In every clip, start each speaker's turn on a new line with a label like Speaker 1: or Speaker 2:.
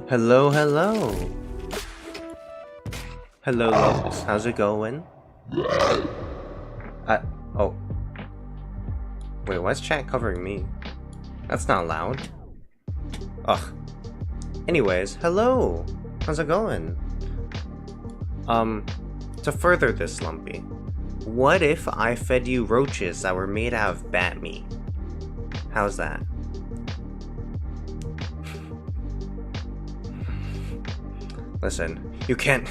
Speaker 1: Hello, hello. Hello, loves. How's it going? Oh. Wait, why's chat covering me? That's not loud. Ugh. Anyways, hello. How's it going? To further this, Lumpy, what if I fed you roaches that were made out of bat meat? How's that? Listen, you can't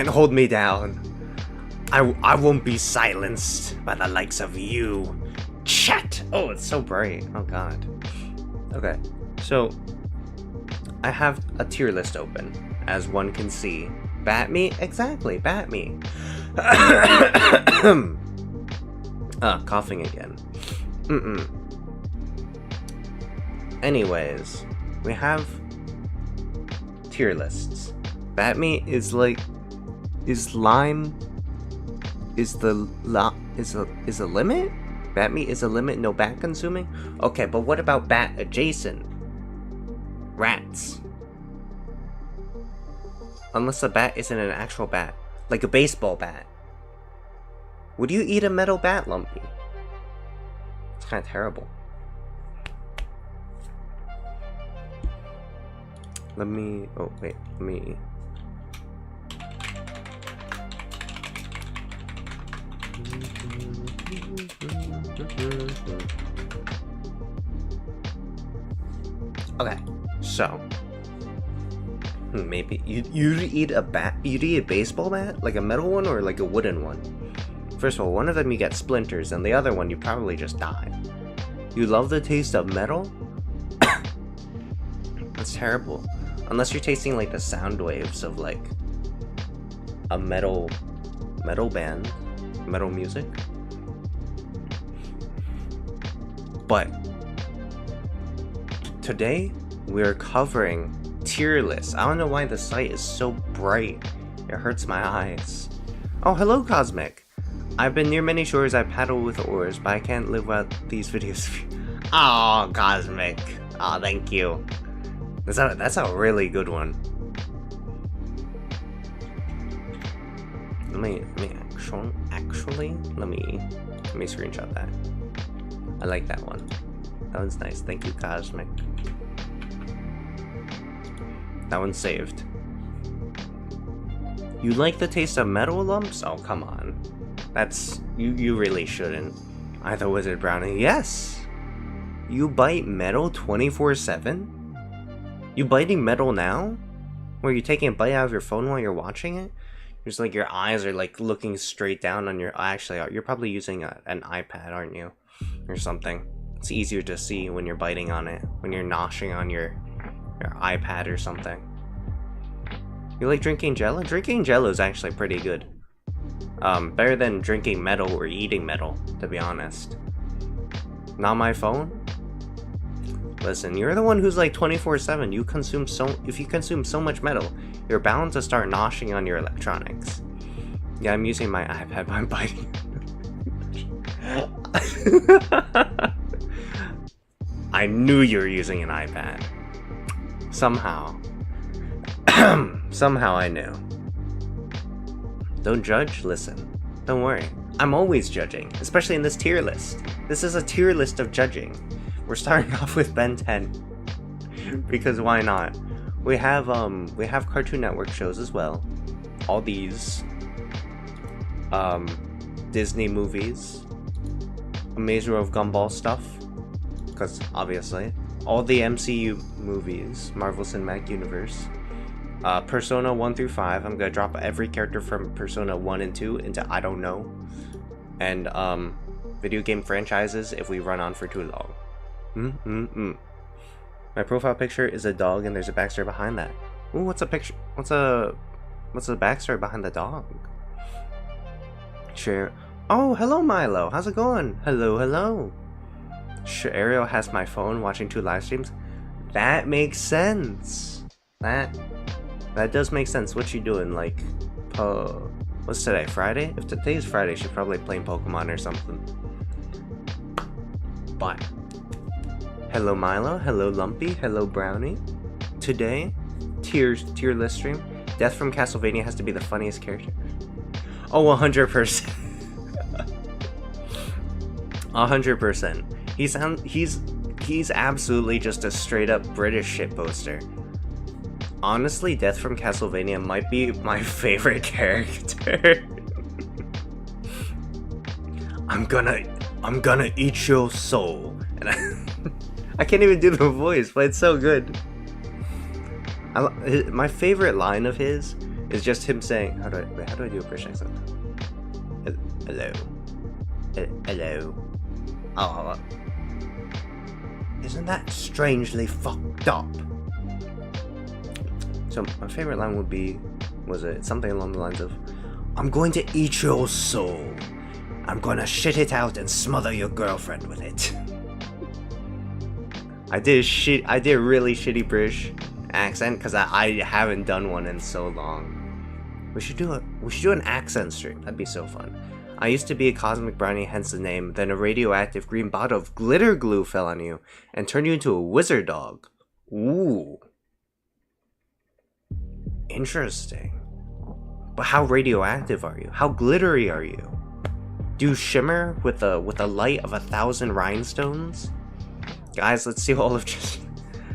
Speaker 1: hold me down. I won't be silenced by the likes of you. Chat! Oh, it's so bright. Oh god. Okay, so I have a tier list open, as one can see. Bat meat? Exactly, bat meat. Coughing again. Anyways, we have tier lists. Bat meat is like, is lime, is a limit? Bat meat is a limit, no bat consuming? Okay, but what about bat adjacent? Rats. Unless the bat isn't an actual bat, like a baseball bat. Would you eat a metal bat, Lumpy? It's kind of terrible. Let me, oh wait, let me. Okay, so maybe you'd eat a bat. You'd eat a baseball bat, like a metal one or like a wooden one. First of all, one of them you get splinters, and the other one you probably just die. You love the taste of metal? That's terrible. Unless you're tasting like the sound waves of like a metal band, metal music. But today we're covering tier lists. I don't know why the site is so bright. It hurts my eyes. Oh, hello, Cosmic. I've been near many shores. I paddle with oars, but I can't live without these videos. Oh, Cosmic. Oh, thank you. That's a really good one. Let me screenshot that. I like that one. That one's nice. Thank you, Cosmic. That one's saved. You like the taste of metal lumps? Oh, come on. That's you really shouldn't. Either Wizard Brownie. Yes. You bite metal 24/7? You biting metal now? Were you taking a bite out of your phone while you're watching it? Just like your eyes are like looking straight down on your. Actually, you're probably using an iPad, aren't you, or something? It's easier to see when you're biting on it, when you're noshing on your iPad or something. You like drinking Jello? Drinking Jello is actually pretty good. Better than drinking metal or eating metal, to be honest. Not my phone. Listen, you're the one who's like 24/7. If you consume so much metal, you're bound to start noshing on your electronics. Yeah, I'm using my iPad, but I'm biting. I knew you were using an iPad. Somehow. Somehow I knew. Don't judge, listen. Don't worry. I'm always judging, especially in this tier list. This is a tier list of judging. We're starting off with Ben 10. Because why not? We have Cartoon Network shows as well. All these Disney movies. Amazing World of Gumball stuff. Because obviously. All the MCU movies, Marvel Cinematic Universe. Persona 1 through 5. I'm gonna drop every character from Persona 1 and 2 into I don't know. And video game franchises if we run on for too long. My profile picture is a dog and there's a backstory behind that. Ooh, what's the backstory behind the dog? Sure. Oh, hello Milo. How's it going? Hello. Sure, Ariel has my phone watching 2 live streams. That makes sense. That does make sense. What you doing? Like, what's today? Friday? If today's Friday, she's probably playing Pokemon or something. But hello Milo, hello Lumpy, hello Brownie. Today tier list stream, Death from Castlevania has to be the funniest character. Oh, 100%. 100%. He's absolutely just a straight up British shitposter. Honestly, Death from Castlevania might be my favorite character. I'm gonna eat your soul. And I can't even do the voice, but it's so good. My favorite line of his is just him saying, how do I do a British accent? Hello. Hello. Oh, isn't that strangely fucked up? So my favorite line was it something along the lines of, I'm going to eat your soul. I'm gonna shit it out and smother your girlfriend with it. I did a really shitty British accent because I haven't done one in so long. We should do an accent stream. That'd be so fun. I used to be a cosmic brownie, hence the name. Then a radioactive green bottle of glitter glue fell on you and turned you into a wizard dog. Ooh. Interesting. But how radioactive are you? How glittery are you? Do you shimmer with the light of 1,000 rhinestones? Guys, let's see all of just.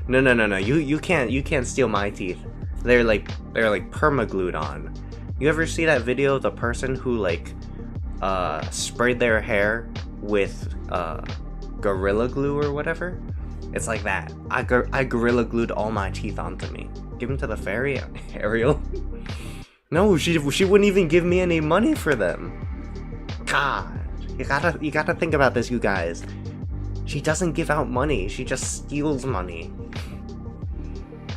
Speaker 1: No. You can't steal my teeth. They're like perma-glued on. You ever see that video of the person who like sprayed their hair with Gorilla Glue or whatever? It's like that. I Gorilla Glued all my teeth onto me. Give them to the fairy, Ariel. No, she wouldn't even give me any money for them. God, you gotta think about this, you guys. She doesn't give out money. She just steals money,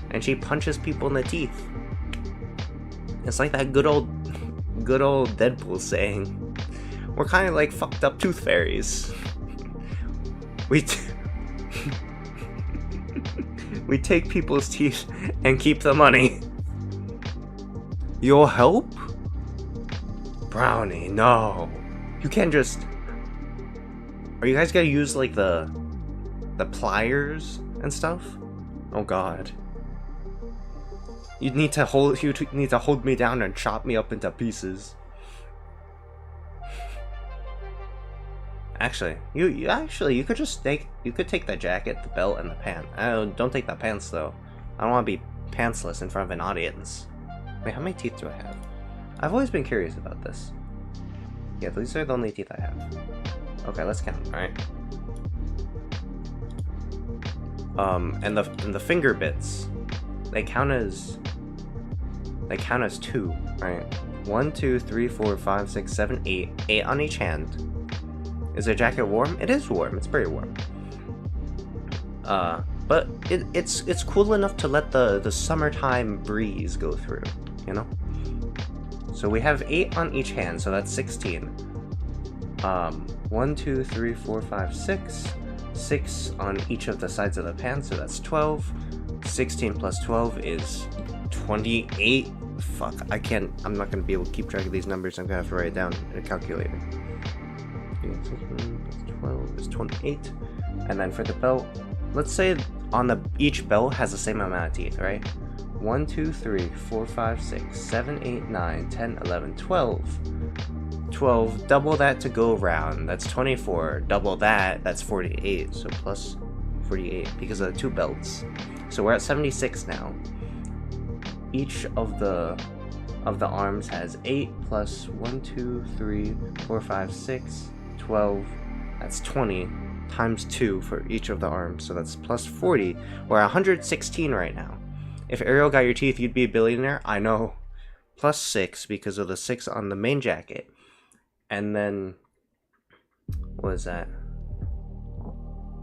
Speaker 1: and she punches people in the teeth. It's like that good old Deadpool saying. We're kind of like fucked up tooth fairies. We take people's teeth and keep the money. Your help? Brownie, no. You can't just... Are you guys gonna use like the pliers and stuff? Oh god. You need to hold me down and chop me up into pieces. Actually, you could just take the jacket, the belt, and the pant. Don't take the pants though. I don't want to be pantsless in front of an audience. Wait, how many teeth do I have? I've always been curious about this. Yeah, these are the only teeth I have. Okay, let's count. All right. And the finger bits, they count as 2, right? 1, 2, 3, 4, 5, 6, 7, 8. 8 on each hand. Is the jacket warm? It is warm. It's very warm. But it's cool enough to let the summertime breeze go through, you know? So we have 8 on each hand, so that's 16. 1, 2, 3, 4, 5, 6. 6 on each of the sides of the pants, so that's 12. 16 plus 12 is 28. Fuck, I'm not gonna be able to keep track of these numbers. I'm gonna have to write it down in a calculator. 16 plus 12 is 28. And then for the belt, let's say each belt has the same amount of teeth, right? 1, 2, 3, 4, 5, 6, 7, 8, 9, 10, 11, 12. 12, double that to go around, that's 24. Double that, that's 48. So plus 48 because of the 2 belts. So we're at 76 now. Each of the arms has 8 plus 1, 2, 3, 4, 5, 6, 12. That's 20 times 2 for each of the arms. So that's plus 40. We're at 116 right now. If Ariel got your teeth, you'd be a billionaire. I know. Plus 6 because of the 6 on the main jacket. And then, what is that?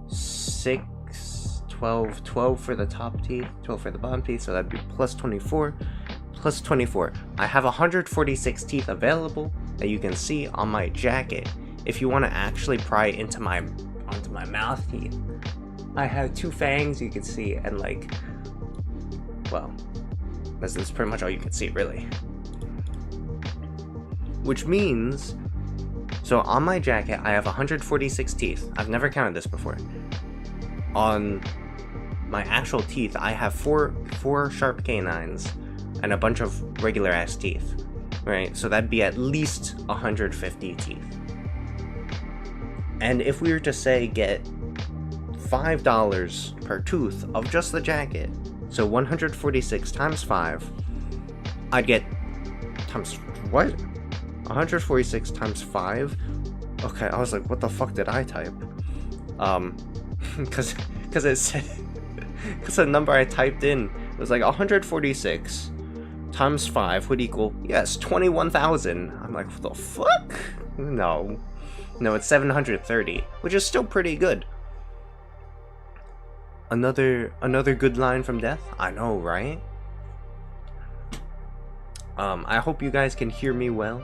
Speaker 1: 6, 12, 12 for the top teeth, 12 for the bottom teeth, so that'd be plus 24. Plus 24. I have 146 teeth available that you can see on my jacket. If you want to actually pry onto my mouth teeth, I have 2 fangs you can see, and like, well, that's pretty much all you can see, really. Which means, so on my jacket, I have 146 teeth. I've never counted this before. On my actual teeth, I have four sharp canines and a bunch of regular ass teeth, right? So that'd be at least 150 teeth. And if we were to say get $5 per tooth of just the jacket, so 146 times 5, I'd get times what? 146 times 5? Okay, I was like, what the fuck did I type? Because it said, because the number I typed in was like 146 times 5 would equal, yes, 21,000. I'm like, what the fuck? No, it's 730, which is still pretty good. Another good line from Death? I know, right? I hope you guys can hear me well.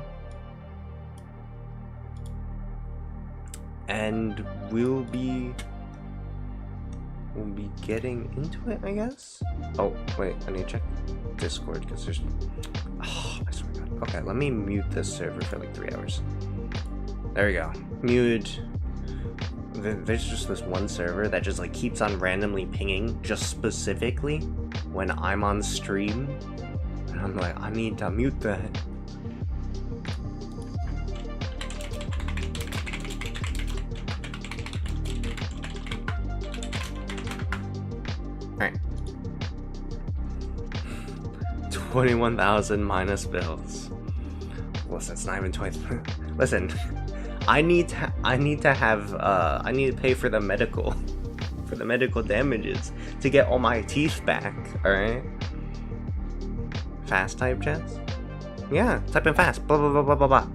Speaker 1: And we'll be getting into it, I guess? Oh, wait, I need to check Discord, because there's... Oh, I swear to God. Okay, let me mute this server for like 3 hours. There we go. Mute. There's just this one server that just like keeps on randomly pinging just specifically when I'm on stream. And I'm like, I need to mute that. Alright. 21,000 minus bills. Listen, it's not even 20. Listen, I need to pay for the medical damages to get all my teeth back, alright? Fast type chess? Yeah, typing fast. Blah blah blah blah blah blah.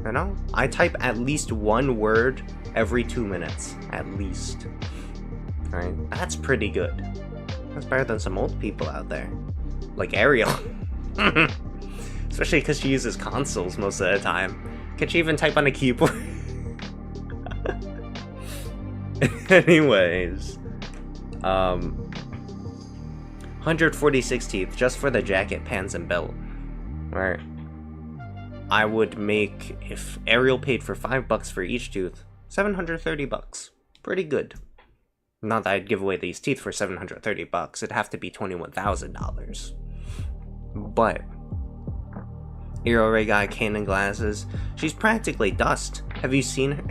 Speaker 1: You know? I type at least one word every 2 minutes. At least. Alright? That's pretty good. That's better than some old people out there. Like Ariel. Especially because she uses consoles most of the time. Can she even type on a keyboard? Anyways. 146 teeth just for the jacket, pants, and belt. Right. I would make, if Ariel paid for $5 for each tooth, $730. Pretty good. Not that I'd give away these teeth for $730. It'd have to be $21,000. But Hero Ray Guy, Canon glasses. She's practically dust. Have you seen her?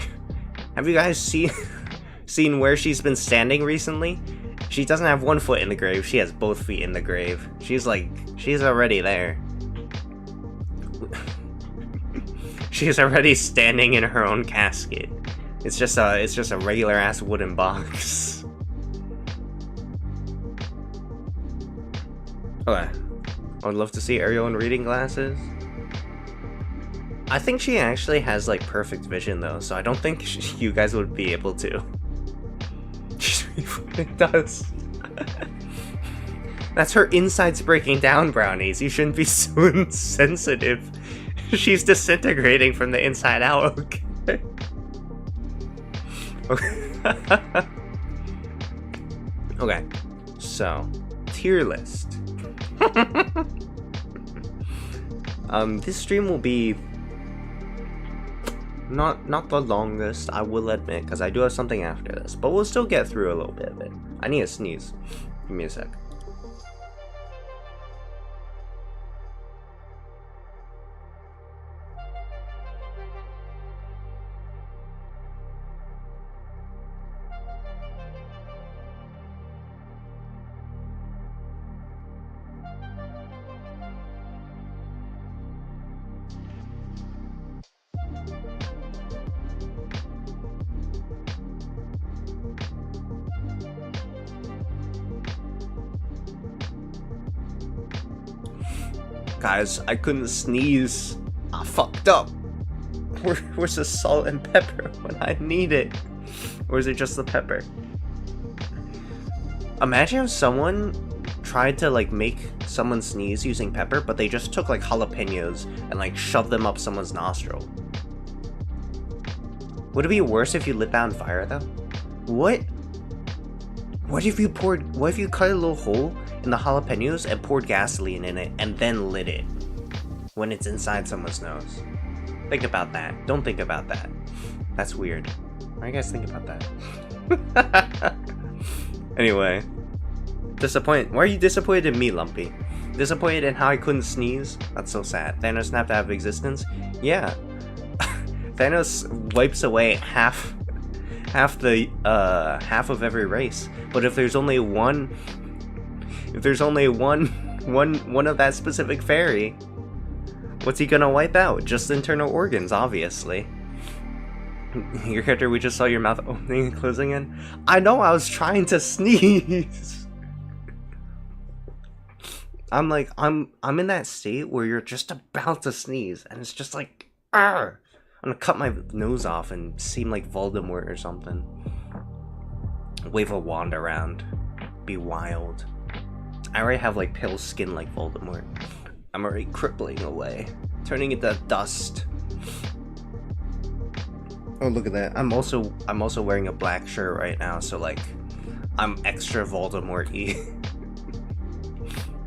Speaker 1: Have you guys seen where she's been standing recently? She doesn't have one foot in the grave. She has both feet in the grave. She's already there. She's already standing in her own casket. It's just a regular ass wooden box. Okay. I would love to see Ariel in reading glasses. I think she actually has like perfect vision though, so I don't think you guys would be able to. It does. That's her insides breaking down, brownies. You shouldn't be so insensitive. She's disintegrating from the inside out, okay? Okay, so tier list. This stream will be not the longest, I will admit, because I do have something after this, but we'll still get through a little bit of it. I need to sneeze. Give me a sec. Guys, I couldn't sneeze. I fucked up. Where's the salt and pepper when I need it? Or is it just the pepper? Imagine if someone tried to like make someone sneeze using pepper, but they just took like jalapenos and like shoved them up someone's nostril. Would it be worse if you lit that on fire though? What if you cut a little hole in the jalapenos and poured gasoline in it and then lit it when it's inside someone's nose? Think about that. Don't think about that. That's weird. Why do you guys think about that? Anyway, Disappointed. Why are you disappointed in me, Lumpy? Disappointed in how I couldn't sneeze? That's so sad. Thanos snapped out of existence? Yeah. Thanos wipes away half of every race. But if there's only one of that specific fairy, what's he gonna wipe out? Just internal organs, obviously. Your character, we just saw your mouth opening and closing in. I know, I was trying to sneeze. I'm like, I'm in that state where you're just about to sneeze, and it's just like, argh! I'm gonna cut my nose off and seem like Voldemort or something. Wave a wand around. Be wild. I already have like pale skin like Voldemort. I'm already crippling away. Turning into dust. Oh, look at that. I'm also wearing a black shirt right now, so like I'm extra Voldemort-y.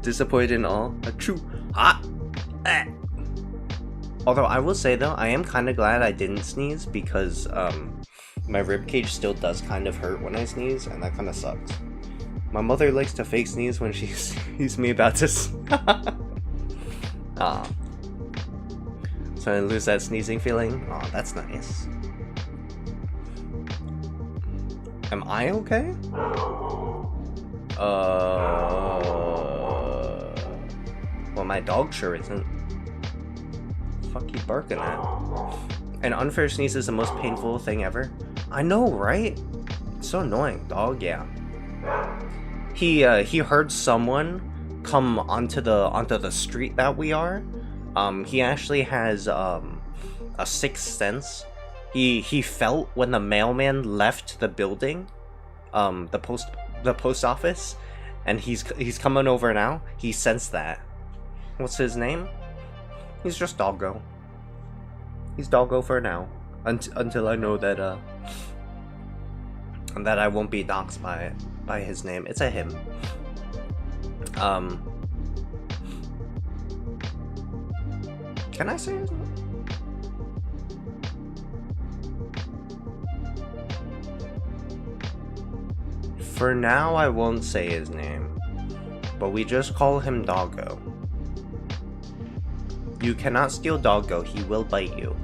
Speaker 1: Disappointed in all. A true hot. Although I will say though, I am kind of glad I didn't sneeze because my ribcage still does kind of hurt when I sneeze, and that kind of sucks. My mother likes to fake sneeze when she sees me about to. Aw. So I lose that sneezing feeling. Aw, that's nice. Am I okay? Well, my dog sure isn't. Fuck you barking at? An unfair sneeze is the most painful thing ever. I know, right? It's so annoying, dog. Yeah. He heard someone come onto the street that we are. He actually has a sixth sense. He felt when the mailman left the building, the post office, and he's coming over now. He sensed that. What's his name? He's just Doggo. He's Doggo for now, until I know that I won't be doxxed by his name. It's a him. Can I say his name? For now, I won't say his name, but we just call him Doggo. You cannot steal Doggo, he will bite you.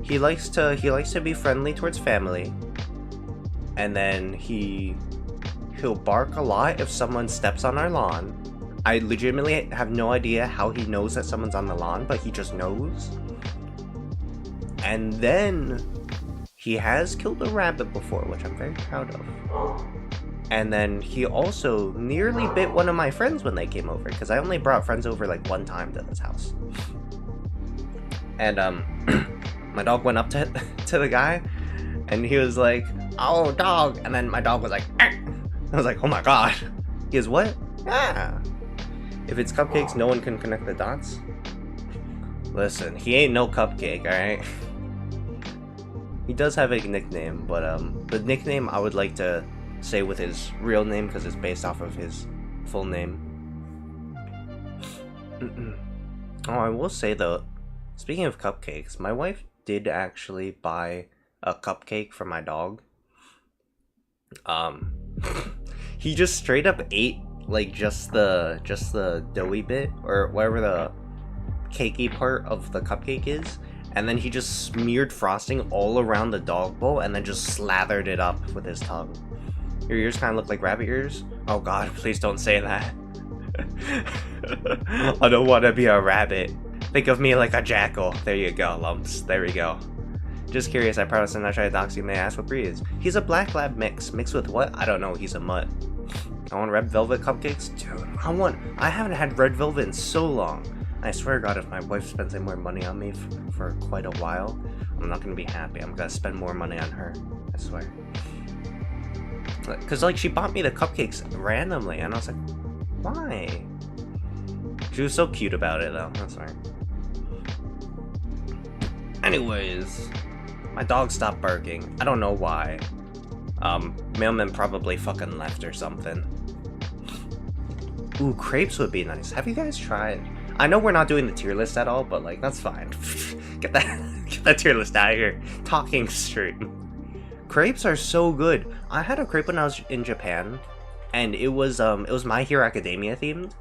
Speaker 1: He likes to be friendly towards family, and then he'll bark a lot if someone steps on our lawn. I legitimately have no idea how he knows that someone's on the lawn, but he just knows. And then he has killed a rabbit before, which I'm very proud of. And then he also nearly bit one of my friends when they came over, because I only brought friends over like one time to this house. And my dog went up to the guy, and he was like, "Oh, dog!" And then my dog was like, "Arr!" I was like, "Oh my god!" He goes, "What?" "Yeah. If it's cupcakes, no one can connect the dots." Listen, he ain't no cupcake, all right? He does have a nickname, but the nickname I would like to say with his real name because it's based off of his full name. Oh, I will say though, speaking of cupcakes, my wife did actually buy a cupcake for my dog. He just straight up ate like just the doughy bit or whatever the cakey part of the cupcake is. And then he just smeared frosting all around the dog bowl and then just slathered it up with his tongue. Your ears kind of look like rabbit ears? Oh god, please don't say that. I don't want to be a rabbit. Think of me like a jackal. There you go, Lumps. There we go. Just curious, I promise I'm not trying to dox you. May I ask what breed is? He's a black lab mix. Mixed with what? I don't know. He's a mutt. I want red velvet cupcakes? Dude, I haven't had red velvet in so long. I swear to god, if my wife spends any more money on me for quite a while, I'm not gonna be happy. I'm gonna spend more money on her. I swear. Cause like she bought me the cupcakes randomly, and I was like, why? She was so cute about it though. That's right. Anyways, my dog stopped barking. I don't know why. Mailman probably fucking left or something. Ooh, crepes would be nice. Have you guys tried? I know we're not doing the tier list at all, but like that's fine. Get that tier list out of here. Talking stream. Crepes are so good. I had a crepe when I was in Japan, and it was My Hero Academia themed,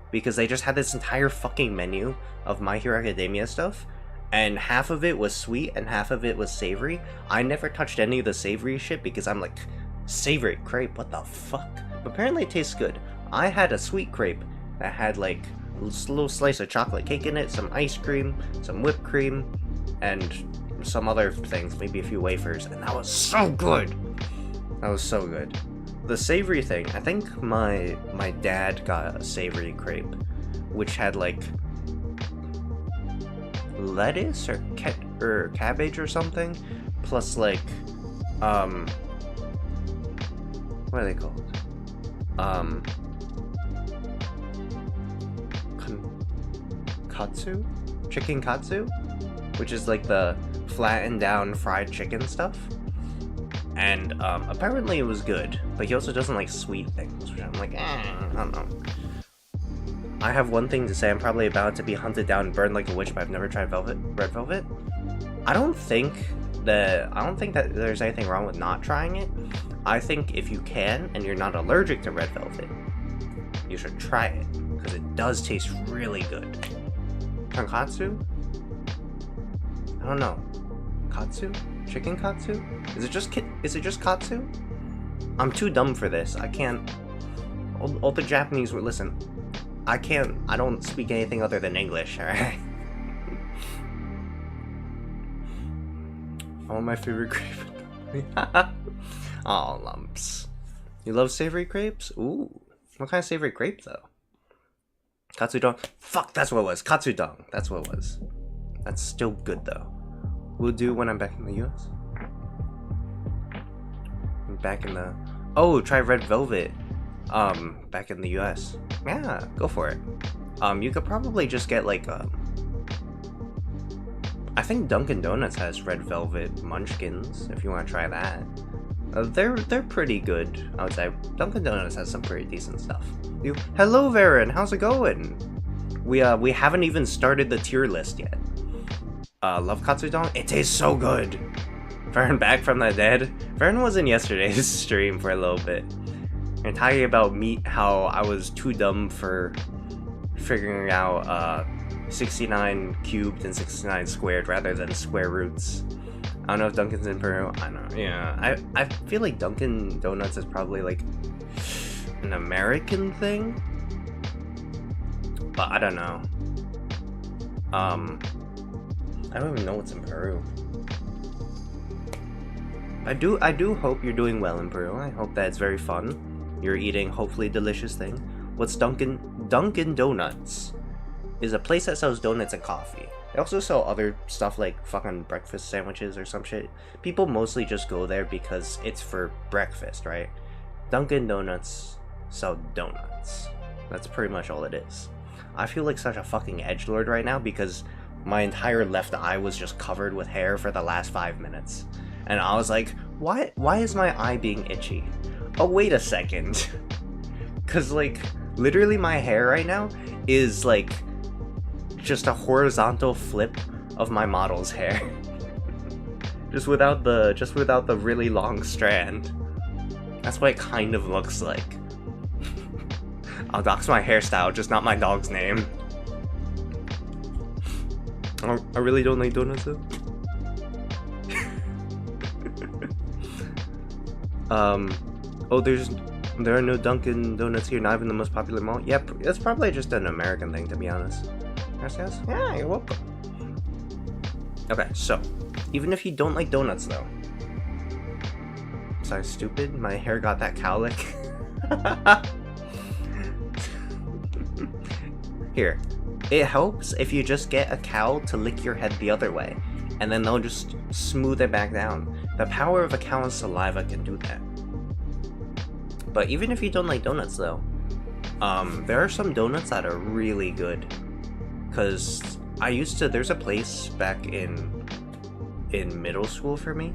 Speaker 1: because they just had this entire fucking menu of My Hero Academia stuff, and half of it was sweet and half of it was savory. I never touched any of the savory shit because I'm like, savory crepe, what the fuck? But apparently it tastes good. I had a sweet crepe that had like a little slice of chocolate cake in it, some ice cream, some whipped cream, and some other things, maybe a few wafers, and that was so good. That was so good. The savory thing, I think my dad got a savory crepe, which had like lettuce or cabbage or something, plus like what are they called? Katsu? Chicken katsu? Which is like the flattened down fried chicken stuff. And apparently it was good, but he also doesn't like sweet things, which I'm like, I don't know. I have one thing to say. I'm probably about to be hunted down and burned like a witch, but I've never tried red velvet. I don't think that there's anything wrong with not trying it. I think if you can and you're not allergic to red velvet, you should try it, because it does taste really good. Tonkatsu? I don't know. Katsu? Chicken katsu? Is it just katsu? I'm too dumb for this. I can't. All the Japanese were listen. I don't speak anything other than English, alright? Oh, my favorite crepe. Oh, lumps. You love savory crepes? Ooh. What kind of savory crepe, though? Katsudon? Fuck, that's what it was. Katsudon. That's what it was. That's still good, though. We'll do when I'm back in the US. I'm back in the... Oh, try red velvet. Back in the US. Yeah, go for it. You could probably just get, like, I think Dunkin' Donuts has red velvet munchkins, if you want to try that. They're pretty good, I would say. Dunkin' Donuts has some pretty decent stuff. Hello, Varen, how's it going? We haven't even started the tier list yet. Love Katsudon? It tastes so good! Varen back from the dead? Varen was in yesterday's stream for a little bit. And talking about meat, how I was too dumb for figuring out 69 cubed and 69 squared rather than square roots. I don't know if Dunkin's in Peru. I don't know. Yeah, I feel like Dunkin' Donuts is probably like an American thing, but I don't know. I don't even know what's in Peru. I do hope you're doing well in Peru. I hope that it's very fun. You're eating hopefully delicious thing. What's Dunkin'? Dunkin' Donuts is a place that sells donuts and coffee. They also sell other stuff like fucking breakfast sandwiches or some shit. People mostly just go there because it's for breakfast, right? Dunkin' Donuts sell donuts. That's pretty much all it is. I feel like such a fucking edgelord right now because my entire left eye was just covered with hair for the last 5 minutes. And I was like, why is my eye being itchy? Oh, wait a second. Cause like, literally my hair right now is like just a horizontal flip of my model's hair. just without the really long strand. That's what it kind of looks like. I'll dox my hairstyle, just not my dog's name. I really don't like donuts though. Oh, there are no Dunkin' Donuts here, not even the most popular mall. Yeah, it's probably just an American thing, to be honest. Yes? Yeah, you're welcome. Okay, so, even if you don't like donuts, though. Sorry, stupid, my hair got that cowlick. Here, it helps if you just get a cow to lick your head the other way, and then they'll just smooth it back down. The power of a cow's saliva can do that. But even if you don't like donuts, though, there are some donuts that are really good. Cause there's a place back in middle school for me.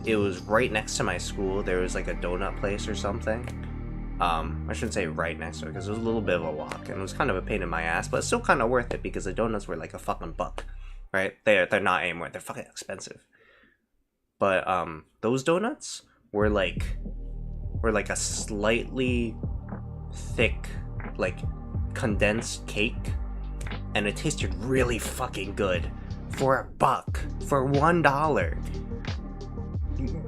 Speaker 1: It was right next to my school. There was like a donut place or something. I shouldn't say right next to it because it was a little bit of a walk and it was kind of a pain in my ass, but it's still kind of worth it because the donuts were like a fucking buck, right? They're not anymore. They're fucking expensive. But those donuts were like a slightly thick, like condensed cake, and it tasted really fucking good for $1, for $1.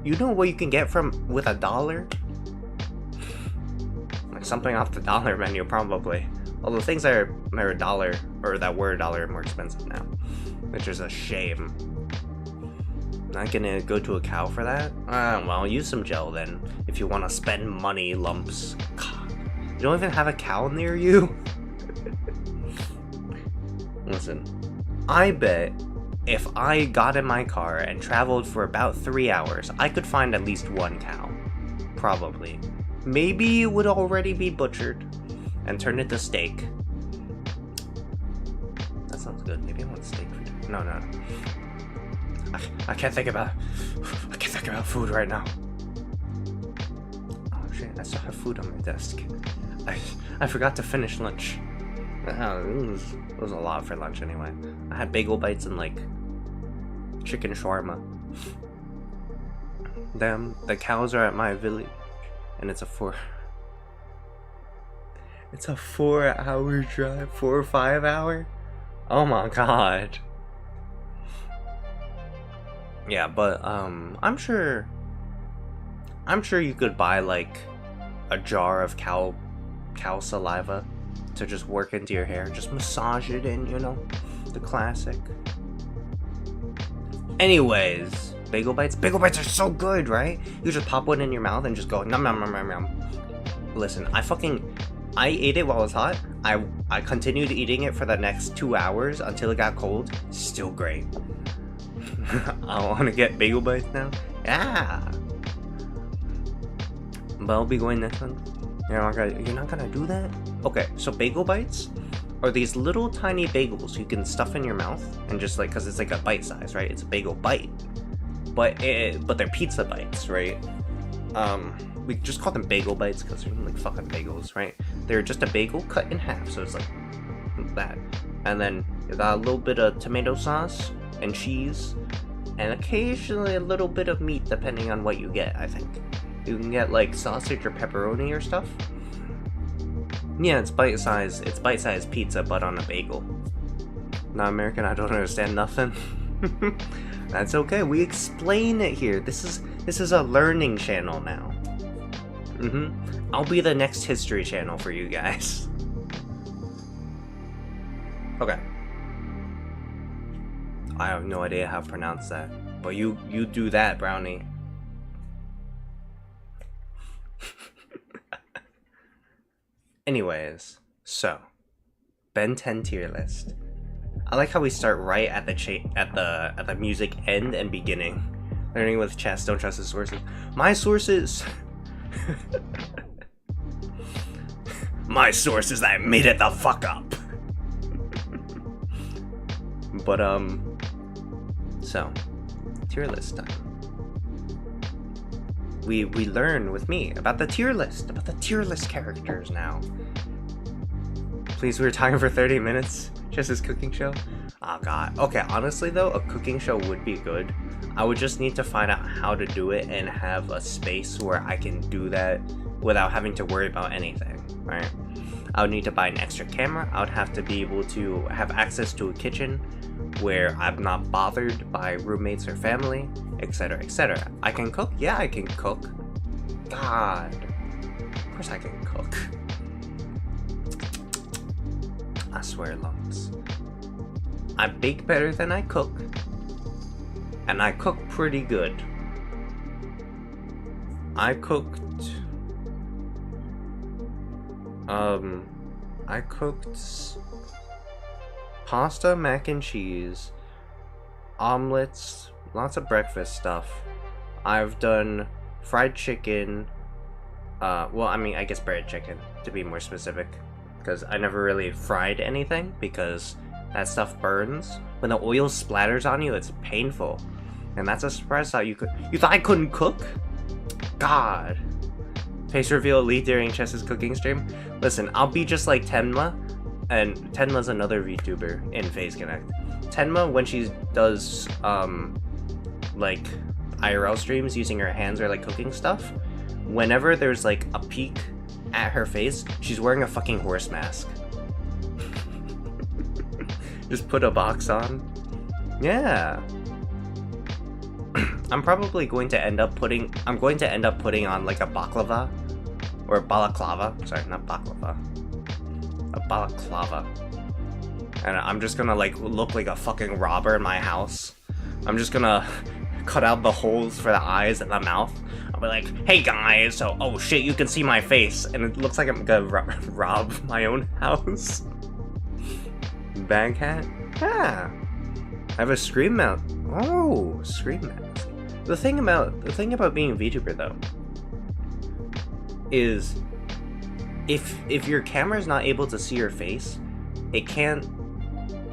Speaker 1: You know what you can get with $1? Like something off the dollar menu, probably. Although things that are $1 or that were $1 are more expensive now, which is a shame. Not gonna go to a cow for that? Well, use some gel then, if you want to spend money, lumps. God, you don't even have a cow near you? Listen, I bet if I got in my car and traveled for about 3 hours, I could find at least one cow. Probably. Maybe it would already be butchered and turned into steak. That sounds good. Maybe I want steak for dinner. No. I can't think about food right now. Oh shit, I still have food on my desk. I forgot to finish lunch. It was a lot for lunch anyway. I had bagel bites and like chicken shawarma. The cows are at my village, and it's a 4-hour drive, 4 or 5 hour. Oh my god. Yeah, but I'm sure you could buy like a jar of cow saliva to just work into your hair, just massage it in, you know, the classic. Anyways, bagel bites are so good, right? You just pop one in your mouth and just go nom nom nom nom nom. Listen, I ate it while it was hot. I continued eating it for the next 2 hours until it got cold. Still great. I want to get bagel bites now. Yeah. But I'll be going next month. You're not gonna do that? Okay, so bagel bites are these little tiny bagels you can stuff in your mouth and just like, cause it's like a bite size, right? It's a bagel bite, but they're pizza bites, right? We just call them bagel bites because they're like fucking bagels, right? They're just a bagel cut in half, so it's like that, and then you got a little bit of tomato sauce and cheese, and occasionally a little bit of meat depending on what you get. I think you can get like sausage or pepperoni or stuff. Yeah, it's bite-sized pizza but on a bagel. Not American, I don't understand nothing. That's okay, we explain it here. This is a learning channel now. I'll be the next history channel for you guys. Okay. I have no idea how to pronounce that, but you do that, Brownie. Anyways, so Ben 10 tier list. I like how we start right at the music end and beginning. Learning with chess, don't trust his sources. My sources. My sources, I made it the fuck up. But so tier list time. We learn with me about the tier list characters now. Please retire for 30 minutes. Just his cooking show. Oh god. Okay, honestly though, a cooking show would be good. I would just need to find out how to do it and have a space where I can do that without having to worry about anything, right? I would need to buy an extra camera. I would have to be able to have access to a kitchen where I'm not bothered by roommates or family, etc., etc. I can cook? Yeah, I can cook. God. Of course I can cook. I swear, lumps. I bake better than I cook. And I cook pretty good. I cooked pasta, mac and cheese, omelets, lots of breakfast stuff. I've done fried chicken, well, I mean, I guess breaded chicken, to be more specific, because I never really fried anything, because that stuff burns. When the oil splatters on you, it's painful. And that's a surprise how you thought I couldn't cook? God. Face reveal elite during Chess's cooking stream. Listen, I'll be just like Tenma, and Tenma's another VTuber in FaZe Connect. Tenma, when she does, like, IRL streams using her hands or like cooking stuff, whenever there's like a peek at her face, she's wearing a fucking horse mask. Just put a box on. Yeah. I'm probably going to end up putting on like a baklava or balaclava. Sorry, not baklava. A balaclava. And I'm just gonna like look like a fucking robber in my house. I'm just gonna cut out the holes for the eyes and the mouth. I'll be like, hey guys, so oh shit, you can see my face, and it looks like I'm gonna rob my own house. Bag hat? Yeah. I have a screen mount. Oh, screen mask. The thing about being a VTuber though is if your camera's not able to see your face, it can't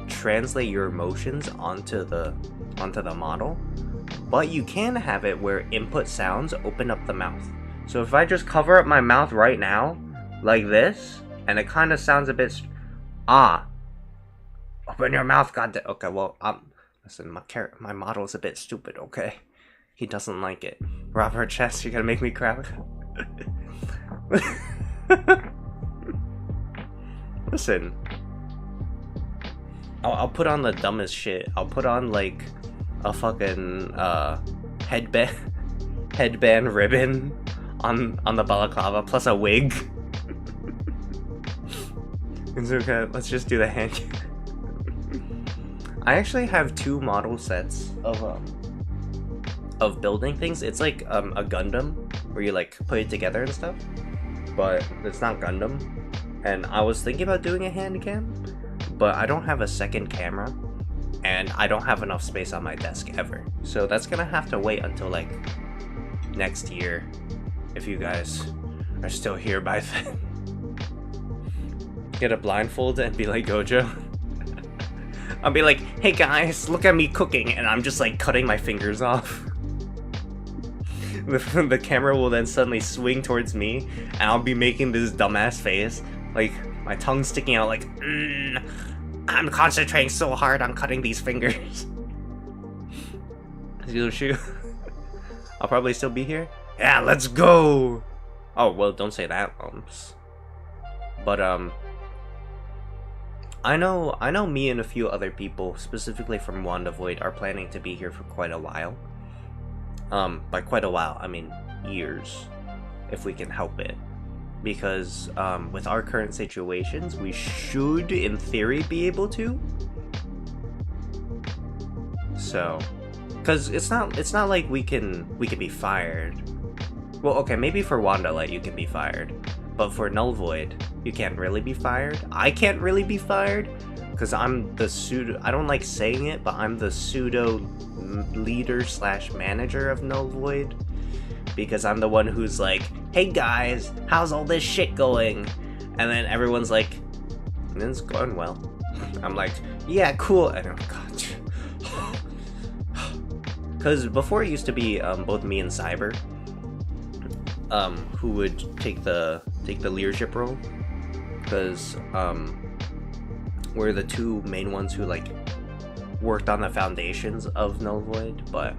Speaker 1: translate your emotions onto the model, but you can have it where input sounds open up the mouth. So if I just cover up my mouth right now like this, and it kind of sounds a bit open your mouth, goddamn. Okay, well, listen, my model's a bit stupid, okay? He doesn't like it. Robert Chess, you're gonna make me cry. Listen, I'll put on the dumbest shit. I'll put on like a fucking headband ribbon on the balaclava plus a wig. It's okay. Let's just do the hand. I actually have 2 model sets of building things. It's like a Gundam where you like put it together and stuff, but it's not Gundam. And I was thinking about doing a hand cam, but I don't have a second camera, and I don't have enough space on my desk ever. So that's gonna have to wait until like next year, if you guys are still here by then. Get a blindfold and be like Gojo. I'll be like, hey guys, look at me cooking, and I'm just like cutting my fingers off. The camera will then suddenly swing towards me, and I'll be making this dumbass face, like my tongue sticking out like, I'm concentrating so hard on cutting these fingers. I'll probably still be here. Yeah, let's go! Oh, well, don't say that, lumps. But, I know me and a few other people, specifically from NUllVOID, are planning to be here for quite a while. By quite a while, I mean years, if we can help it. Because, with our current situations, we should, in theory, be able to. So, because it's not like we can be fired. Well, okay, maybe for Wandalight you can be fired. But for NUllVOID, you can't really be fired. I can't really be fired, because I'm the pseudo... I don't like saying it, but I'm the pseudo leader / manager of NUllVOID. Because I'm the one who's like, hey guys, how's all this shit going? And then everyone's like, it's going well. I'm like, yeah, cool. And oh god. Because before it used to be both me and Cyber, who would take the leadership role, because we're the 2 main ones who like worked on the foundations of NUllVOID, but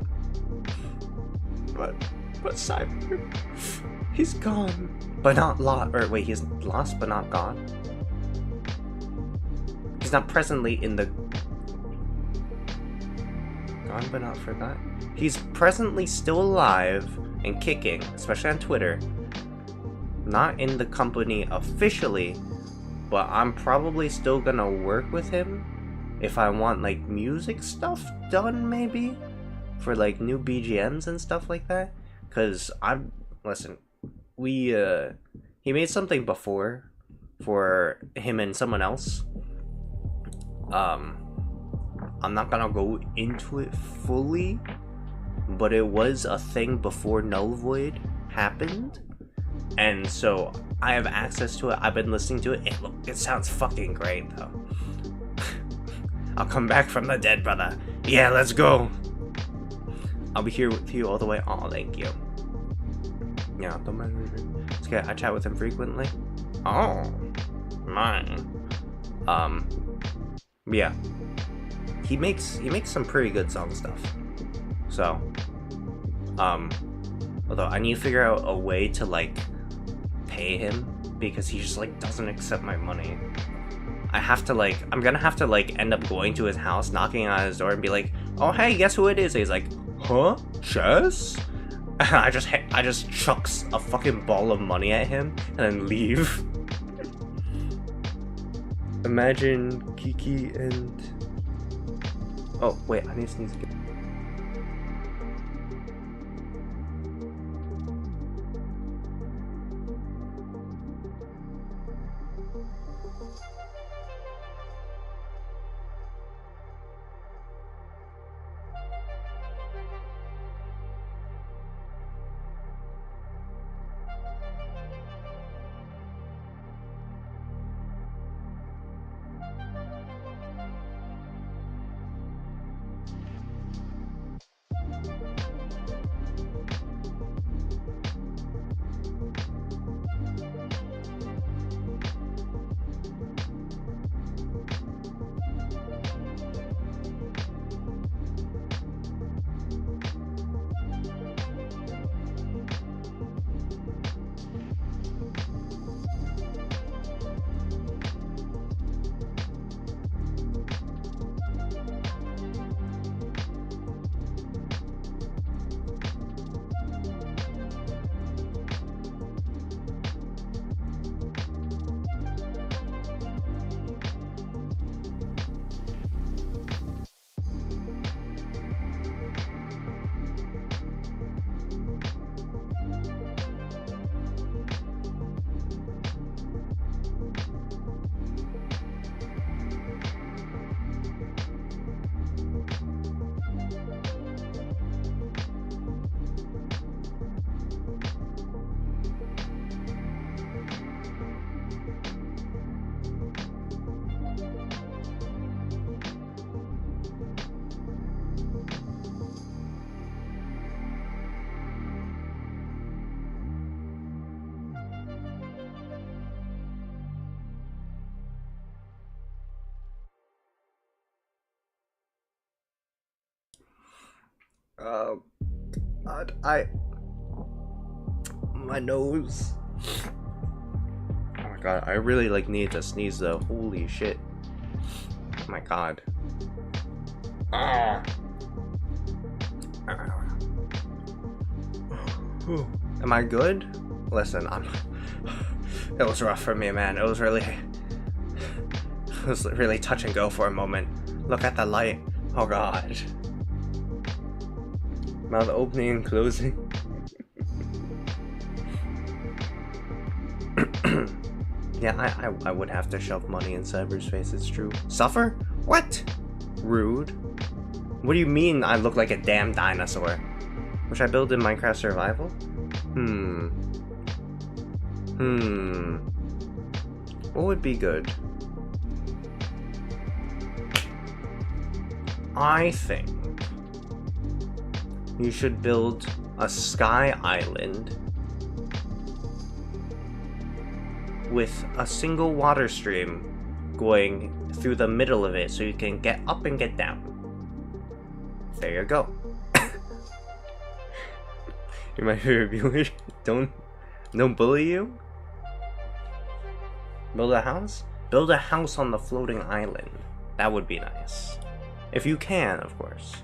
Speaker 1: Cyber, he's gone, but not lost. Or wait, he's lost but not gone. He's not presently in the gone but not forgotten. He's presently still alive and kicking, especially on Twitter. Not in the company officially, but I'm probably still gonna work with him if I want like music stuff done, maybe for like new BGMs and stuff like that. Cause listen, he made something before for him and someone else. I'm not gonna go into it fully, but it was a thing before NUllVOID happened, and so I have access to it. I've been listening to it. It sounds fucking great though. I'll come back from the dead, brother. Yeah, let's go. I'll be here with you all the way. Oh, thank you. Yeah, don't mind. It's okay. I chat with him frequently. Oh, mine. Yeah. He makes some pretty good song stuff. So, Although I need to figure out a way to like pay him because he just like doesn't accept my money. I'm gonna have to like end up going to his house, knocking on his door, and be like, "Oh hey, guess who it is?" And he's like, "Huh? Chess?" And I just chucks a fucking ball of money at him and then leave. Imagine Kiki and... Oh wait, I need to sneeze again. God, my nose. Oh my god, I really like need to sneeze though. Holy shit. Oh my god. Am I good? Listen, it was rough for me, man. It was really touch and go for a moment. Look at the light. Oh god. Mouth opening and closing. Yeah, I would have to shove money in cyberspace, it's true. Suffer? What? Rude. What do you mean I look like a damn dinosaur? Which I build in Minecraft Survival? What would be good? I think you should build a sky island with a single water stream going through the middle of it so you can get up and get down. There you go. You're my favorite viewer. Don't bully you. Build a house? Build a house on the floating island. That would be nice. If you can, of course.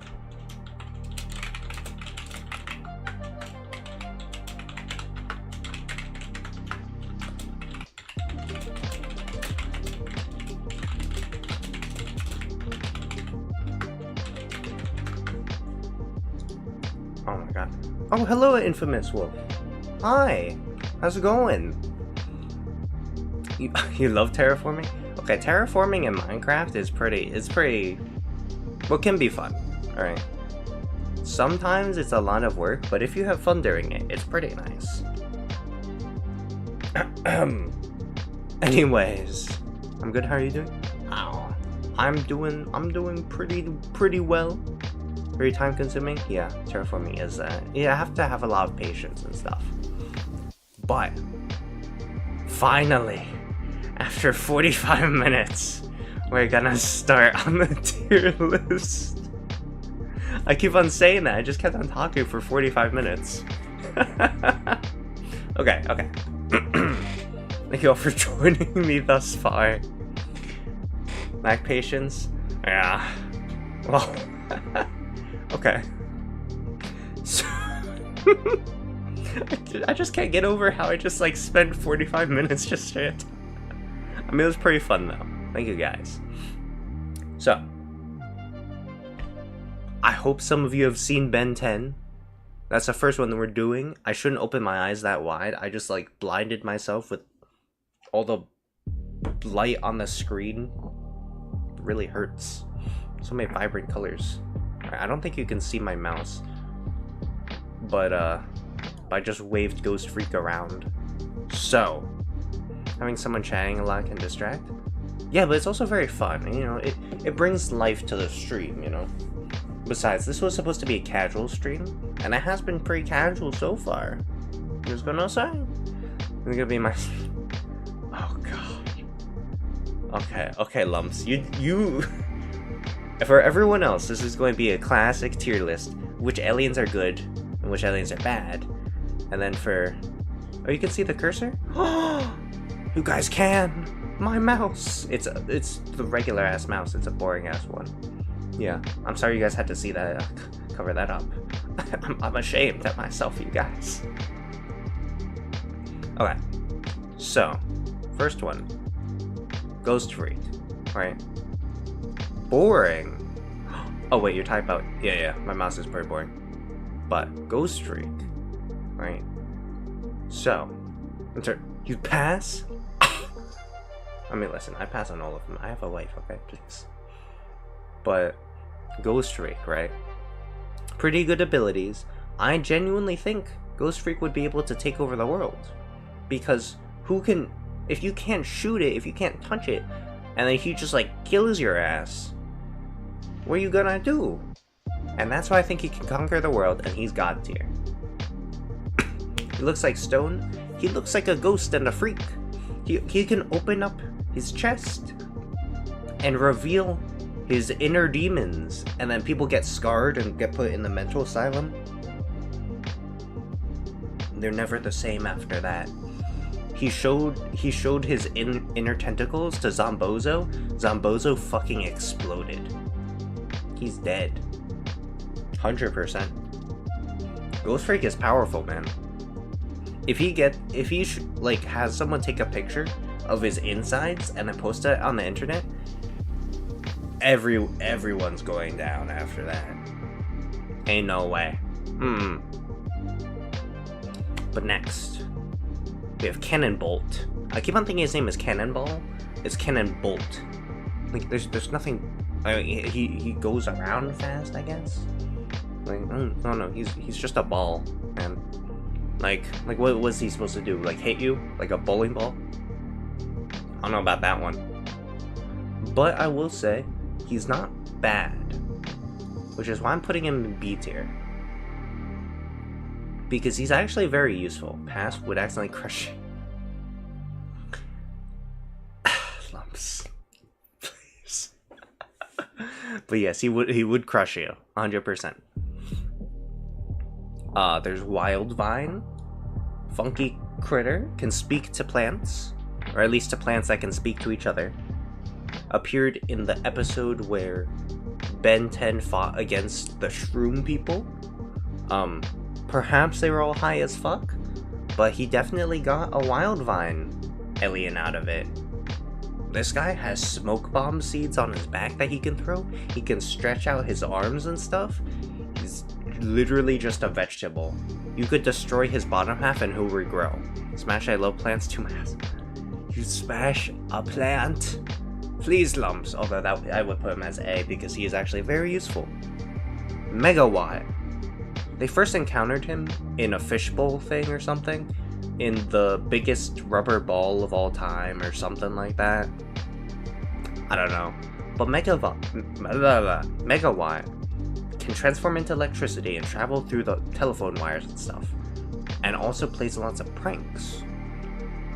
Speaker 1: Oh my god. Oh, hello, Infamous Wolf. Hi. How's it going? You love terraforming? Okay, terraforming in Minecraft is pretty, well, can be fun, alright? Sometimes it's a lot of work, but if you have fun doing it, it's pretty nice. Anyways, I'm good, how are you doing? Oh, I'm doing pretty well. Very time consuming? Yeah, terraforming is, yeah, I have to have a lot of patience and stuff. But, finally, after 45 minutes, we're gonna start on the tier list. I keep on saying that. I just kept on talking for 45 minutes. Okay. Thank you all for joining me thus far. Lack patience? Yeah. Well, okay. So, I just can't get over how I just like spent 45 minutes just straight. I mean, it was pretty fun though. Thank you guys. So, I hope some of you have seen Ben 10. That's the first one that we're doing. I shouldn't open my eyes that wide. I just like blinded myself with all the light on the screen. It really hurts. So many vibrant colors. I don't think you can see my mouse. But I just waved Ghost Freak around. So, having someone chatting a lot can distract. Yeah, but it's also very fun. You know, it brings life to the stream, you know. Besides, this was supposed to be a casual stream, and it has been pretty casual so far. Just gonna say. It's gonna be my... Oh, God. Okay, Lumps. You... For everyone else, this is going to be a classic tier list. Which aliens are good, and which aliens are bad. And then for... Oh, you can see the cursor? You guys can! My mouse! It's the regular-ass mouse. It's a boring-ass one. Yeah, I'm sorry you guys had to see that, cover that up. I'm ashamed at myself, you guys. Okay, so, first one. Ghost Freak, right? Boring. Oh wait, your typo. Yeah, my mouse is pretty boring. But, Ghost Freak, right? So, you pass? I mean, listen, I pass on all of them. I have a wife, okay? Please. But Ghost Freak, right? Pretty good abilities. I genuinely think Ghost Freak would be able to take over the world. Because if you can't shoot it, if you can't touch it, and then he just like kills your ass, what are you gonna do? And that's why I think he can conquer the world, and he's God tier. He looks like stone. He looks like a ghost and a freak. He can open up his chest and reveal his inner demons, and then people get scarred and get put in the mental asylum. They're never the same after that. He showed his inner tentacles to Zombozo. Zombozo fucking exploded. He's dead. 100%. Ghost Freak is powerful, man. If he has someone take a picture of his insides and then post it on the internet, everyone's going down after that. Ain't no way. But next, we have Cannonbolt. I keep on thinking his name is Cannonball. It's Cannonbolt. Like, there's nothing. I mean, he goes around fast, I guess. Like, no, he's just a ball, man. Like what was he supposed to do? Like, hit you like a bowling ball? I don't know about that one. But I will say, he's not bad, which is why I'm putting him in B tier. Because he's actually very useful. Pass would accidentally crush you. Lumps. Please. But yes, he would crush you. 100%. There's Wild Vine. Funky Critter can speak to plants. Or at least to plants that can speak to each other. Appeared in the episode where Ben 10 fought against the Shroom people. Perhaps they were all high as fuck, but he definitely got a Wild Vine alien out of it. This guy has smoke bomb seeds on his back that he can throw. He can stretch out his arms and stuff. He's literally just a vegetable. You could destroy his bottom half and he'll regrow. Smash, I love plants too much. You smash a plant? Please, Lumps. Although that I would put him as A because he is actually very useful. Megawatt. They first encountered him in a fishbowl thing or something, in the biggest rubber ball of all time or something like that. I don't know. But Megawatt can transform into electricity and travel through the telephone wires and stuff. And also plays lots of pranks.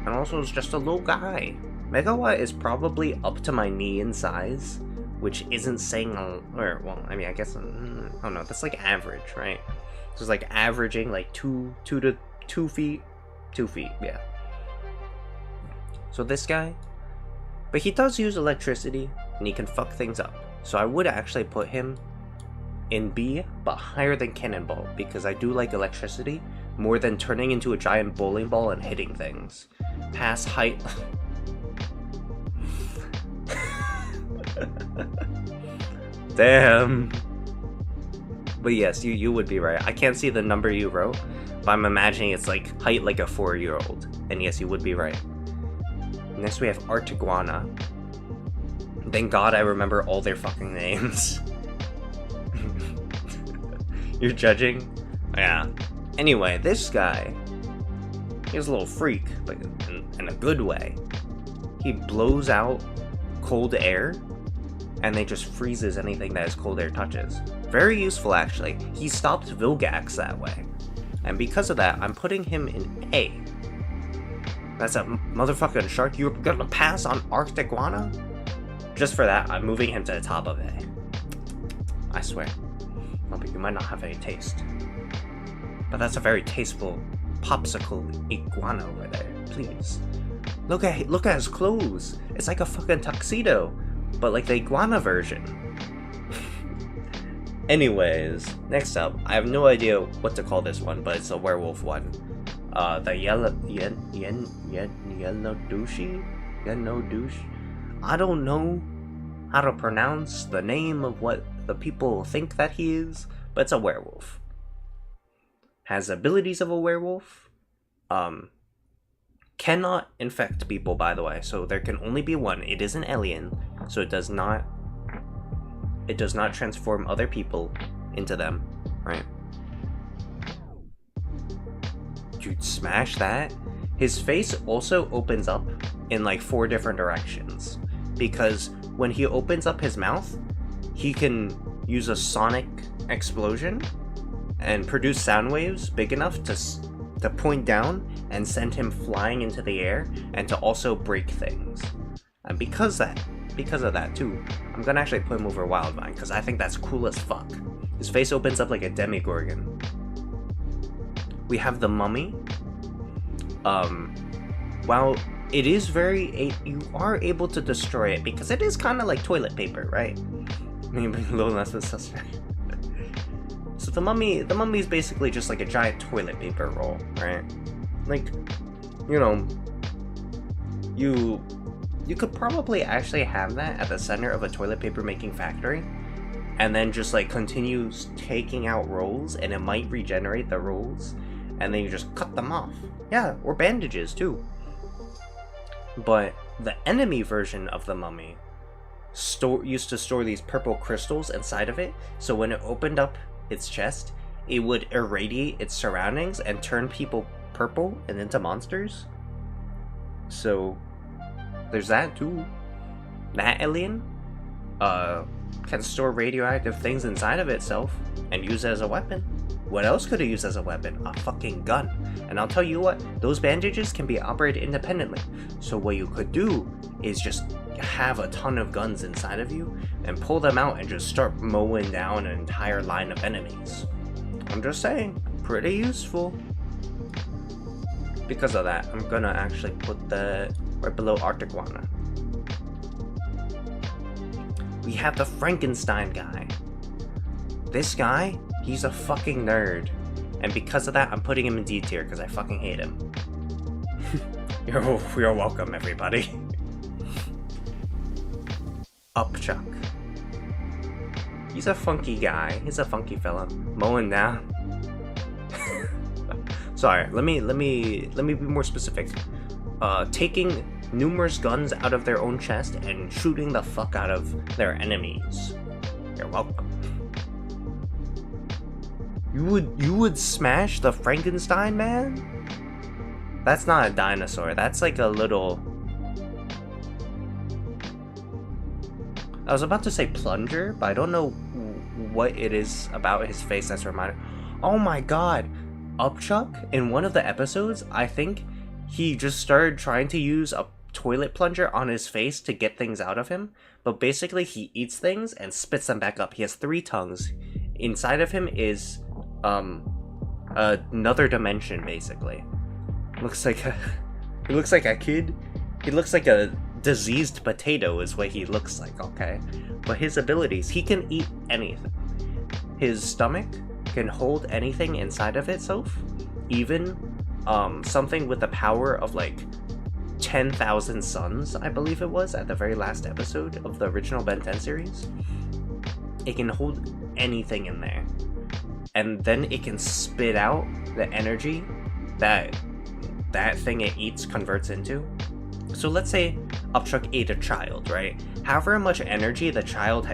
Speaker 1: And also is just a little guy. Megawatt is probably up to my knee in size, which isn't saying, or, well, I mean, I guess, I don't know, that's like average, right? So it's like averaging like 2 feet, yeah. So this guy, but he does use electricity, and he can fuck things up. So I would actually put him in B, but higher than Cannonball, because I do like electricity more than turning into a giant bowling ball and hitting things. Pass height. Damn. But yes, you would be right. I can't see the number you wrote, but I'm imagining it's like height like a 4-year-old. And yes, you would be right. Next we have Artiguana. Thank God I remember all their fucking names. You're judging? Yeah. Anyway, this guy, he's a little freak, but in a good way. He blows out cold air, and they just freezes anything that his cold air touches. Very useful, actually. He stopped Vilgax that way. And because of that, I'm putting him in A. That's a motherfucking shark. You're gonna pass on Artiguana? Just for that, I'm moving him to the top of A. I swear. Oh, but you might not have any taste. But that's a very tasteful popsicle iguana over there. Please. Look at his clothes. It's like a fucking tuxedo, but like the iguana version. Anyways, next up, I have no idea what to call this one, but it's a werewolf one. The yellow douche. I don't know how to pronounce the name of what the people think that he is, but it's a werewolf. Has abilities of a werewolf. Cannot infect people, by the way, so there can only be one. It is an alien, so it does not transform other people into them, right? Dude, smash that. His face also opens up in like 4 different directions, because when he opens up his mouth, he can use a sonic explosion and produce sound waves big enough to point down and send him flying into the air, and to also break things. And because of that too, I'm gonna actually put him over Wildvine, because I think that's cool as fuck. His face opens up like a demigorgon. We have the Mummy. While it is you are able to destroy it, because it is kind of like toilet paper, right? Maybe a little less of a suspect. So the mummy is basically just like a giant toilet paper roll, right? Like, you know, you could probably actually have that at the center of a toilet paper making factory, and then just like continue taking out rolls, and it might regenerate the rolls, and then you just cut them off. Yeah, or bandages too. But the enemy version of the mummy used to store these purple crystals inside of it, so when it opened up its chest, it would irradiate its surroundings and turn people purple and into monsters. So there's that too. That alien can store radioactive things inside of itself and use it as a weapon. What else could it use as a weapon? A fucking gun. And I'll tell you what, those bandages can be operated independently. So what you could do is just have a ton of guns inside of you and pull them out and just start mowing down an entire line of enemies. I'm just saying, pretty useful. Because of that, I'm gonna actually put that right below Artiguana. We have the Frankenstein guy. This guy, he's a fucking nerd. And because of that, I'm putting him in D tier because I fucking hate him. You're welcome, everybody. Upchuck. He's a funky guy. He's a funky fella. Mowing down. Sorry, let me be more specific. Taking numerous guns out of their own chest and shooting the fuck out of their enemies. You're welcome. You would smash the Frankenstein man? That's not a dinosaur. That's like a little... I was about to say plunger, but I don't know what it is about his face that's reminded. Oh my god! Upchuck, in one of the episodes, I think he just started trying to use a toilet plunger on his face to get things out of him, but basically he eats things and spits them back up. He has 3 tongues. Inside of him is another dimension, basically. He looks like a kid. He looks like a diseased potato is what he looks like, okay? But his abilities, he can eat anything. His stomach can hold anything inside of itself, even something with the power of like 10,000 suns, I believe it was, at the very last episode of the original Ben 10 series. It can hold anything in there. And then it can spit out the energy that thing it eats converts into. So let's say Upchuck ate a child, right? However much energy the child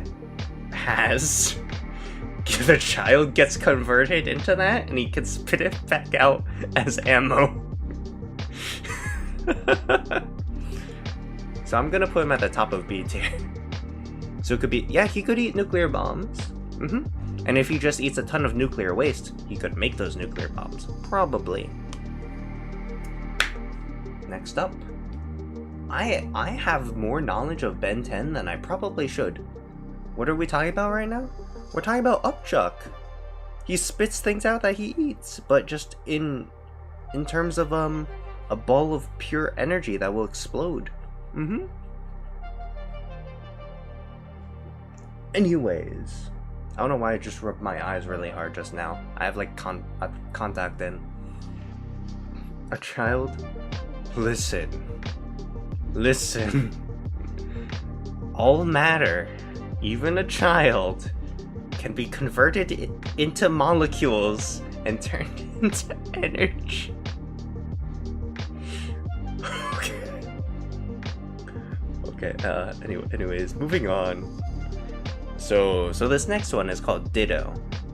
Speaker 1: has, the child gets converted into that, and he can spit it back out as ammo. So I'm gonna put him at the top of B tier. So it could be, yeah, he could eat nuclear bombs. And if he just eats a ton of nuclear waste, he could make those nuclear bombs. Probably. Next up. I have more knowledge of Ben 10 than I probably should. What are we talking about right now? We're talking about Upchuck. He spits things out that he eats, but just in terms of a ball of pure energy that will explode. Anyways, I don't know why I just rubbed my eyes really hard just now. I have like contact in. A child? Listen. All matter, even a child, can be converted into molecules and turned into energy. Okay, anyways, moving on. So this next one is called Ditto,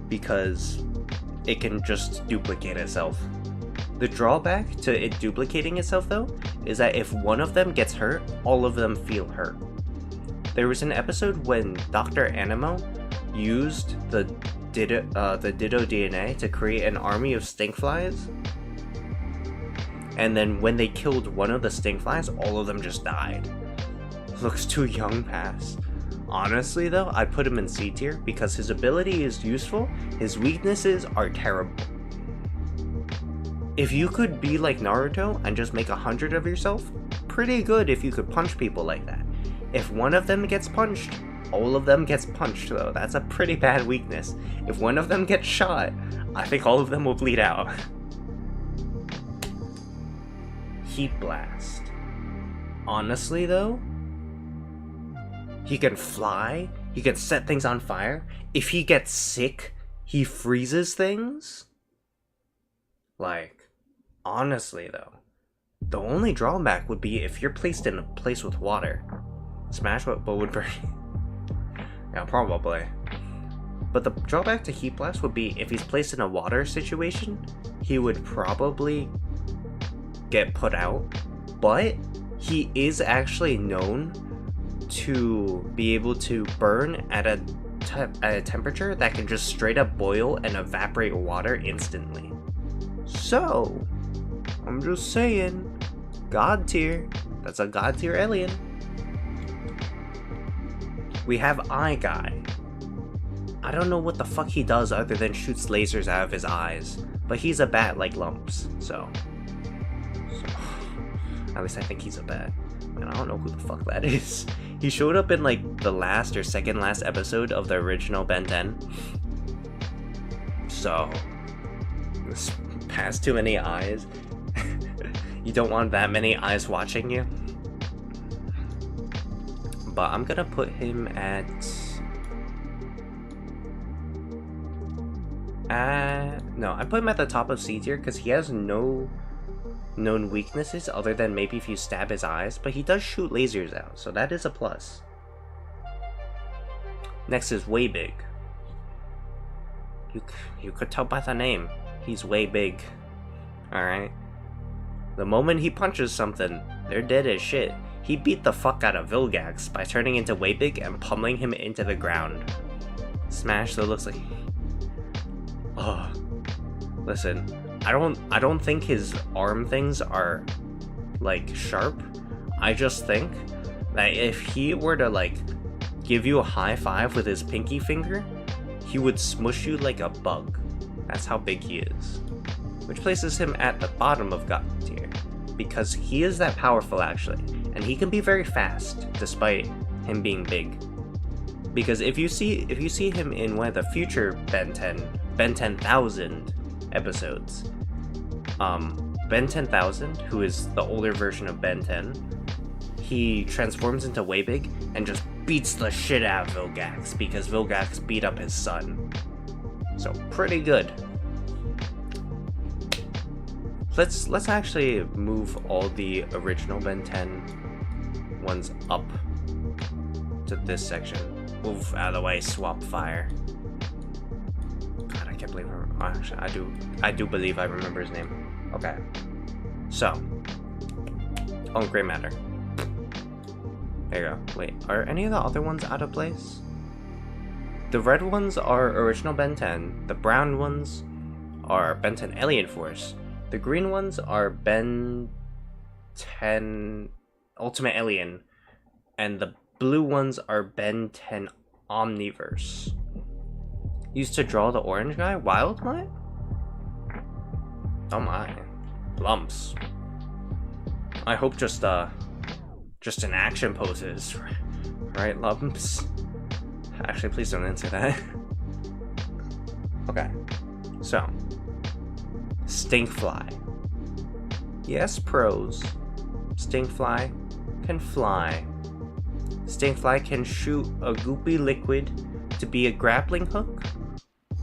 Speaker 1: because it can just duplicate itself. The drawback to it duplicating itself, though, is that if one of them gets hurt, all of them feel hurt. There was an episode when Dr. Animo used the Ditto DNA to create an army of stinkflies, and then when they killed one of the stinkflies, all of them just died. Looks too young past. Honestly though, I'd put him in C tier because his ability is useful, his weaknesses are terrible. If you could be like Naruto and just make 100 of yourself, pretty good if you could punch people like that. If one of them gets punched, all of them gets punched though. That's a pretty bad weakness. If one of them gets shot, I think all of them will bleed out. Heat Blast. Honestly though, he can fly, he can set things on fire. If he gets sick, he freezes things. Like, honestly though, the only drawback would be if you're placed in a place with water. Smash what would burn. Yeah, probably. But the drawback to Heat Blast would be if he's placed in a water situation, he would probably get put out. But he is actually known to be able to burn at a temperature that can just straight up boil and evaporate water instantly. So, I'm just saying, God tier. That's a God tier alien. We have Eye Guy. I don't know what the fuck he does other than shoots lasers out of his eyes, but he's a bat like Lumps, so at least I think he's a bat. And I don't know who the fuck that is. He showed up in like the last or second last episode of the original Ben 10. So, this past too many eyes. You don't want that many eyes watching you. But I'm gonna put him at no, I put him at the top of C tier because he has no known weaknesses other than maybe if you stab his eyes, but he does shoot lasers out, so that is a plus. Next is Way Big. You could tell by the name, he's way big. Alright? The moment he punches something, they're dead as shit. He beat the fuck out of Vilgax by turning into Way Big and pummeling him into the ground. Smash though looks like... Oh, listen, I don't think his arm things are like sharp. I just think that if he were to like give you a high five with his pinky finger, he would smush you like a bug. That's how big he is. Which places him at the bottom of God tier, because he is that powerful actually, and he can be very fast despite him being big. Because if you see him in one of the future Ben 10,000 episodes, Ben 10,000, who is the older version of Ben 10, he transforms into Waybig and just beats the shit out of Vilgax because Vilgax beat up his son. So pretty good. Let's actually move all the original Ben 10 ones up to this section. Move out of the way, swap fire. God, I can't believe actually, I do believe I remember his name. Okay. So. Oh, gray matter. There you go. Wait, are any of the other ones out of place? The red ones are original Ben 10. The brown ones are Ben 10 Alien Force. The green ones are Ben 10 Ultimate Alien. And the blue ones are Ben 10 Omniverse. Used to draw the orange guy? Wild Might? Oh my. Lumps. I hope just in action poses. Right, Lumps? Actually, please don't answer that. Okay. So. Stinkfly. Yes, pros. Stinkfly can fly. Stinkfly can shoot a goopy liquid to be a grappling hook,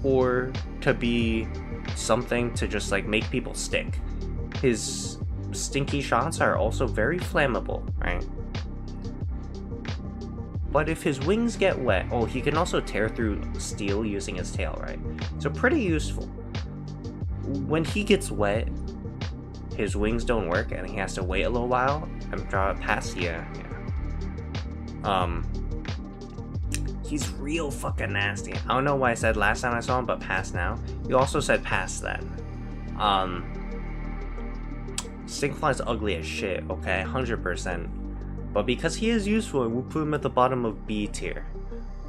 Speaker 1: or to be something to just like make people stick. His stinky shots are also very flammable, right? But if his wings get wet, oh, he can also tear through steel using his tail, right? So pretty useful. When he gets wet, his wings don't work and he has to wait a little while and draw a pass here. Yeah. He's real fucking nasty. I don't know why I said last time I saw him, but pass now. You also said pass then. Stinkfly's ugly as shit, okay, 100%. But because he is useful, we'll put him at the bottom of B tier.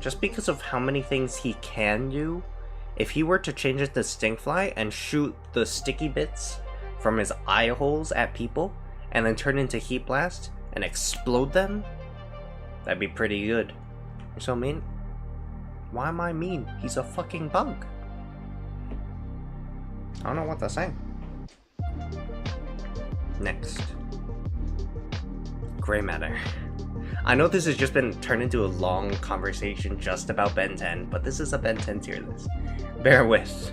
Speaker 1: Just because of how many things he can do. If he were to change it to Stinkfly and shoot the sticky bits from his eye holes at people, and then turn into Heat Blast and explode them, that'd be pretty good. You so mean? Why am I mean? He's a fucking bug. I don't know what to say. Next. Gray matter. I know this has just been turned into a long conversation just about Ben 10, but this is a Ben 10 tier list. Bear with.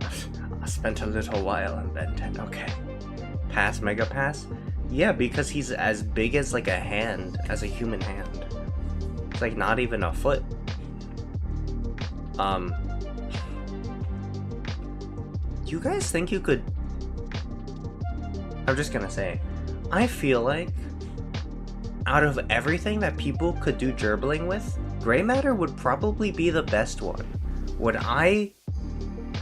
Speaker 1: I spent a little while on Ben 10, okay. Pass, Mega Pass? Yeah, because he's as big as like a hand, as a human hand. It's like not even a foot. You guys think you could... I'm just gonna say, I feel like out of everything that people could do gerbling with, gray matter would probably be the best one. Would I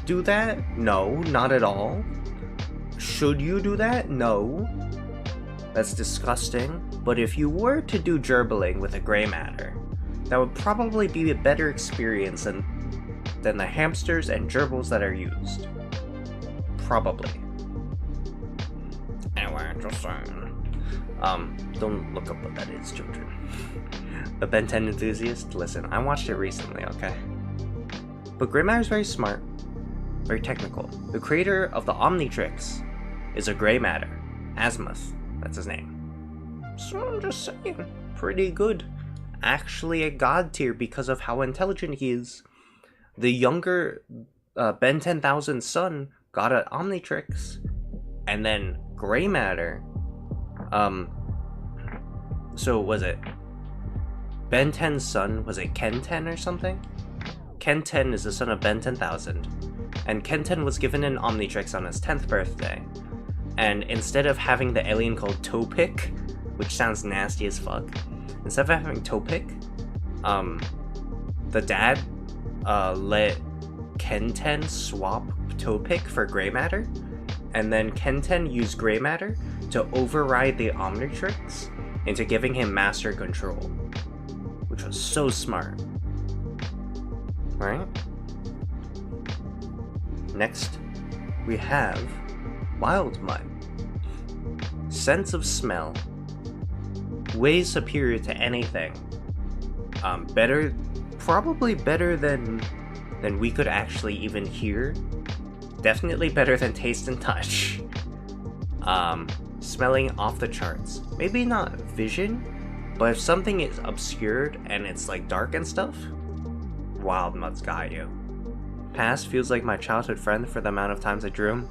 Speaker 1: do that? No, not at all. Should you do that? No. That's disgusting. But if you were to do gerbling with a gray matter, that would probably be a better experience than the hamsters and gerbils that are used. Probably. Anyway, just saying. Don't look up what that is, children. The Ben 10 enthusiast? Listen, I watched it recently, okay? But Gray Matter's very smart, very technical. The creator of the Omnitrix is a Gray Matter. Azimuth, that's his name. So I'm just saying, pretty good. Actually a god tier because of how intelligent he is. The younger Ben 10,000 son got an Omnitrix, and then Gray Matter, so was it Ben 10's son, was it Ken 10 or something? Ken 10 is the son of Ben 10,000, and Ken 10 was given an Omnitrix on his 10th birthday, and instead of having the alien called Topic, which sounds nasty as fuck, instead of having Topic, the dad let Ken 10 swap Topic for Gray Matter, And then Kenten used Grey Matter to override the Omnitrix into giving him master control, which was so smart. Right? Next, we have Wild Mutt. Sense of smell. Way superior to anything. Better, probably better than we could actually even hear. Definitely better than taste and touch. Smelling off the charts. Maybe not vision, but if something is obscured and it's like dark and stuff, Wild Mutt's got you. Past feels like my childhood friend for the amount of times I drew him.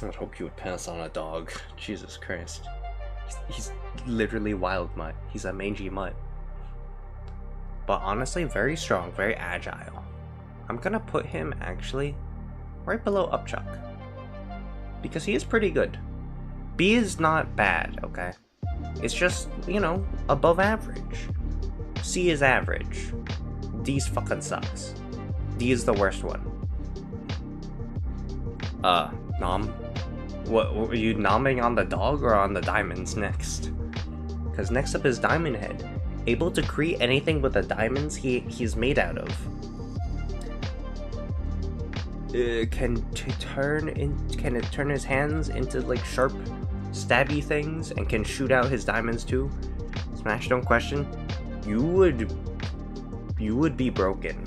Speaker 1: I would hope you would pass on a dog. Jesus Christ. He's literally Wild Mutt. He's a mangy mutt. But honestly, very strong, very agile. I'm gonna put him actually right below Upchuck, because he is pretty good. B is not bad, okay? It's just, you know, above average. C is average. D's fucking sucks. D is the worst one. Nom? What were you nomming on the dog or on the diamonds next? Because next up is Diamond Head. Able to create anything with the diamonds he's made out of. Can it turn his hands into like sharp stabby things and can shoot out his diamonds too? Smash, don't question. You would be broken.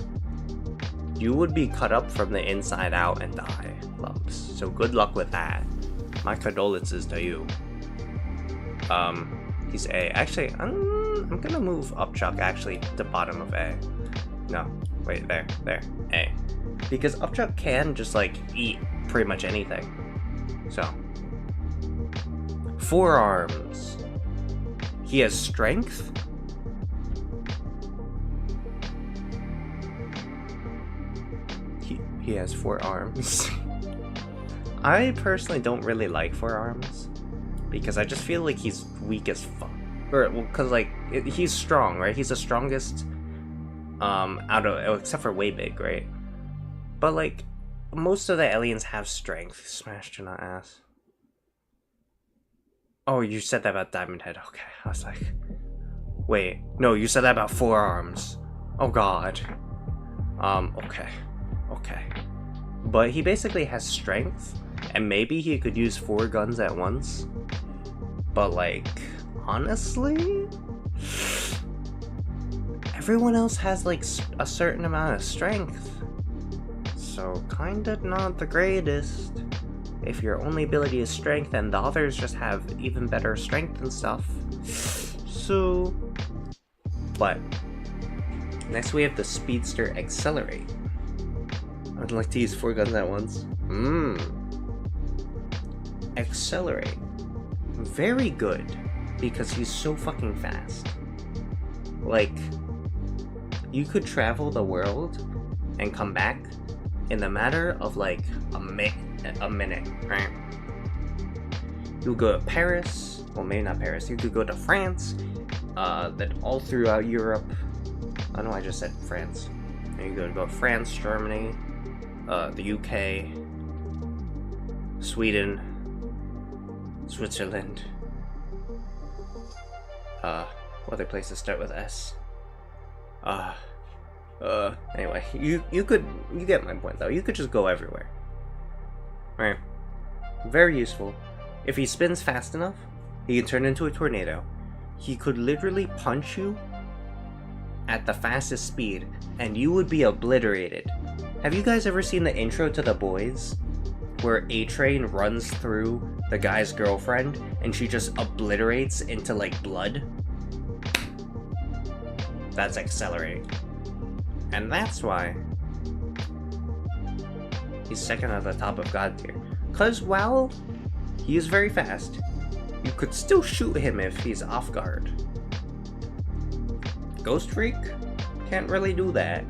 Speaker 1: You would be cut up from the inside out and die, Lumps. So good luck with that. My condolences to you. He's A. Actually, I'm gonna move Upchuck actually to bottom of A. No, wait, there, A. Because Upchuck can just like eat pretty much anything. So, forearms. He has strength. He has 4 arms. I personally don't really like 4 arms because I just feel like he's weak as fuck. Or, well, cause like he's strong, right? He's the strongest out of, except for Way Big, right? But like most of the aliens have strength. Smash, do not ask. Oh, you said that about Diamond Head. Okay, I was like, wait, no, you said that about 4 arms. Oh god. Okay. But he basically has strength, and maybe he could use 4 guns at once. But like, honestly, everyone else has like a certain amount of strength. So kinda not the greatest. If your only ability is strength and the others just have even better strength and stuff. So, but next we have the Speedster Accelerate. I'd like to use 4 guns at once. Accelerate. Very good, because he's so fucking fast. Like, you could travel the world and come back in the matter of like a minute, right? You'll go to Paris, well maybe not Paris, you could go to France, then all throughout Europe. I know I just said France. And you go to France, Germany, the UK, Sweden, Switzerland, what other places start with S? Anyway, you get my point though. You could just go everywhere. Right? Very useful. If he spins fast enough, he can turn into a tornado. He could literally punch you at the fastest speed, and you would be obliterated. Have you guys ever seen the intro to The Boys? Where A-Train runs through the guy's girlfriend, and she just obliterates into, like, blood? That's Accelerate. And that's why he's second at the top of God tier. Because while he is very fast, you could still shoot him if he's off guard. Ghost Freak can't really do that.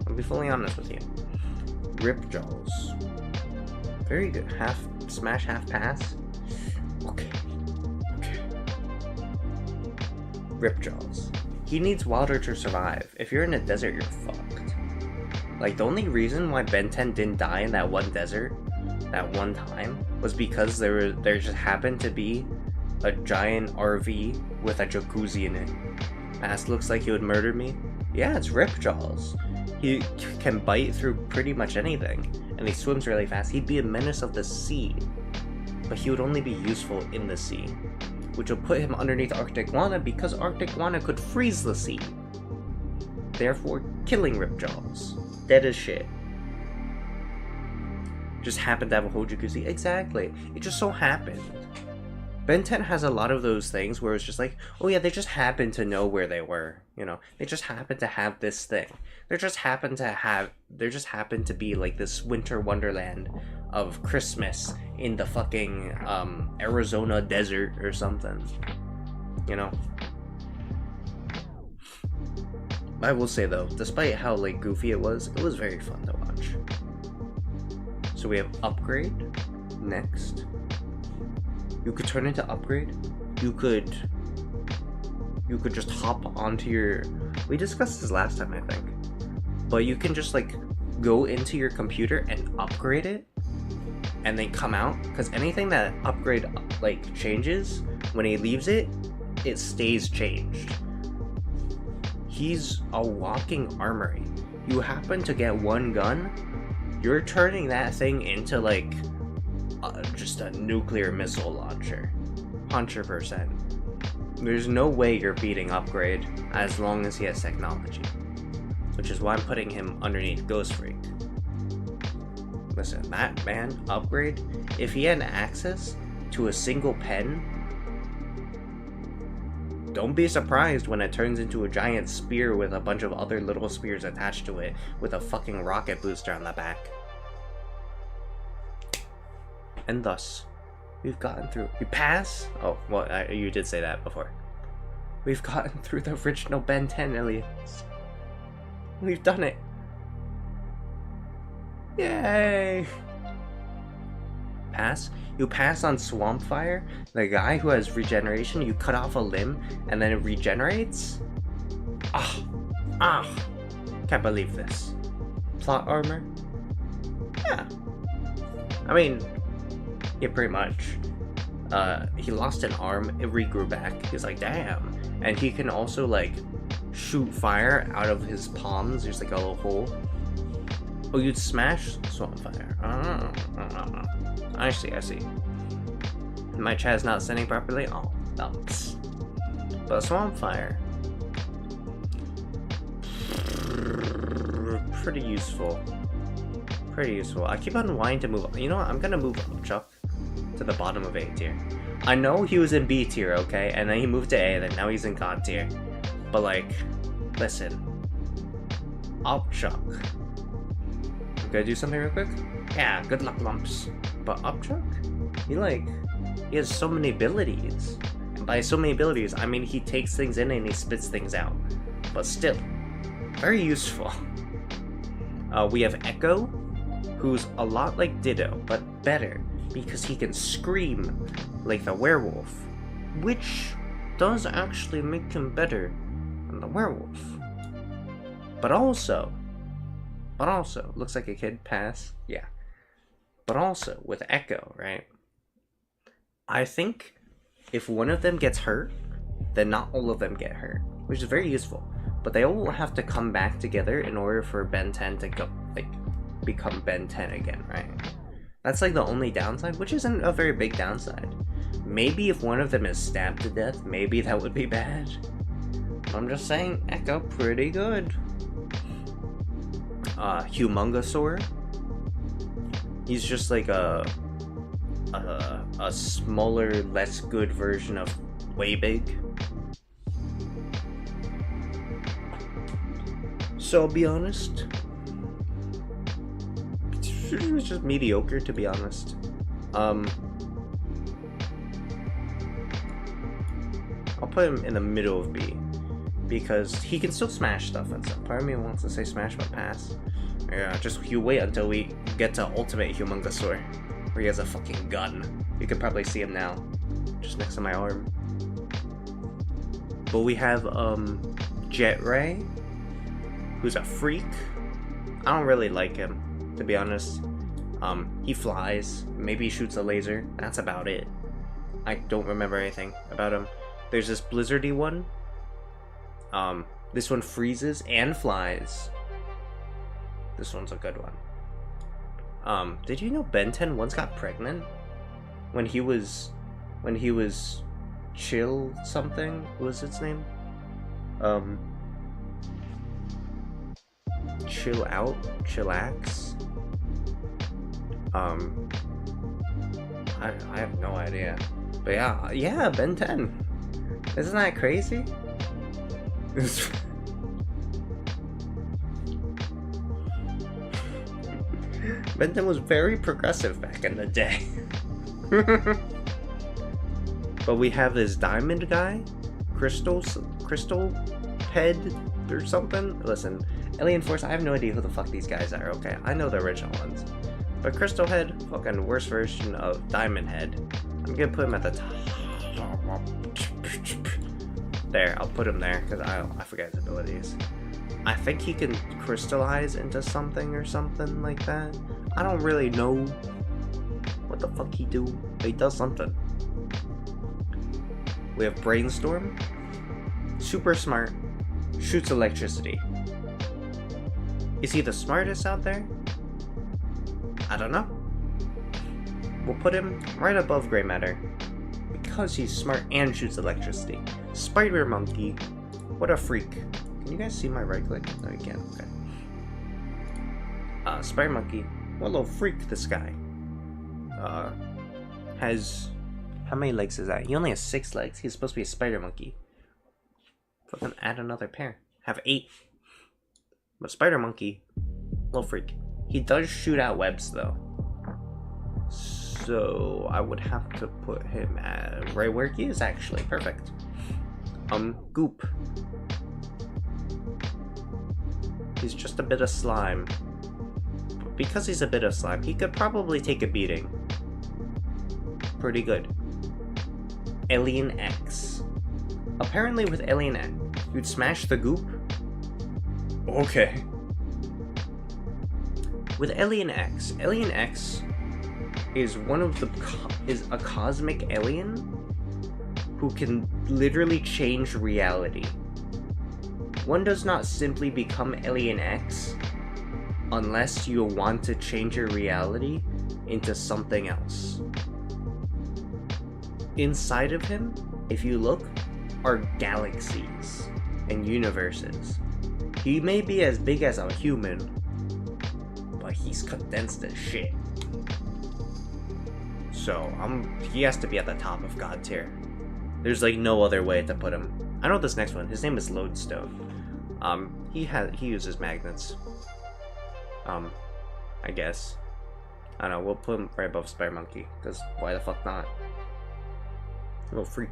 Speaker 1: I'll be fully honest with you. Ripjaws. Very good. Half smash, half pass. Okay. Ripjaws. He needs water to survive. If you're in a desert, you're fucked. Like, the only reason why Ben 10 didn't die in that one desert, that one time, was because there just happened to be a giant RV with a jacuzzi in it. Pass looks like he would murder me. Yeah, it's Ripjaws. He can bite through pretty much anything, and he swims really fast. He'd be a menace of the sea, but he would only be useful in the sea, which will put him underneath Arctic Iguana because Arctic Iguana could freeze the sea, therefore killing Ripjaws. Dead as shit. Just happened to have a whole jacuzzi. Exactly. It just so happened. Ben 10 has a lot of those things where it's just like, oh yeah, they just happened to know where they were, you know. They just happened to have this thing. There just happened to be like this winter wonderland of Christmas in the fucking Arizona desert or something, you know. I will say though, despite how like goofy it was very fun to watch. So we have upgrade next. You could turn into upgrade. You could just hop onto your, we discussed this last time I think, but you can just like go into your computer and upgrade it and then come out, because anything that upgrade like changes, when he leaves it, it stays changed. He's a walking armory. You happen to get one gun, you're turning that thing into like just a nuclear missile launcher. 100%. There's no way you're beating upgrade as long as he has technology, which is why I'm putting him underneath Ghost Freak. Listen, that man, upgrade, if he had access to a single pen, don't be surprised when it turns into a giant spear with a bunch of other little spears attached to it with a fucking rocket booster on the back. And thus, we've gotten through. We pass? Oh, well, you did say that before. We've gotten through the original Ben 10 aliens. We've done it. Yay! Pass? You pass on Swampfire, the guy who has regeneration, you cut off a limb and then it regenerates? Can't believe this. Plot armor? Yeah. I mean, yeah, pretty much. He lost an arm, it regrew back. He's like, damn. And he can also like shoot fire out of his palms. There's like a little hole. Oh, you'd smash Swampfire. I see. My chat's not sending properly? Oh, dumps. But Swampfire, pretty useful. I keep on wanting to move. You know what? I'm gonna move Chuck to the bottom of A tier. I know he was in B tier, okay? And then he moved to A, then now he's in God tier. But like, listen. Upchuck. I'm gonna do something real quick? Yeah, good luck, lumps. But Upchuck? He has so many abilities. And by so many abilities, I mean he takes things in and he spits things out. But still, very useful. We have Echo, who's a lot like Ditto, but better, because he can scream like the werewolf, which does actually make him better than the werewolf. But also, looks like a kid, pass, yeah. But also, with Echo, right, I think if one of them gets hurt, then not all of them get hurt, which is very useful. But they all have to come back together in order for Ben 10 to go, like, become Ben 10 again, right? That's like the only downside, which isn't a very big downside. Maybe if one of them is stabbed to death, maybe that would be bad. I'm just saying, Echo, pretty good. Humongosaur. He's just like a smaller, less good version of Way Big. So I'll be honest, it was just mediocre, to be honest. I'll put him in the middle of B, because he can still smash stuff and stuff. Part of me wants to say smash but pass. Yeah, just you wait until we get to Ultimate Humongosaur, where he has a fucking gun. You can probably see him now, just next to my arm. But we have Jet Ray, who's a freak. I don't really like him, to be honest. He flies, maybe he shoots a laser, that's about it. I don't remember anything about him. There's this blizzardy one. This one freezes and flies. This one's a good one. Did you know Ben 10 once got pregnant? When he was Chill something? What was its name? Chill Out? Chillax? I have no idea. But yeah, Ben 10. Isn't that crazy? Ben 10 was very progressive back in the day. But we have this diamond guy, Crystal Head or something. Listen, Alien Force, I have no idea who the fuck these guys are, okay? I know the original ones. But Crystal Head, fucking worst version of Diamond Head. I'm gonna put him at the top. There, I'll put him there, because I forget his abilities. I think he can crystallize into something or something like that. I don't really know what the fuck he do, but he does something. We have Brainstorm, super smart, shoots electricity. Is he the smartest out there? I don't know. We'll put him right above Grey Matter because he's smart and shoots electricity. Spider Monkey, what a freak. Can you guys see my right click? No, you can't. Okay. Spider Monkey, what a little freak this guy. Has... How many legs is that? He only has 6 legs. He's supposed to be a spider monkey. Fucking add another pair. Have 8. But spider monkey, little freak. He does shoot out webs though. So I would have to put him at right where he is actually. Perfect. Goop. He's just a bit of slime. But because he's a bit of slime, he could probably take a beating. Pretty good. Alien X. Apparently with Alien X, you'd smash the goop? Okay. With Alien X is one of the is a cosmic alien who can literally change reality. One does not simply become Alien X unless you want to change your reality into something else. Inside of him, if you look, are galaxies and universes. He may be as big as a human, but he's condensed as shit. So, he has to be at the top of God tier. There's like no other way to put him. I know this next one, his name is Lodestone. He uses magnets. I guess. I don't know, we'll put him right above Spider Monkey, because why the fuck not? Little freak.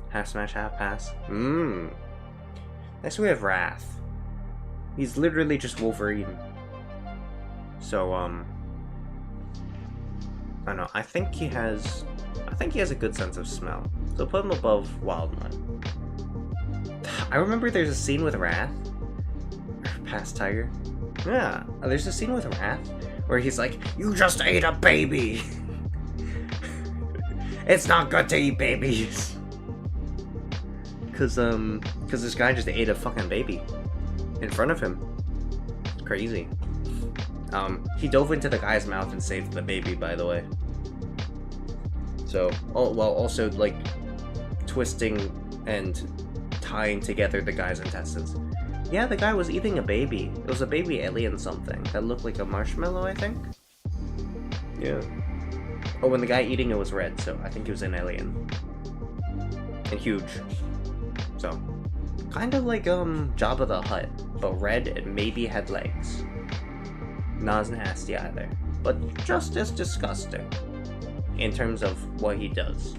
Speaker 1: Half smash, half pass. Next we have Wrath. He's literally just Wolverine. So, I don't know. I think he has a good sense of smell. So put him above Wildnut. I remember there's a scene with Wrath. Past Tiger. Yeah, there's a scene with Wrath where he's like, "You just ate a baby." It's not good to eat babies. Cause this guy just ate a fucking baby in front of him. It's crazy. He dove into the guy's mouth and saved the baby, by the way. So, while also like twisting and tying together the guy's intestines. Yeah, the guy was eating a baby. It was a baby alien something that looked like a marshmallow, I think. Yeah. Oh, when the guy eating it was red, so I think he was an alien. And huge. So, kind of like Jabba the Hutt, but red and maybe had legs. Not as nasty either, but just as disgusting in terms of what he does.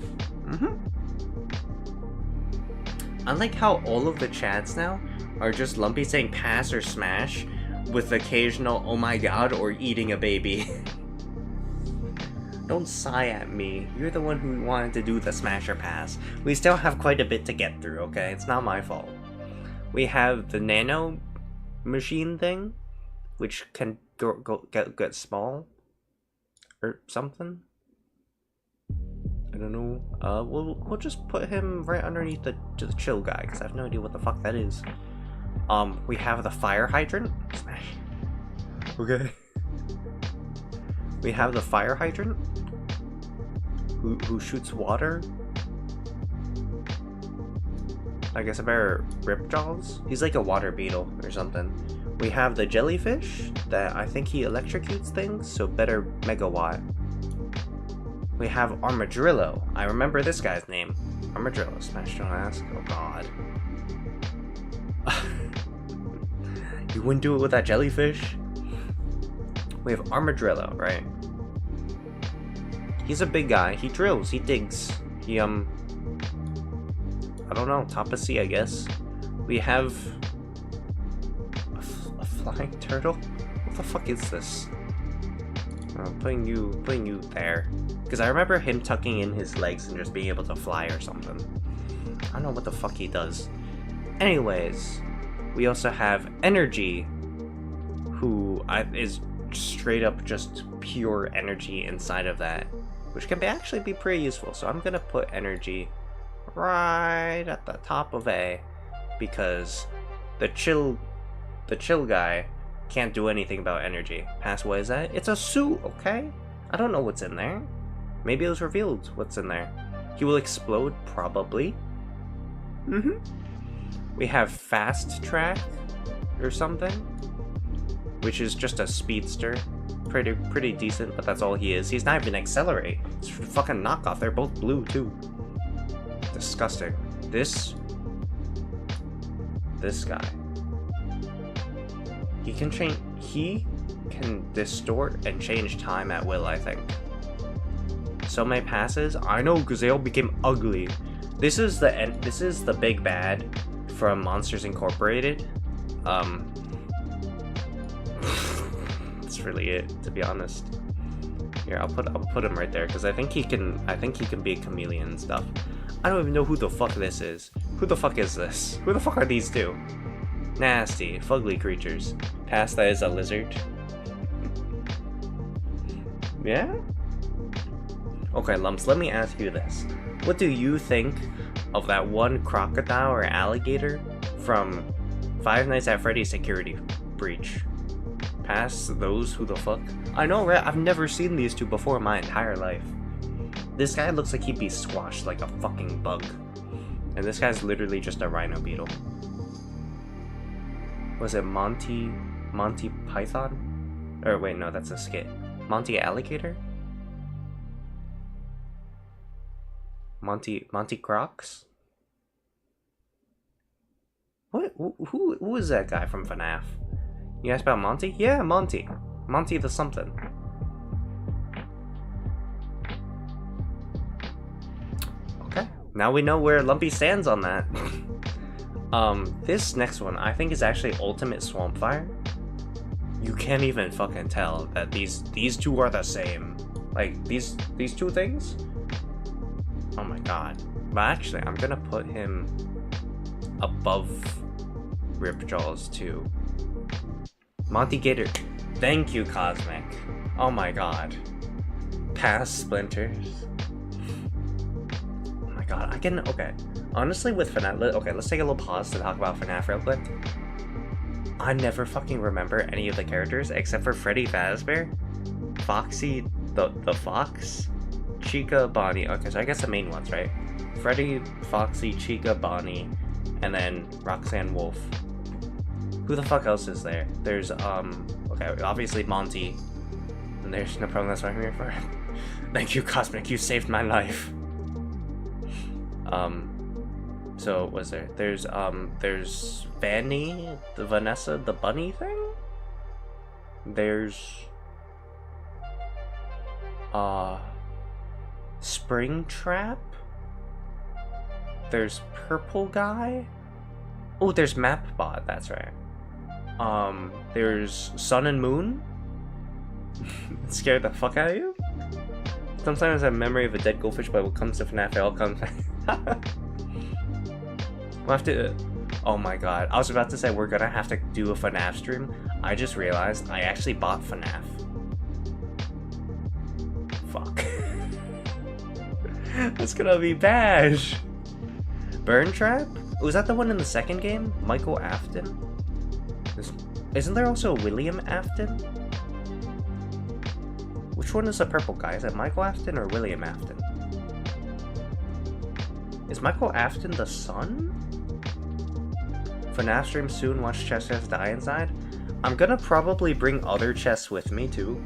Speaker 1: I like how all of the chats now are just Lumpy saying pass or smash with occasional oh my god or eating a baby. Don't sigh at me. You're the one who wanted to do the smash or pass. We still have quite a bit to get through, okay? It's not my fault. We have the Nano machine thing, which can get small or something. I don't know. We'll just put him right underneath the chill guy because I have no idea what the fuck that is. We have the fire hydrant. Smash. Okay. We have the fire hydrant who shoots water. I guess I better rip jaws. He's like a water beetle or something. We have the jellyfish that I think he electrocutes things, so better megawatt. We have Armadillo. I remember this guy's name. Armadillo. Smash, don't ask. Oh god. You wouldn't do it with that jellyfish? We have Armadillo, right? He's a big guy. He drills. He digs. He, I don't know. Top of sea, I guess. We have a flying turtle? What the fuck is this? I'm putting you there. Because I remember him tucking in his legs and just being able to fly or something. I don't know what the fuck he does. Anyways, we also have Energy, who is straight up just pure energy inside of that, which can actually be pretty useful. So I'm gonna put Energy right at the top of A, because the chill guy can't do anything about Energy. Pass, what is that? It's a suit, okay? I don't know what's in there. Maybe it was revealed what's in there. He will explode, probably. We have Fast Track or something, which is just a speedster. Pretty decent, but that's all he is. He's not even Accelerate. It's a fucking knockoff. They're both blue too. Disgusting. This guy. He can distort and change time at will, I think. So many passes. I know, because they all became ugly. This is the big bad from Monsters Incorporated. That's really it, to be honest. Here, I'll put him right there because I think he can be a chameleon and stuff. I don't even know who the fuck this is. Who the fuck is this? Who the fuck are these two? Nasty, fugly creatures. Pasta is a lizard. Yeah? Okay, Lumps, let me ask you this. What do you think of that one crocodile or alligator from Five Nights at Freddy's Security Breach? Pass those, who the fuck? I know, right? I've never seen these two before in my entire life. This guy looks like he'd be squashed like a fucking bug. And this guy's literally just a rhino beetle. Was it Monty Python? Or wait, no, that's a skit. Monty Alligator? Monty Crocs? What? Who is that guy from FNAF? You asked about Monty? Yeah, Monty. Monty the something. Okay. Now we know where Lumpy stands on that. This next one I think is actually Ultimate Swampfire. You can't even fucking tell that these two are the same. Like these two things? Oh my god. But actually I'm gonna put him above Ripjaws too. Monty Gator. Thank you, Cosmic. Oh my god. Pass Splinters. Oh my god, okay. Honestly, with FNAF, okay, let's take a little pause to talk about FNAF real quick. I never fucking remember any of the characters except for Freddy Fazbear, Foxy the Fox, Chica, Bonnie. Okay, so I guess the main ones, right? Freddy, Foxy, Chica, Bonnie, and then Roxanne Wolf. Who the fuck else is there? There's, okay, obviously Monty. And there's no problem, that's what I'm here for. Thank you, Cosmic, you saved my life. So, was there? There's Vanny, the Vanessa, the bunny thing? There's, Springtrap? There's Purple Guy? Oh, there's Mapbot, that's right. There's Sun and Moon? It scared the fuck out of you? Sometimes I have memory of a dead goldfish, but when it comes to FNAF, it all comes back. We'll have to... Oh my god. I was about to say we're gonna have to do a FNAF stream. I just realized I actually bought FNAF. Fuck. That's gonna be bad. Burn Trap? Was that the one in the second game? Michael Afton? Isn't there also William Afton? Which one is the purple guy? Is it Michael Afton or William Afton? Is Michael Afton the son? FNAF stream soon, watch Chess die inside. I'm gonna probably bring other chests with me too.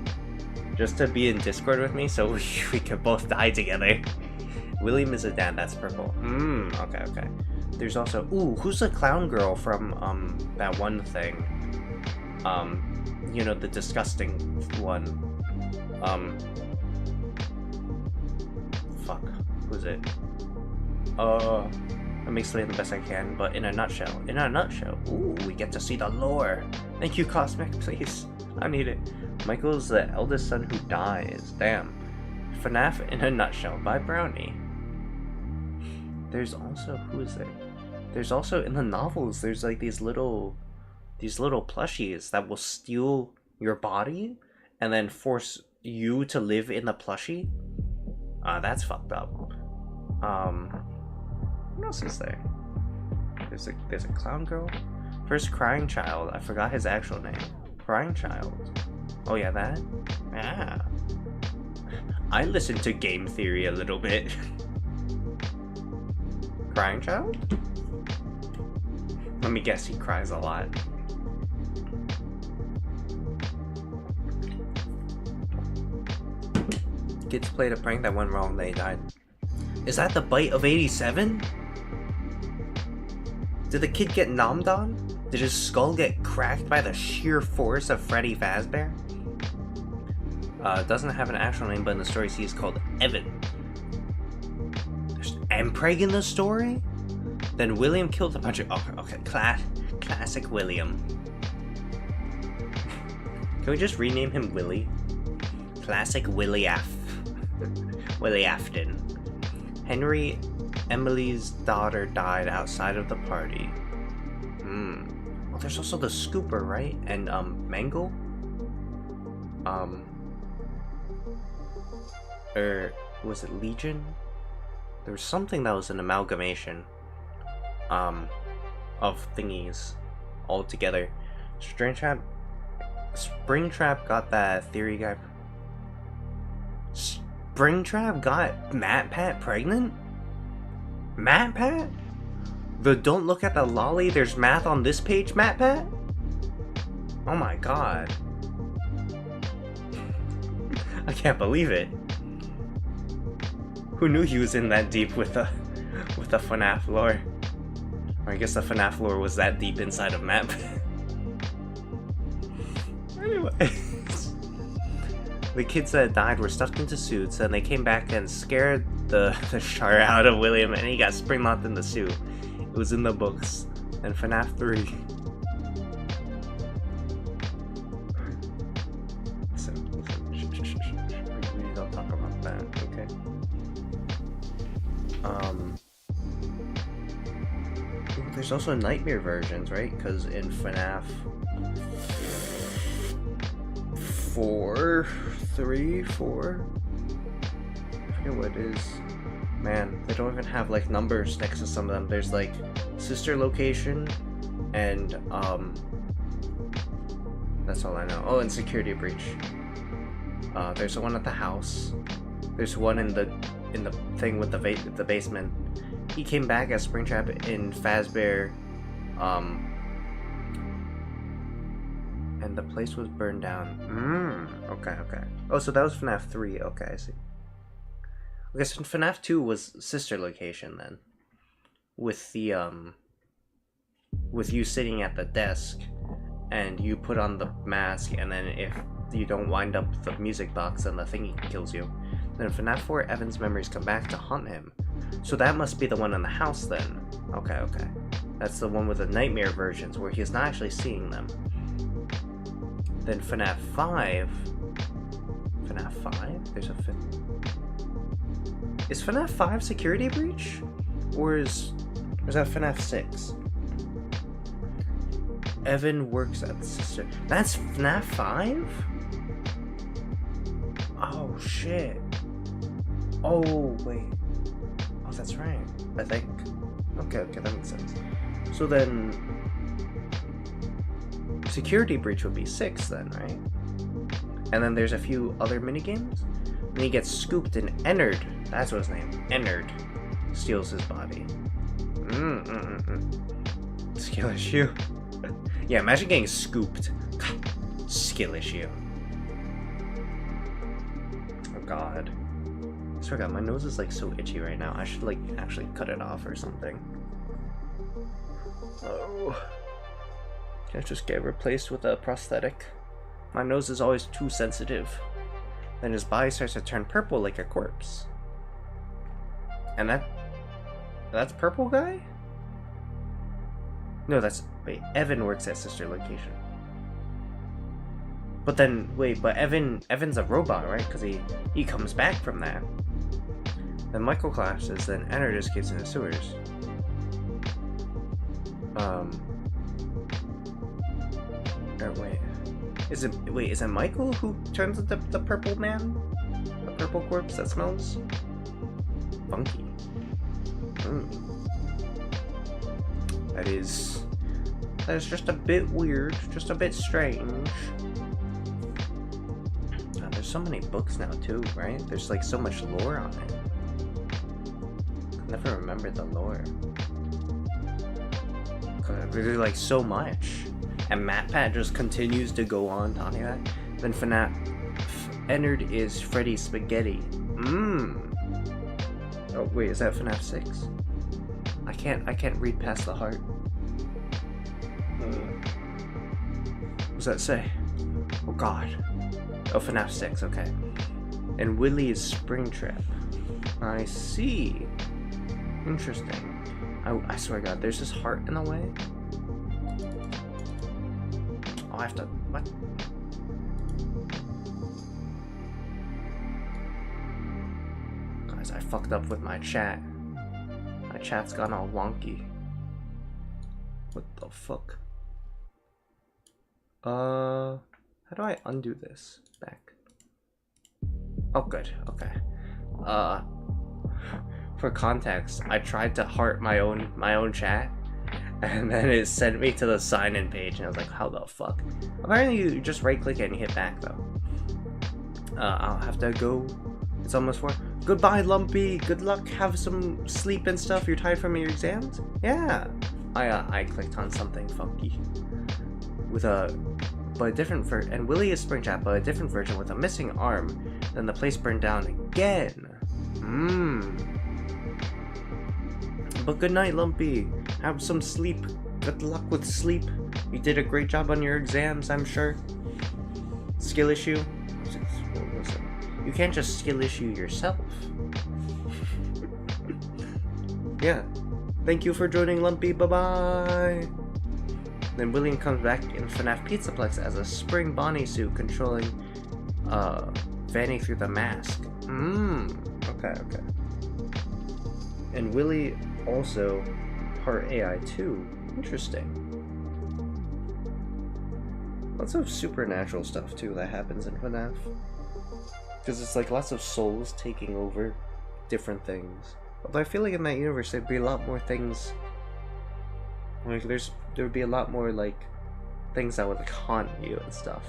Speaker 1: Just to be in Discord with me so we can both die together. William is a dad, that's purple. Okay, okay. There's also, ooh, who's the clown girl from, that one thing? You know, the disgusting one. Fuck, who's it? I'm explaining the best I can, but in a nutshell. In a nutshell, ooh, we get to see the lore. Thank you, Cosmic, please. I need it. Michael's the eldest son who dies. Damn. FNAF in a nutshell by Brownie. There's also, who is there? There's also, in the novels, there's like these little plushies that will steal your body and then force you to live in the plushie. That's fucked up. What else is there? There's a clown girl. First Crying Child. I forgot his actual name. Crying Child. Oh yeah, that? Yeah. I listened to game theory a little bit. Crying Child? Let me guess, he cries a lot. Kids played a prank that went wrong, they died. Is that the bite of 87? Did the kid get nommed on? Did his skull get cracked by the sheer force of Freddy Fazbear? Doesn't have an actual name, but in the story he's called Evan. There's Mpreg in the story? Then William killed a bunch of... Oh, okay, classic William. Can we just rename him Willie? Classic Willie Willie Afton. Henry, Emily's daughter, died outside of the party. Well, there's also the Scooper, right? And, Mangle? Or was it Legion? There was something that was an amalgamation, of thingies all together. Springtrap got that theory guy. Springtrap got MatPat pregnant? MatPat? The don't look at the lolly, there's math on this page, MatPat? Oh my god. I can't believe it. Who knew he was in that deep with the FNAF lore? Or I guess the FNAF lore was that deep inside of MatPat. Anyway. The kids that died were stuffed into suits, and they came back and scared the shar out of William, and he got spring-locked in the suit. It was in the books. And FNAF 3. Listen. We don't talk about that, okay? There's also nightmare versions, right? Because in FNAF 4, I forget what it is. Man, they don't even have like numbers next to some of them. There's like sister location and that's all I know. Oh, and security breach. There's the one at the house. There's one in the thing with the basement. He came back as Springtrap in Fazbear, and the place was burned down. Okay. Oh, so that was FNAF 3. Okay, I see. Okay, so FNAF 2 was sister location then, with the with you sitting at the desk, and you put on the mask, and then if you don't wind up the music box, then the thingy kills you. Then in FNAF 4, Evan's memories come back to haunt him. So that must be the one in the house then. Okay. That's the one with the nightmare versions where he's not actually seeing them. Then FNAF 5. FNAF 5? There's a fifth. Is FNAF 5 security breach? Or is that FNAF 6? Evan works at the sister. That's FNAF 5? Oh shit. Oh wait. Oh, that's right. I think. Okay, that makes sense. So then, security breach would be 6 then, right? And then there's a few other minigames. And he gets scooped and Ennard. That's what his name. Ennard steals his body. Skill issue. Yeah, imagine getting scooped. Skill issue. Oh god. I swear to God, my nose is like so itchy right now. I should like actually cut it off or something. Oh. Can I just get replaced with a prosthetic? My nose is always too sensitive. Then his body starts to turn purple like a corpse. And that's purple guy? No, that's... Wait, Evan works at sister location. But then, wait, but Evan's a robot, right? Because he comes back from that. Then Michael collapses, then Ennard escapes in the sewers. Is it Michael who turns into the purple man? The purple corpse that smells funky. That is just a bit weird, just a bit strange. There's so many books now too, right? There's like so much lore on it. I never remember the lore. There's like so much. And MatPat just continues to go on talking about it. Then Ennard is Freddy Spaghetti. Oh wait, is that FNAF 6? I can't read past the heart. What does that say? Oh god. Oh, FNAF 6, okay. And Willy is Springtrap. I see. Interesting. I swear to God, there's this heart in the way. Oh, I have to... What? Guys, I fucked up with my chat. My chat's gone all wonky. What the fuck? How do I undo this? Back. Oh, good. Okay. For context, I tried to heart my own chat, and then it sent me to the sign-in page, and I was like, how the fuck? Apparently you just right-click it and hit back, though. I'll have to go. It's almost 4. Goodbye, Lumpy. Good luck. Have some sleep and stuff. You're tired from your exams? Yeah. I clicked on something funky. With a different version, and Willy is Springtrap, but a different version with a missing arm. Then the place burned down again. But good night, Lumpy. Have some sleep. Good luck with sleep. You did a great job on your exams, I'm sure. Skill issue? You can't just skill issue yourself. Yeah. Thank you for joining, Lumpy. Bye-bye. Then William comes back in FNAF Pizzaplex as a spring Bonnie suit controlling Vanny through the mask. Okay. And Willy also part AI too. Interesting. Lots of supernatural stuff too that happens in FNAF. Because it's like lots of souls taking over different things. Although I feel like in that universe there'd be a lot more things. Like there would be a lot more like things that would like haunt you and stuff.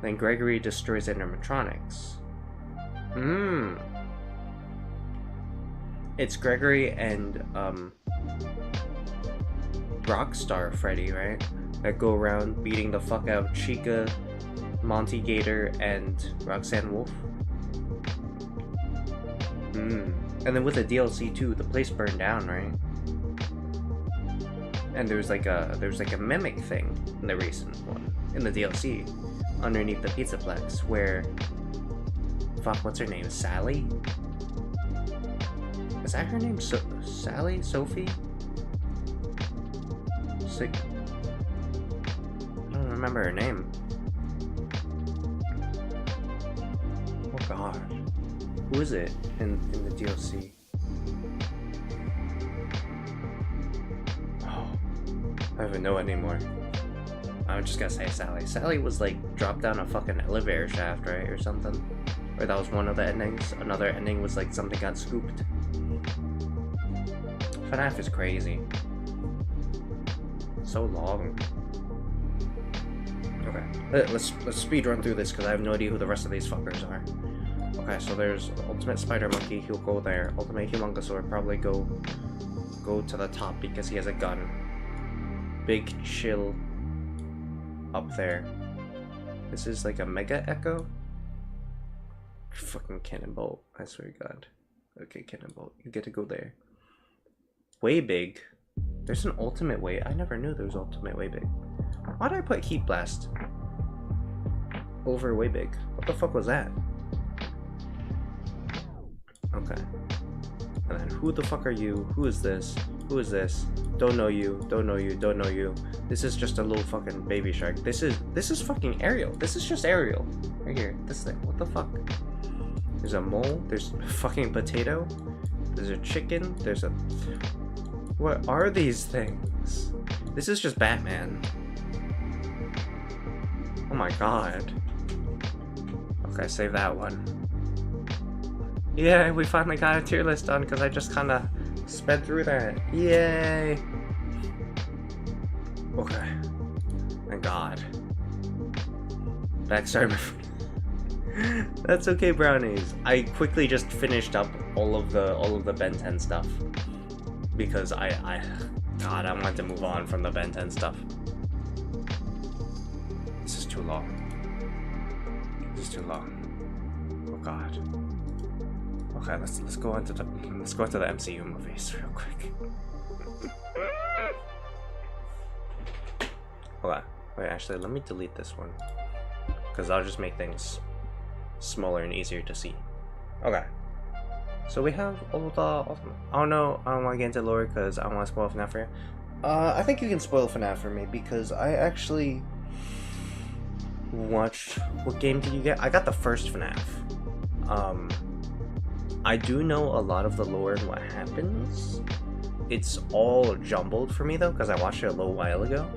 Speaker 1: Then Gregory destroys animatronics. It's Gregory and Rockstar Freddy, right? That go around beating the fuck out of Chica, Monty Gator, and Roxanne Wolf. And then with the DLC too, the place burned down, right? And there was like a mimic thing in the recent one, in the DLC, underneath the Pizzaplex, where fuck, what's her name? Sally? Is that her name? Sally? Sophie? I don't remember her name. Oh god. Who is it in the DLC? Oh, I don't even know anymore. I was just gonna say Sally. Sally was like dropped down a fucking elevator shaft, right, or something. Or that was one of the endings. Another ending was like something got scooped. FNAF is crazy. So long. Okay, let's speed run through this because I have no idea who the rest of these fuckers are. Okay, so there's Ultimate Spider Monkey. He'll go there. Ultimate Humongousaur probably go to the top because he has a gun. Big Chill up there. This is like a Mega Echo. Fucking Cannonbolt. I swear to God. Okay, Cannonbolt. You get to go there. Way Big. There's an Ultimate Way. I never knew there was Ultimate Way Big. Why did I put Heat Blast over Way Big? What the fuck was that? Okay. And then who the fuck are you? Who is this? Who is this? Don't know you. Don't know you. Don't know you. This is just a little fucking baby shark. This is fucking Ariel. This is just Ariel. Right here. This thing. What the fuck? There's a mole. There's a fucking potato. There's a chicken. There's a... What are these things? This is just Batman. Oh my god. Okay, save that one. Yeah, we finally got a tier list done because I just kind of sped through that. Yay! Okay. Thank God. Backstar. That's okay, brownies. I quickly just finished up all of the Ben 10 stuff because God, I want to move on from the Ben 10 stuff. This is too long. This is too long. Oh God. Okay, let's go into the MCU movies real quick. Hold on. Wait, actually, let me delete this one because I'll just make things smaller and easier to see. Okay. So we have all the... I don't know. I don't want to get into lore because I don't want to spoil FNAF for you. I think you can spoil FNAF for me because I actually watched... What game did you get? I got the first FNAF. I do know a lot of the lore and what happens. It's all jumbled for me though because I watched it a little while ago.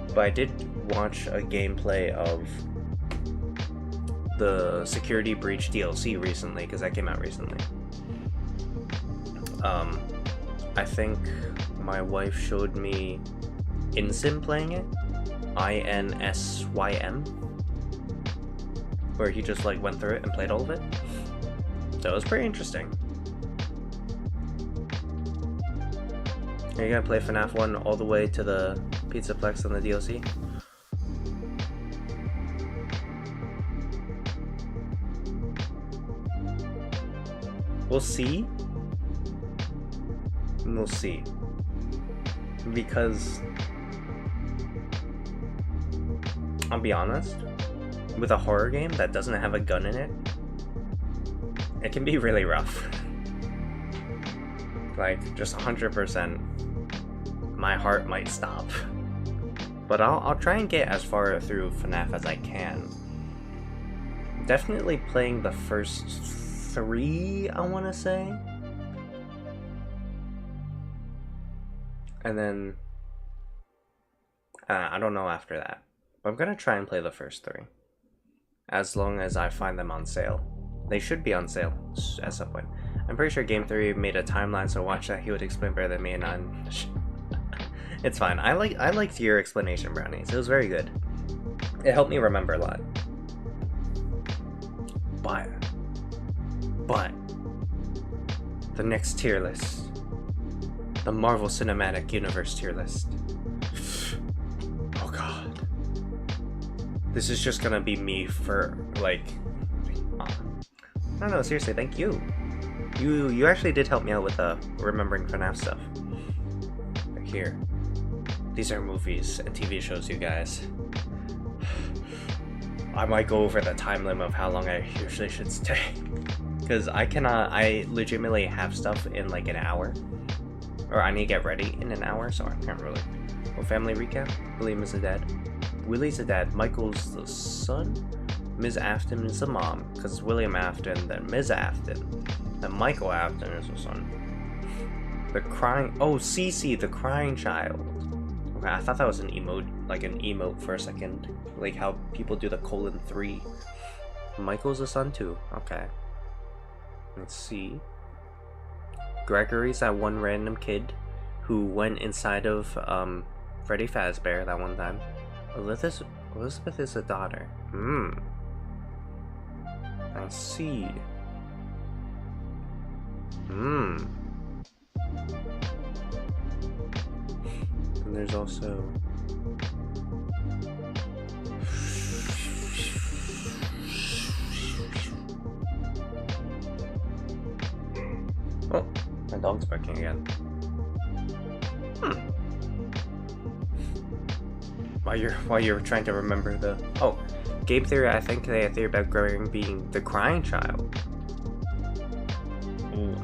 Speaker 1: But I did watch a gameplay of the Security Breach DLC recently because that came out recently. I think my wife showed me Insym playing it, INSYM, where he just like went through it and played all of it. So it was pretty interesting. Are you gonna play FNAF 1 all the way to the Pizzaplex and the DLC? We'll see. We'll see. Because I'll be honest, with a horror game that doesn't have a gun in it, it can be really rough. Like, just 100%, my heart might stop. But I'll try and get as far through FNAF as I can. Definitely playing the first 3, I want to say. And then, I don't know after that. But I'm going to try and play the first 3. As long as I find them on sale. They should be on sale at some point. I'm pretty sure Game 3 made a timeline, so watch that. He would explain better than me, and it's fine. I liked your explanation, Brownies. It was very good. It helped me remember a lot. But the next tier list, the Marvel Cinematic Universe tier list. Oh God, this is just gonna be me for like. I don't know. Seriously, thank you. You actually did help me out with remembering FNAF stuff. Right here. These are movies and TV shows, you guys. I might go over the time limit of how long I usually should stay. Because I legitimately have stuff in like an hour. Or I need to get ready in an hour, so I can't really. Well, family recap. William is the dad. Willie's the dad. Michael's the son. Ms. Afton is the mom. Because it's William Afton, then Ms. Afton. Then Michael Afton is the son. The crying... Oh, Cece, the crying child. Okay, I thought that was an emoji. like an emote for a second, like how people do the :3. Michael's a son too. Okay. Let's see. Gregory's that one random kid who went inside of Freddy Fazbear that one time. Elizabeth is a daughter. I see. And there's also... Oh, my dog's barking again. While you're trying to remember the... Oh, game theory, I think they have theory about Gregory being the crying child.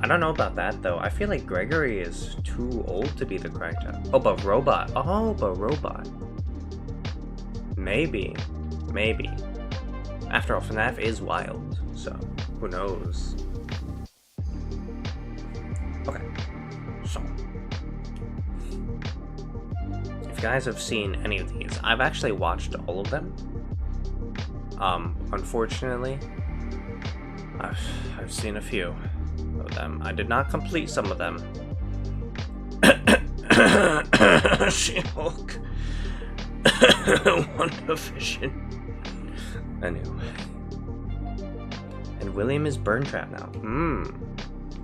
Speaker 1: I don't know about that, though. I feel like Gregory is too old to be the crying child. Oh, but Robot. Oh, but Robot. Maybe. Maybe. After all, FNAF is wild, so who knows? Okay, so if you guys have seen any of these, I've actually watched all of them. Unfortunately, I've seen a few of them. I did not complete some of them. She-Hulk. WandaVision. Anyway. And William is Burn Trap now.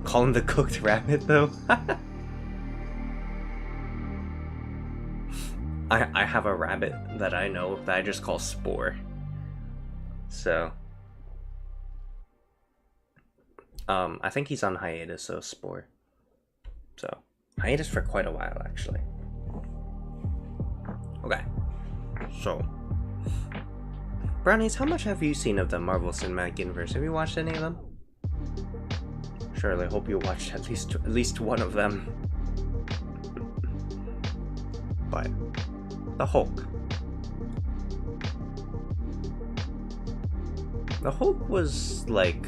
Speaker 1: Call him the cooked rabbit, though. I have a rabbit that I know that I just call Spore. So, I think he's on hiatus, so Spore. So, hiatus for quite a while, actually. Okay. So, Brownies, how much have you seen of the Marvel Cinematic Universe? Have you watched any of them? Surely, I hope you watched at least one of them. But the Hulk. The Hulk was like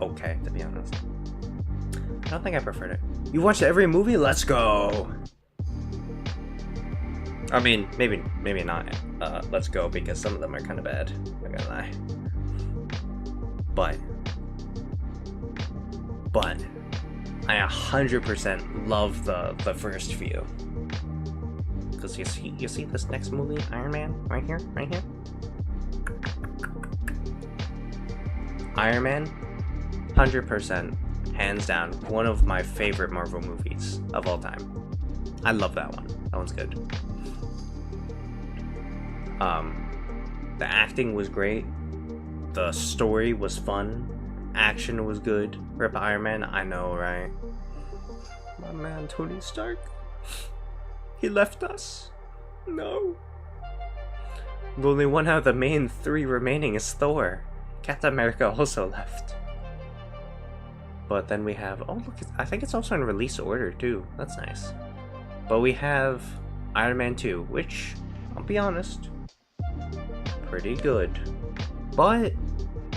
Speaker 1: okay, to be honest. I don't think I preferred it. You watched every movie? Let's go. I mean, maybe not. Let's go, because some of them are kind of bad. I'm not gonna lie. But I 100% love the first few. Because you see this next movie, Iron Man, right here. Iron Man, 100%, hands down, one of my favorite Marvel movies of all time. I love that one. That one's good. The acting was great. The story was fun. Action was good. Rip Iron Man, I know, right? My man Tony Stark. He left us. No. The only one out of the main three remaining is Thor. Captain America also left. But then we have... Oh, look. I think it's also in release order, too. That's nice. But we have Iron Man 2, which, I'll be honest, pretty good. But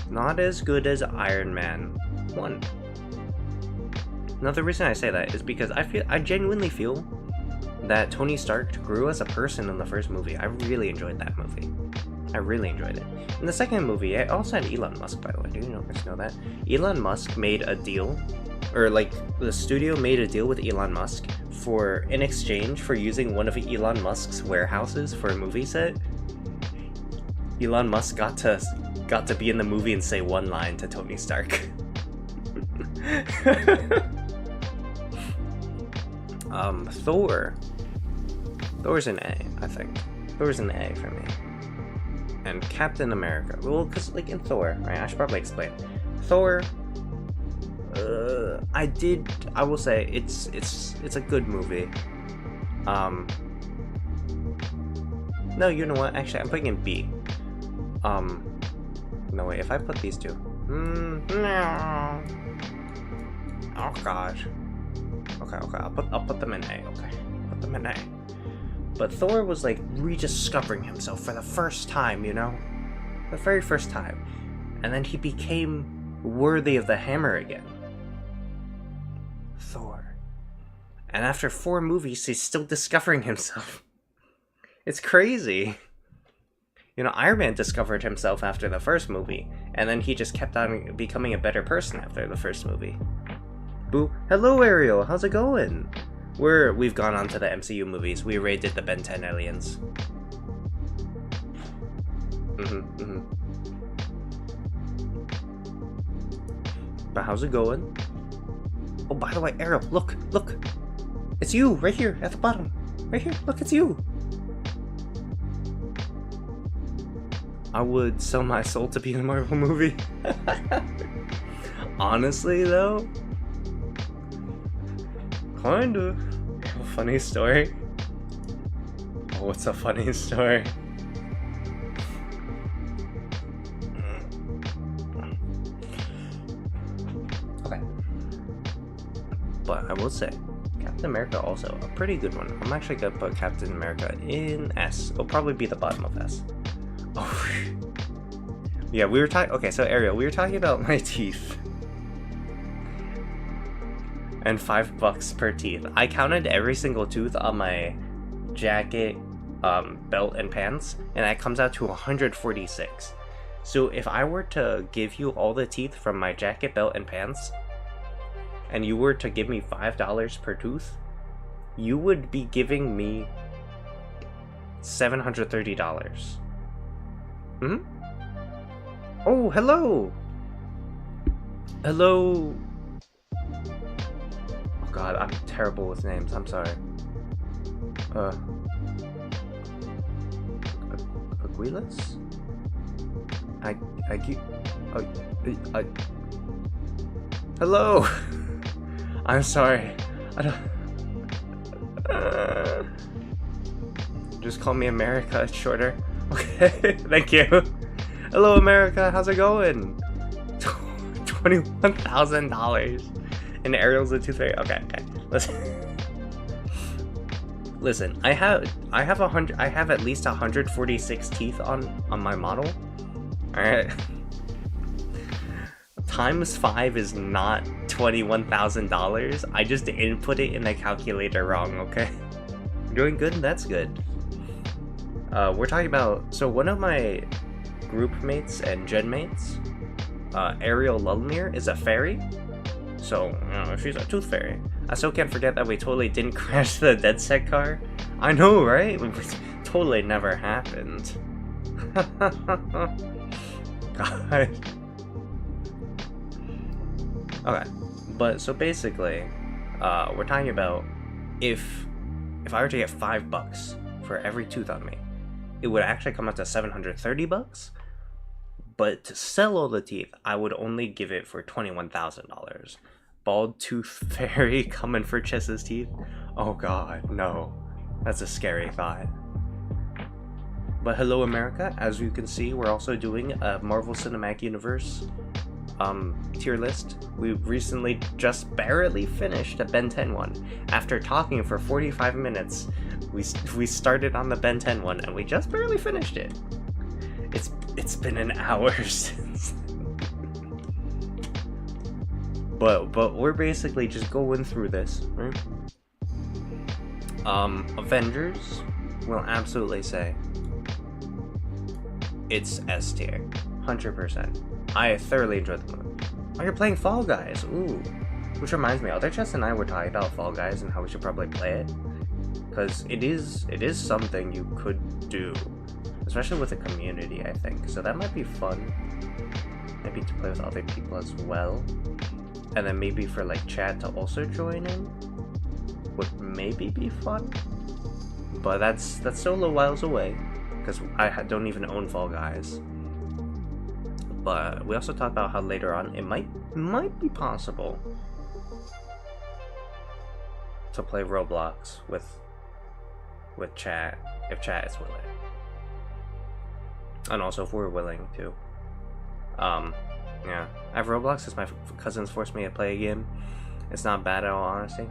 Speaker 1: not as good as Iron Man 1. Another reason I say that is because I genuinely feel that Tony Stark grew as a person in the first movie. I really enjoyed that movie. I really enjoyed it. In the second movie, it also had Elon Musk, by the way. Do you guys know that? Elon Musk made a deal, or like the studio made a deal with Elon Musk in exchange for using one of Elon Musk's warehouses for a movie set. Elon Musk got to be in the movie and say one line to Tony Stark. Thor's an A, I think. Thor's an A for me. And Captain America. Well, because, like, in Thor, right? I should probably explain. Thor, I will say, it's a good movie. No, you know what? Actually, I'm putting in B. No, wait, if I put these two. No. Oh, gosh. Okay, I'll put them in A, okay. Put them in A. But Thor was like rediscovering himself for the first time, you know? The very first time. And then he became worthy of the hammer again. Thor. And after 4 movies, he's still discovering himself. It's crazy. You know, Iron Man discovered himself after the first movie, and then he just kept on becoming a better person after the first movie. Boo. Hello, Ariel. How's it going? We've gone on to the MCU movies. We raided the Ben 10 aliens. But how's it going? Oh, by the way, Ariel, look! It's you, right here, at the bottom. Right here, look, it's you! I would sell my soul to be in a Marvel movie. Honestly, though, kinda. A funny story. Oh, what's a funny story? Okay. But I will say, Captain America also a pretty good one. I'm actually gonna put Captain America in S. It'll probably be the bottom of S. Oh, yeah, we were talking. Okay, so Ariel, we were talking about my teeth and $5 per teeth. I counted every single tooth on my jacket, belt, and pants, and that comes out to 146. So if I were to give you all the teeth from my jacket, belt, and pants, and you were to give me $5 per tooth, you would be giving me $730. Hmm? Oh, hello! Hello! Oh god, I'm terrible with names, I'm sorry. Aguilas? Hello! I'm sorry. I don't... Just call me America, it's shorter. Okay, thank you. Hello, America, how's it going? $21,000. And Ariel's a tooth fairy. Okay, listen. I have at least 146 teeth on my model. Alright. Times 5 is not $21,000. I just input it in the calculator wrong, okay? Doing good? That's good. We're talking about, so one of my group mates and gen mates, Ariel Lulmere, is a fairy. So, you know, she's a tooth fairy. I still can't forget that we totally didn't crash the dead set car. I know, right? It totally never happened. God. Okay, but so basically, we're talking about if I were to get $5 for every tooth on me, it would actually come out to $730. But to sell all the teeth, I would only give it for $21,000. Bald tooth fairy coming for Chess's teeth? Oh god, no. That's a scary thought. But hello, America. As you can see, we're also doing a Marvel Cinematic Universe tier list. We recently just barely finished a Ben 10 one. After talking for 45 minutes, we started on the Ben 10 one, and we just barely finished it. It's been an hour since. But we're basically just going through this, right? Avengers will absolutely say it's S tier, 100%. I thoroughly enjoyed the movie. Oh, you're playing Fall Guys, ooh. Which reminds me, Other Chess and I were talking about Fall Guys and how we should probably play it, because it is something you could do. Especially with a community, I think. So that might be fun. Maybe to play with other people as well. And then maybe for like chat to also join in would maybe be fun. But that's still a whiles away, because I don't even own Fall Guys. But we also talked about how later on it might be possible to play Roblox with chat, if chat is willing. And also if we're willing to. Yeah. I have Roblox because my cousins forced me to play a game. It's not bad at all, honestly.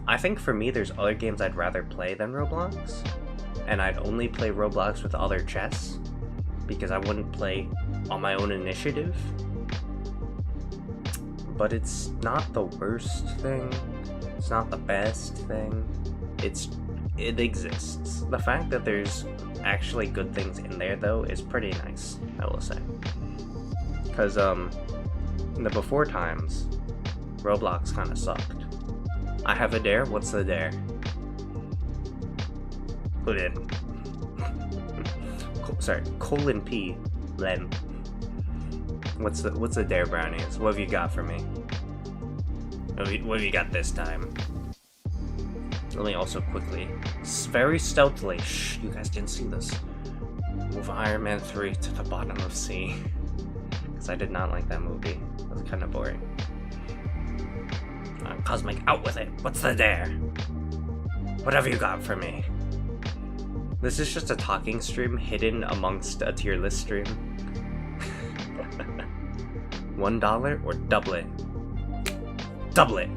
Speaker 1: I think for me, there's other games I'd rather play than Roblox. And I'd only play Roblox with other chess, because I wouldn't play on my own initiative. But it's not the worst thing. It's not the best thing. It's it exists. The fact that there's actually good things in there, though, is pretty nice, I will say. Because, in the before times, Roblox kind of sucked. I have a dare? What's the dare? Put in. Sorry, colon P, Len. What's the dare, brownies? What have you got for me? What have you got this time? Let me also quickly, very stealthily, shh, you guys didn't see this, move Iron Man 3 to the bottom of C. Because I did not like that movie. It was kind of boring. Cosmic, out with it. What's the dare? What have you got for me? This is just a talking stream hidden amongst a tier list stream. $1 or double it? Double it!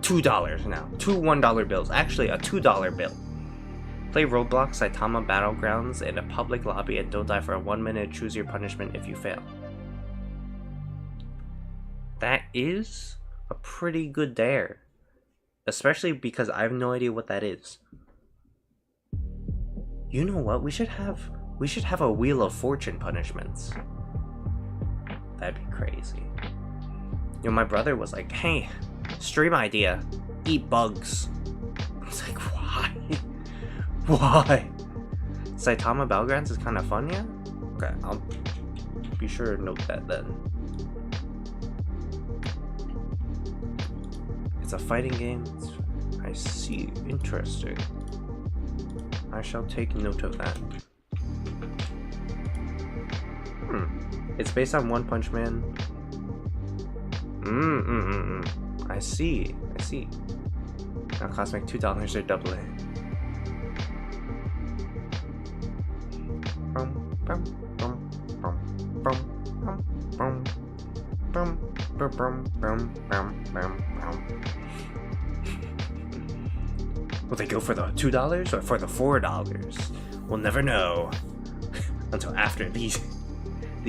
Speaker 1: $2 now. Two $1 bills. Actually, a $2 bill. Play Roblox Saitama Battlegrounds in a public lobby and don't die for a 1 minute. Choose your punishment if you fail. That is a pretty good dare. Especially because I have no idea what that is. You know what? We should have a Wheel of Fortune punishments. That'd be crazy. You know, my brother was like, hey, stream idea, eat bugs. I was like, why? Why? Saitama Battlegrounds is kind of fun, yeah? Okay, I'll be sure to note that then. It's a fighting game. I see. Interesting. I shall take note of that. It's based on One Punch Man. I see. Now Cosmic $2 or double it. Will they go for the $2 or for the $4? We'll never know until after these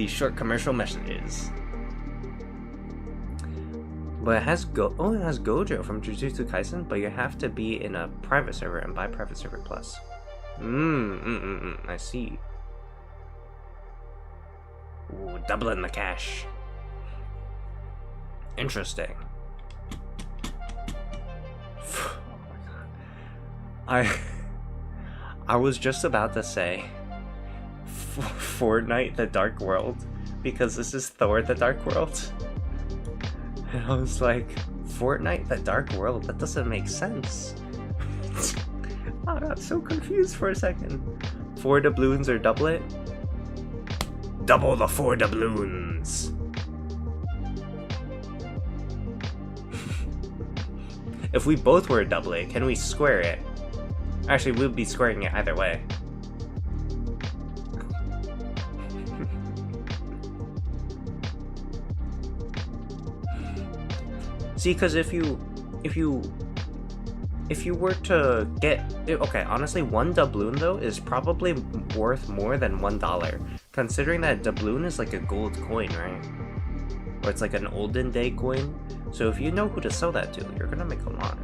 Speaker 1: short commercial messages. But it has Gojo from Jujutsu Kaisen, but you have to be in a private server and buy private server plus. I see. Ooh, doubling the cash. Interesting. I was just about to say Fortnite The Dark World, because this is Thor The Dark World. And I was like, Fortnite The Dark World? That doesn't make sense. I got so confused for a second. 4 doubloons or double it? Double the 4 doubloons! If we both were a double it, can we square it? Actually, we'd be squaring it either way. See, because if you were to get, okay, honestly, 1 doubloon though is probably worth more than $1, considering that doubloon is like a gold coin, right? Or it's like an olden day coin. So if you know who to sell that to, you're gonna make a lot.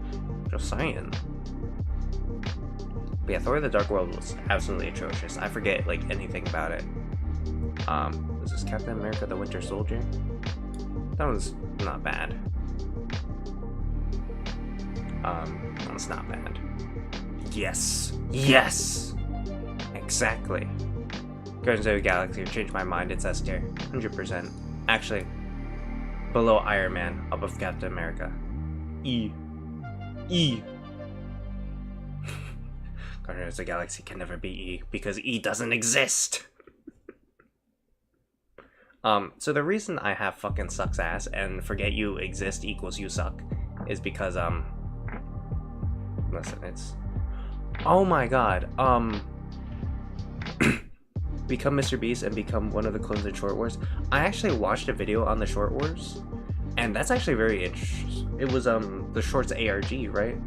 Speaker 1: Just saying. But yeah, Thor The Dark World was absolutely atrocious. I forget like anything about it. Was this Captain America the Winter Soldier? That was not bad. That's not bad. Yes! Yes! Exactly. Guardians of the Galaxy changed my mind, it's S tier. 100%. Actually, below Iron Man, above Captain America. E. Guardians of the Galaxy can never be E, because E doesn't exist! So the reason I have fucking sucks ass and forget you exist equals you suck is because, listen, it's, oh my god, become Mr. Beast and become one of the clones in Short Wars. I actually watched a video on the Short Wars, and that's actually very interesting. It was, the Shorts ARG, right?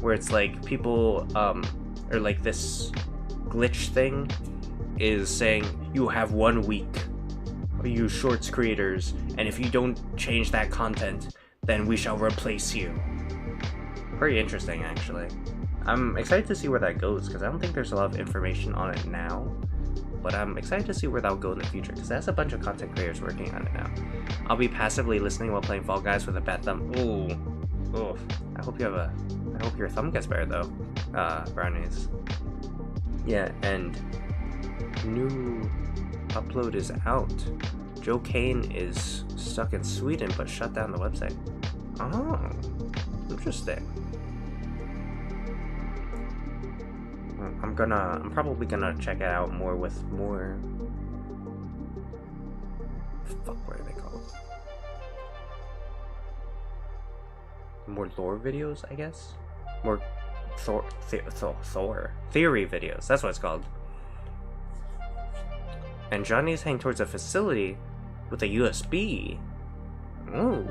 Speaker 1: Where it's like people, or like this glitch thing is saying, you have 1 week, you Shorts creators, and if you don't change that content, then we shall replace you. Pretty interesting, actually. I'm excited to see where that goes, because I don't think there's a lot of information on it now. But I'm excited to see where that'll go in the future, because there's a bunch of content creators working on it now. I'll be passively listening while playing Fall Guys with a bad thumb. Ooh. Oof. I hope your thumb gets better, though. Brownies. Yeah, and new upload is out. Joe Kane is stuck in Sweden, but shut down the website. Oh. Interesting. I'm probably gonna check it out more with more. Fuck, what are they called? More lore videos, I guess. More Thor theory videos. That's what it's called. And Johnny's heading towards a facility with a USB. Ooh,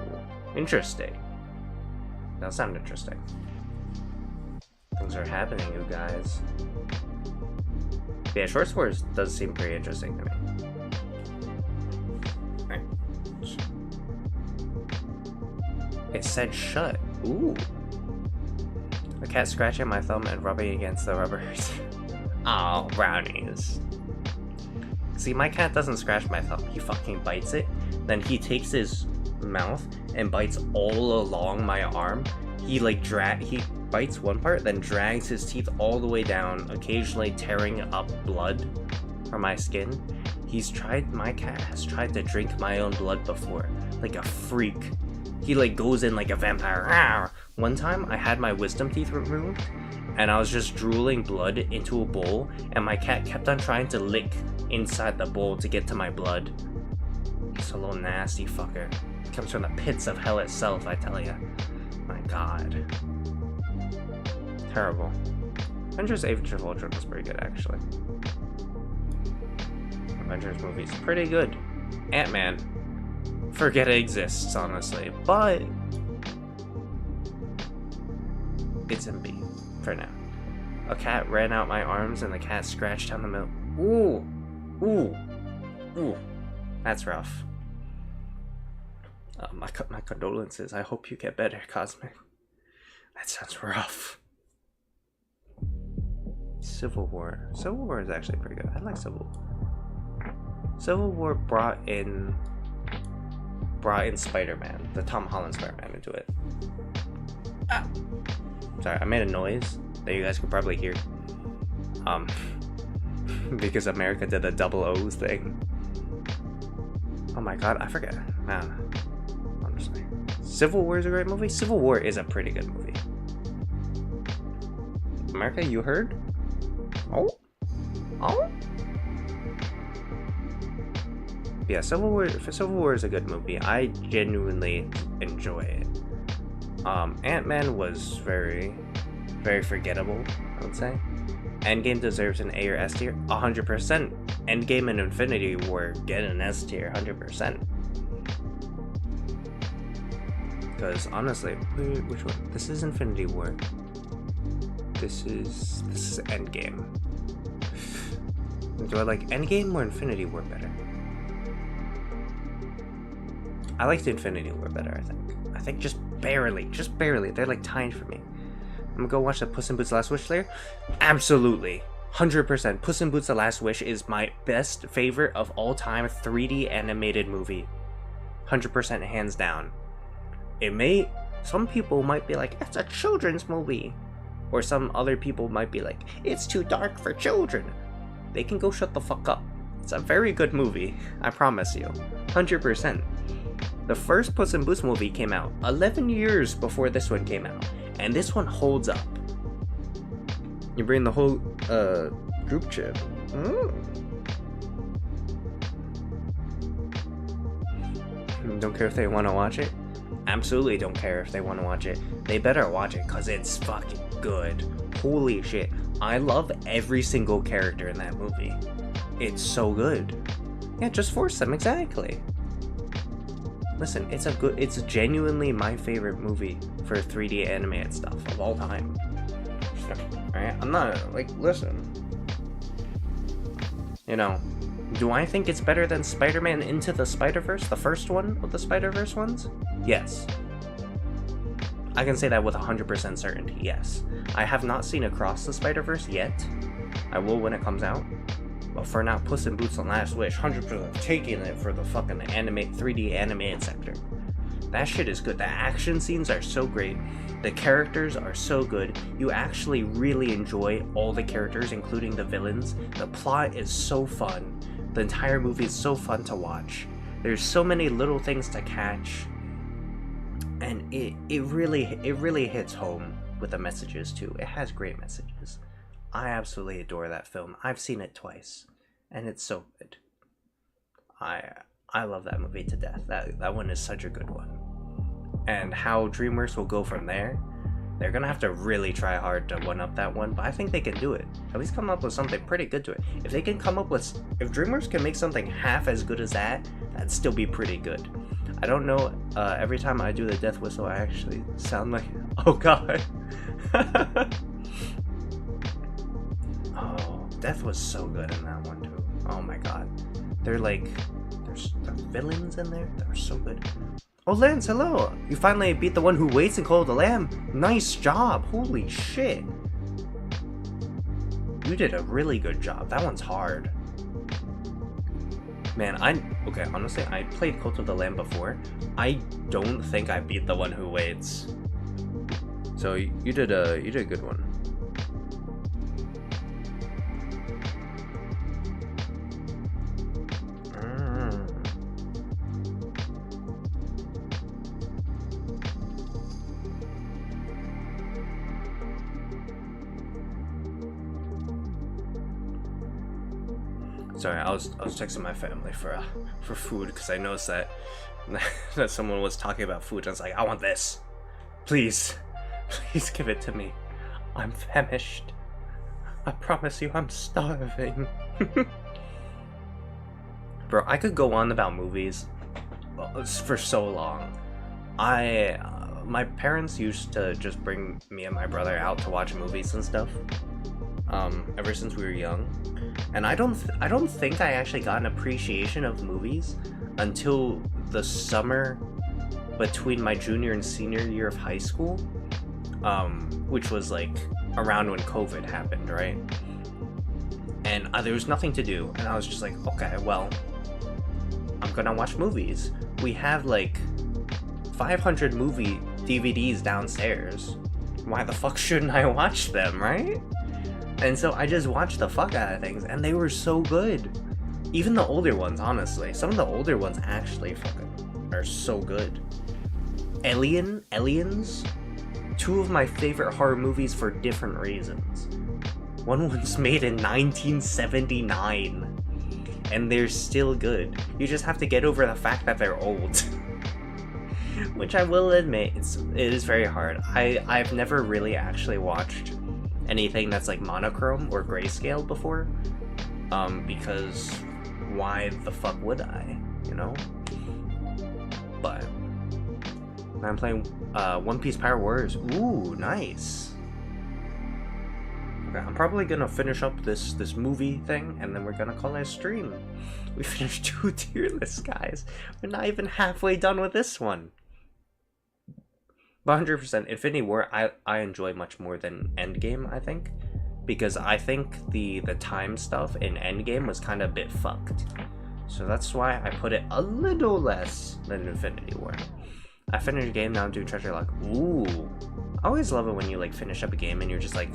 Speaker 1: interesting. That sounds interesting. Things are happening, you guys. Yeah, Short Swords does seem pretty interesting to me. Right. It said shut. Ooh. A cat scratching my thumb and rubbing against the rubbers. Oh, brownies. See, my cat doesn't scratch my thumb. He fucking bites it. Then he takes his mouth and bites all along my arm. He bites one part, then drags his teeth all the way down, occasionally tearing up blood from my skin. My cat has tried to drink my own blood before, like a freak. He goes in like a vampire. One time I had my wisdom teeth removed, and I was just drooling blood into a bowl, and my cat kept on trying to lick inside the bowl to get to my blood. He's a little nasty fucker. He comes from the pits of hell itself, I tell ya. My god. Terrible. Avengers Age of Ultron was pretty good, actually. Avengers movie's pretty good. Ant-Man. Forget it exists, honestly. But it's in B for now. A cat ran out my arms and the cat scratched down the middle. Ooh. Ooh. Ooh. That's rough. My condolences. I hope you get better, Cosmic. That sounds rough. Civil War. Civil War is actually pretty good. I like Civil War. Civil War brought in Spider-Man, the Tom Holland Spider-Man, into it. Ah. Sorry, I made a noise that you guys could probably hear. Because America did a double O's thing. Oh my god, I forget. Man, honestly. Civil War is a great movie? Civil War is a pretty good movie. America, you heard? Oh? Oh? Yeah, Civil War is a good movie. I genuinely enjoy it. Ant-Man was very, very forgettable, I would say. Endgame deserves an A or S tier, 100%. Endgame and Infinity War get an S tier, 100%. Because honestly, which one? This is Infinity War. This is Endgame. Do I like Endgame or Infinity War better? I like the Infinity War better, I think. I think just barely. They're like tied for me. I'm gonna go watch the Puss in Boots: The Last Wish later. Absolutely. 100%. Puss in Boots: The Last Wish is my best favorite of all time 3D animated movie. 100% hands down. Some people might be like, it's a children's movie. Or some other people might be like, it's too dark for children. They can go shut the fuck up. It's a very good movie. I promise you. 100%. The first Puss in Boots movie came out 11 years before this one came out. And this one holds up. You bring the whole group chat. Don't care if they want to watch it? Absolutely don't care if they want to watch it. They better watch it because it's fucking good. Holy shit. I love every single character in that movie. It's so good. Yeah, just force them, exactly. Listen, it's genuinely my favorite movie for 3D animated stuff of all time. Alright, I'm not, listen. You know, do I think it's better than Spider-Man Into the Spider-Verse, the first one of the Spider-Verse ones? Yes. I can say that with 100% certainty, yes. I have not seen Across the Spider-Verse yet. I will when it comes out. But for now, Puss in Boots: The Last Wish, 100% taking it for the fucking 3D animated sector. That shit is good. The action scenes are so great. The characters are so good. You actually really enjoy all the characters, including the villains. The plot is so fun. The entire movie is so fun to watch. There's so many little things to catch. And it really hits home with the messages too. It has great messages. I absolutely adore that film. I've seen it twice, and it's so good. I love that movie to death. That one is such a good one. And how DreamWorks will go from there, they're gonna have to really try hard to one-up that one, but I think they can do it. At least come up with something pretty good to it. If they can come up with, if DreamWorks can make something half as good as that, that'd still be pretty good. I don't know, every time I do the death whistle, I actually sound like, oh god. Oh, death was so good in that one too. Oh my god. They're like, there's villains in there that are so good. Oh, Lance, hello! You finally beat the one who waits and Call of the Lamb. Nice job! Holy shit! You did a really good job. That one's hard. Man, okay, honestly, I played Cult of the Lamb before. I don't think I beat the one who waits. So you did a good one. Sorry, I was texting my family for food because I noticed that that someone was talking about food. And I was like, I want this, please give it to me. I'm famished. I promise you, I'm starving. Bro, I could go on about movies for so long. My parents used to just bring me and my brother out to watch movies and stuff. Ever since we were young, and I don't think I actually got an appreciation of movies until the summer between my junior and senior year of high school, which was like around when COVID happened, right? And there was nothing to do, and I was just like, okay, well, I'm gonna watch movies. We have like 500 movie DVDs downstairs. Why the fuck shouldn't I watch them, right? And so I just watched the fuck out of things, and they were so good. Even the older ones, honestly. Some of the older ones actually fucking are so good. Aliens? Two of my favorite horror movies for different reasons. One was made in 1979, and they're still good. You just have to get over the fact that they're old. Which I will admit, it is very hard. I've never really actually watched anything that's like monochrome or grayscale before, because why the fuck would I, you know? But I'm playing One Piece Power Warriors. Ooh, nice. Okay, I'm probably gonna finish up this movie thing, and then we're gonna call it a stream. We finished 2 tier lists, guys. We're not even halfway done with this one. 100%, Infinity War, I enjoy much more than Endgame, I think. Because I think the time stuff in Endgame was kind of a bit fucked. So that's why I put it a little less than Infinity War. I finished a game, now I'm doing Treasure Lock. Ooh. I always love it when you like finish up a game and you're just like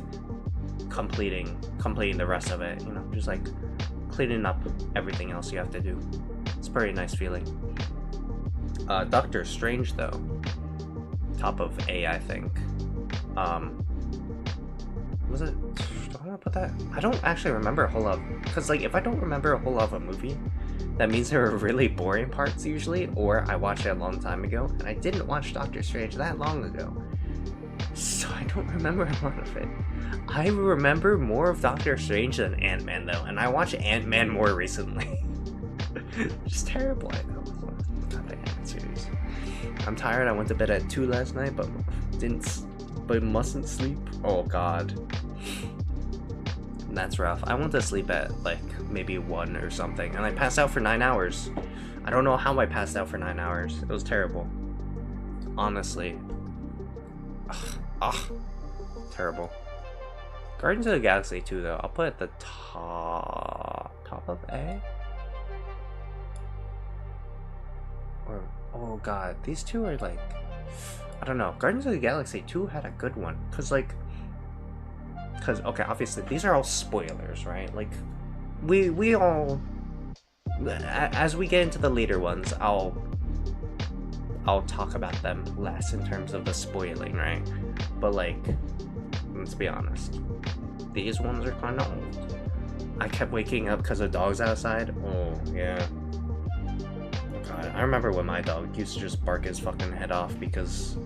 Speaker 1: completing the rest of it, you know, just like cleaning up everything else you have to do. It's a pretty nice feeling. Doctor Strange though. Top of A, I think. Was it? Do I want to put that? I don't actually remember a whole lot. Because, like, if I don't remember a whole lot of a movie, that means there were really boring parts usually, or I watched it a long time ago, and I didn't watch Doctor Strange that long ago. So I don't remember a lot of it. I remember more of Doctor Strange than Ant-Man, though, and I watched Ant-Man more recently. Just terrible, I know. God damn it, series. I'm tired. I went to bed at 2 last night, but mustn't sleep. Oh god, that's rough. I went to sleep at like maybe 1 or something, and I passed out for 9 hours. I don't know how I passed out for 9 hours. It was terrible. Honestly, Ugh. Terrible. Guardians of the Galaxy 2, though, I'll put at the top of A? Or, oh god, these two are like, I don't know. Guardians of the Galaxy 2 had a good one. Okay, obviously, these are all spoilers, right? Like, we all, as we get into the later ones, I'll talk about them less in terms of the spoiling, right? But like, let's be honest, these ones are kind of old. I kept waking up because of dogs outside. Oh yeah. Oh god, I remember when my dog used to just bark his fucking head off because,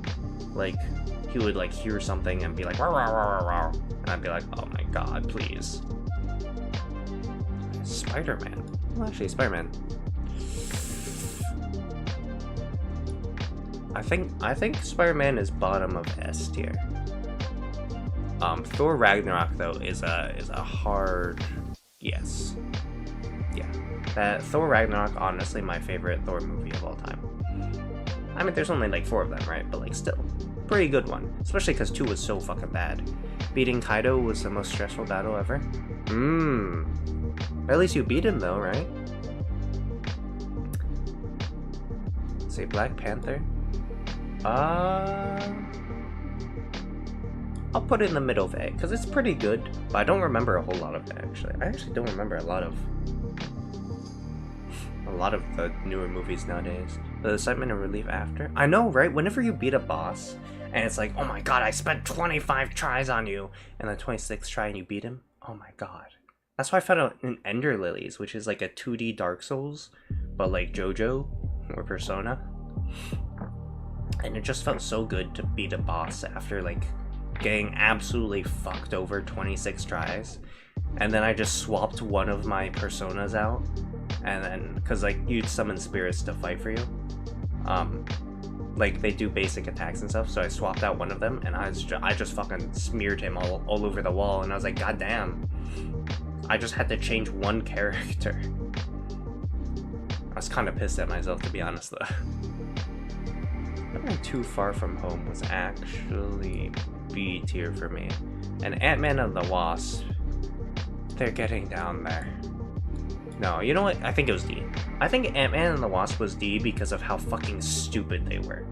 Speaker 1: like, he would like hear something and be like, "Rawr, rawr, rawr, rawr," and I'd be like, "Oh my god, please." Spider-Man. Well, actually, Spider-Man. I think Spider-Man is bottom of S tier. Thor Ragnarok though is a hard yes. Yeah. Thor Ragnarok, honestly, my favorite Thor movie of all time. I mean, there's only like 4 of them, right? But like, still, pretty good one. Especially because 2 was so fucking bad. Beating Kaido was the most stressful battle ever. At least you beat him though, right? Let's see, Black Panther. I'll put it in the middle of A, because it's pretty good, but I don't remember a whole lot of it, actually. I actually don't remember a lot of the newer movies nowadays. The excitement and relief after. I know, right? Whenever you beat a boss, and it's like, oh my god, I spent 25 tries on you, and then 26th try and you beat him. Oh my god. That's why I found out in Ender Lilies, which is like a 2D Dark Souls, but like JoJo or Persona. And it just felt so good to beat a boss after like getting absolutely fucked over 26 tries. And then I just swapped one of my personas out, and then because like you'd summon spirits to fight for you, like they do basic attacks and stuff, so I swapped out one of them, and I just fucking smeared him all over the wall, and I was like, god damn, I just had to change one character. I was kind of pissed at myself, to be honest, though. Not Too Far From Home was actually B tier for me. And Ant-Man and the Wasp, they're getting down there. No, you know what? I think it was D. I think Ant-Man and the Wasp was D because of how fucking stupid they were.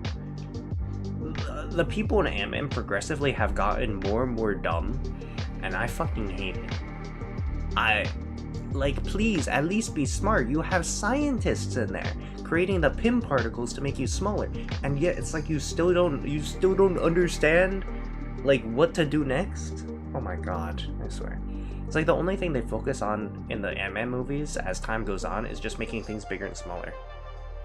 Speaker 1: The people in Ant-Man progressively have gotten more and more dumb, and I fucking hate it. Like, please, at least be smart. You have scientists in there creating the Pym particles to make you smaller, and yet it's like you still don't understand like what to do next. Oh my god, I swear. It's like the only thing they focus on in the Ant-Man movies as time goes on is just making things bigger and smaller,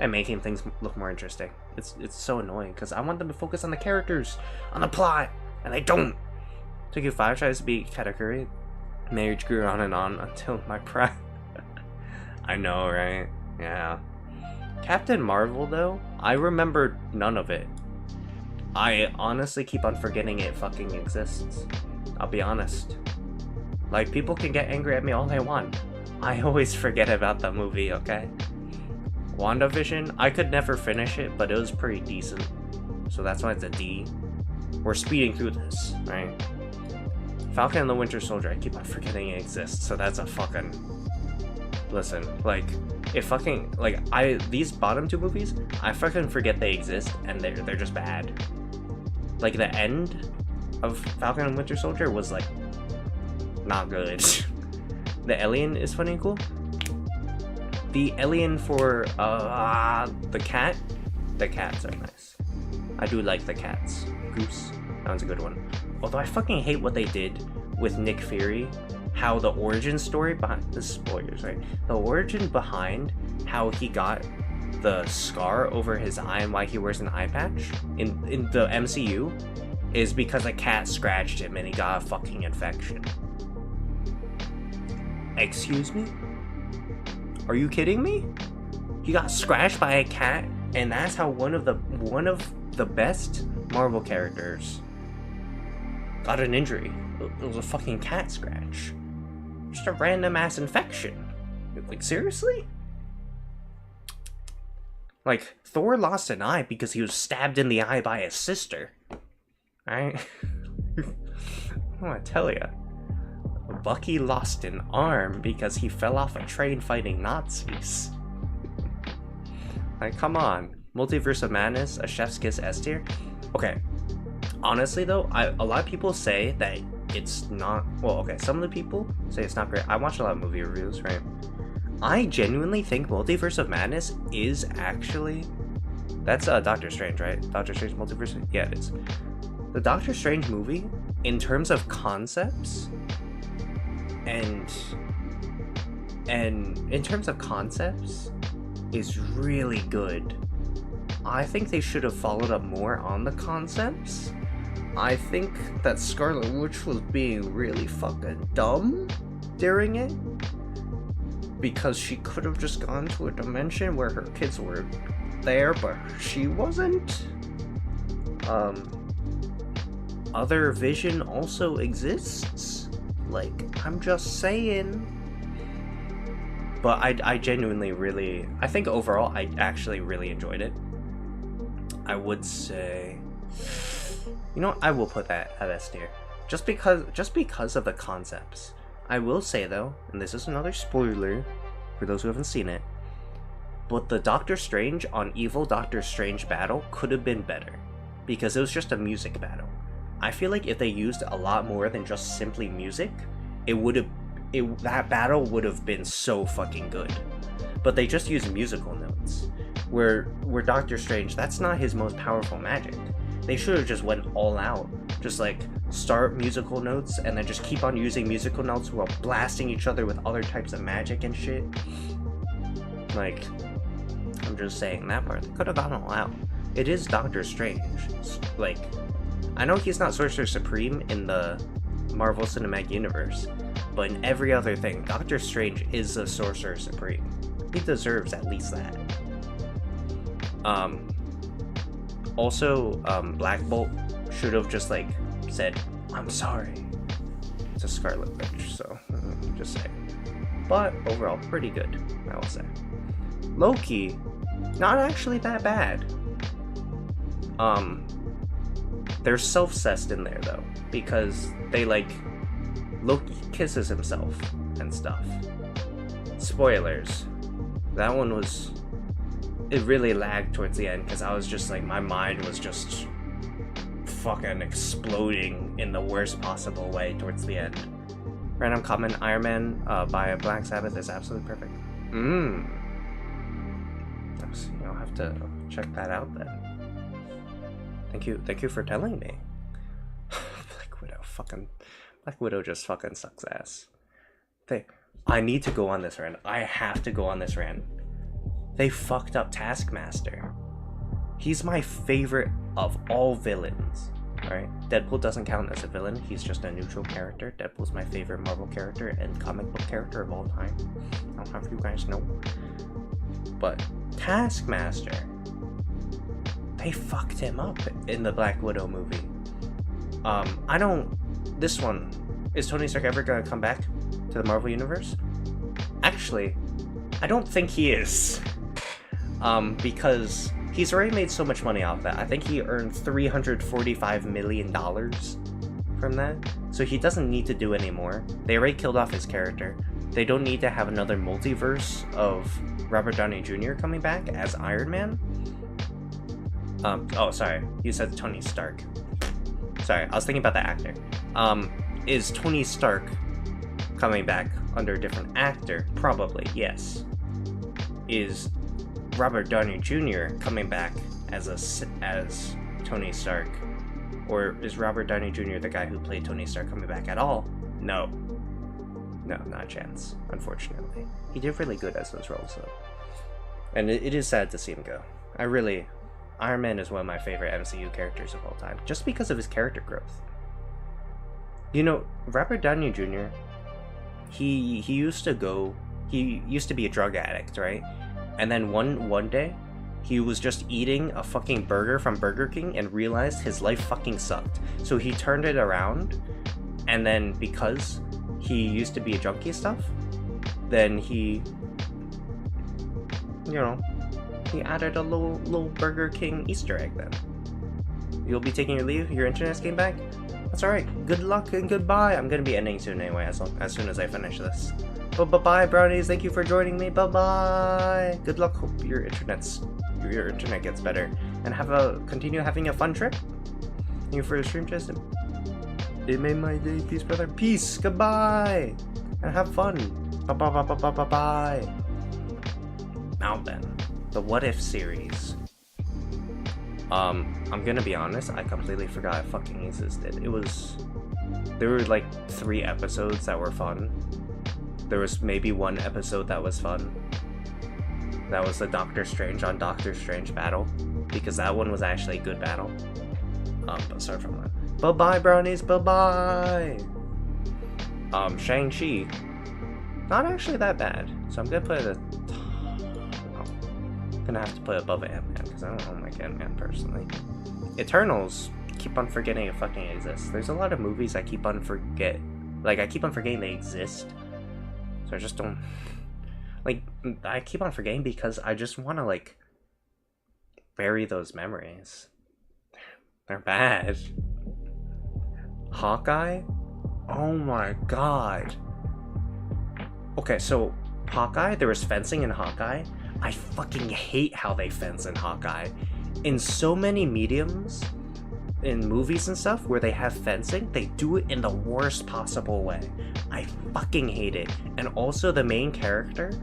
Speaker 1: and making things look more interesting. It's so annoying because I want them to focus on the characters, on the plot, and they don't. Took you 5 tries to beat Katakuri. Marriage grew on and on until my pride. I know, right? Yeah. Captain Marvel, though, I remember none of it. I honestly keep on forgetting it fucking exists. I'll be honest. Like, people can get angry at me all they want. I always forget about the movie, okay? WandaVision, I could never finish it, but it was pretty decent. So that's why it's a D. We're speeding through this, right? Falcon and the Winter Soldier, I keep on forgetting it exists, so that's a fucking... Listen, like, it fucking... Like, these bottom 2 movies, I fucking forget they exist, and they're just bad. Like, the end of Falcon and Winter Soldier was, like, not good. The alien is funny and cool. The alien for, the cat? The cats are nice. I do like the cats. Goose, that one's a good one. Although I fucking hate what they did with Nick Fury, how the origin story behind the spoilers, right? The origin behind how he got the scar over his eye and why he wears an eye patch in the MCU is because a cat scratched him and he got a fucking infection. Excuse me? Are you kidding me? He got scratched by a cat, and that's how one of the best Marvel characters got an injury. It was a fucking cat scratch. Just a random ass infection. Like, seriously? Like, Thor lost an eye because he was stabbed in the eye by his sister. I want to tell ya. Bucky lost an arm because he fell off a train fighting Nazis. Like, come on. Multiverse of Madness, a chef's kiss S tier? Okay. Honestly though, a lot of people say that it's not, well, okay, some of the people say it's not great. I watch a lot of movie reviews, right? I genuinely think Multiverse of Madness is actually, that's Doctor Strange, right? Doctor Strange Multiverse, yeah, it is. The Doctor Strange movie, in terms of concepts, and in terms of concepts, is really good. I think they should have followed up more on the concepts. I think that Scarlet Witch was being really fucking dumb during it, because she could have just gone to a dimension where her kids were there, but she wasn't. Other Vision also exists. Like, I'm just saying. But I genuinely really, I think overall I actually really enjoyed it. I would say, you know what, I will put that at S tier. Just because of the concepts. I will say though, and this is another spoiler for those who haven't seen it, but the Doctor Strange on Evil Doctor Strange battle could have been better, because it was just a music battle. I feel like if they used a lot more than just simply music, that battle would have been so fucking good. But they just used musical notes. Where Doctor Strange, that's not his most powerful magic. They should have just went all out. Just like start musical notes and then just keep on using musical notes while blasting each other with other types of magic and shit. Like, I'm just saying that part. They could have gone all out. It is Doctor Strange. Like, I know he's not Sorcerer Supreme in the Marvel Cinematic Universe, but in every other thing, Doctor Strange is the Sorcerer Supreme. He deserves at least that. Also, Black Bolt should have just like said, "I'm sorry" to Scarlet Witch, so just saying. But overall, pretty good, I will say. Loki, not actually that bad. They're self-cessed in there though, because they like, Loki kisses himself and stuff. Spoilers. That one was, it really lagged towards the end, because I was just like, my mind was just fucking exploding in the worst possible way towards the end. Random comment, Iron Man by Black Sabbath is absolutely perfect. I'll have to check that out then. Thank you for telling me. Black Widow just fucking sucks ass. I need to go on this rant. I have to go on this rant. They fucked up Taskmaster. He's my favorite of all villains. Alright? Deadpool doesn't count as a villain. He's just a neutral character. Deadpool's my favorite Marvel character and comic book character of all time. I don't know if you guys know. But Taskmaster, they fucked him up in the Black Widow movie. This one, is Tony Stark ever gonna come back to the Marvel Universe? Actually, I don't think he is. Because he's already made so much money off that. I think he earned $345 million from that. So he doesn't need to do any more. They already killed off his character. They don't need to have another multiverse of Robert Downey Jr. coming back as Iron Man. Oh, sorry. You said Tony Stark. Sorry, I was thinking about the actor. Is Tony Stark coming back under a different actor? Probably, yes. Is Robert Downey Jr. coming back as Tony Stark? Or is Robert Downey Jr. the guy who played Tony Stark coming back at all? No. No, not a chance, unfortunately. He did really good as those roles, though. And it is sad to see him go. Iron Man is one of my favorite MCU characters of all time, just because of his character growth. You know, Robert Downey Jr., he used to be a drug addict, right? And then one day, he was just eating a fucking burger from Burger King and realized his life fucking sucked. So he turned it around, and then because he used to be a junkie stuff, then he added a little Burger King Easter egg then. You'll be taking your leave? Your internet's came back? That's alright. Good luck and goodbye. I'm gonna be ending soon anyway, as soon as I finish this. But bye-bye, brownies. Thank you for joining me. Bye-bye. Good luck. Hope your internet gets better. And continue having a fun trip. Thank you for your stream, Justin. It made my day. Peace, brother. Peace. Goodbye. And have fun. Bye-bye. Now then, the What If series. I'm gonna be honest, I completely forgot it fucking existed. There were like 3 episodes that were fun. There was maybe 1 episode that was fun. That was the Doctor Strange on Doctor Strange battle, because that one was actually a good battle. But sorry from that. Bye-bye, brownies, bye-bye! Shang-Chi. Not actually that bad, so I'm gonna put it gonna have to put it above Ant-Man, because I don't like Ant-Man personally. Eternals, keep on forgetting it fucking exists. There's a lot of movies I keep on forgetting they exist. So I just don't, like, I keep on forgetting because I just want to, like, bury those memories. They're bad. Hawkeye? Oh my god. Okay, so Hawkeye, there was fencing in Hawkeye. I fucking hate how they fence in Hawkeye. In so many mediums, in movies and stuff, where they have fencing, they do it in the worst possible way. I fucking hate it. And also the main character,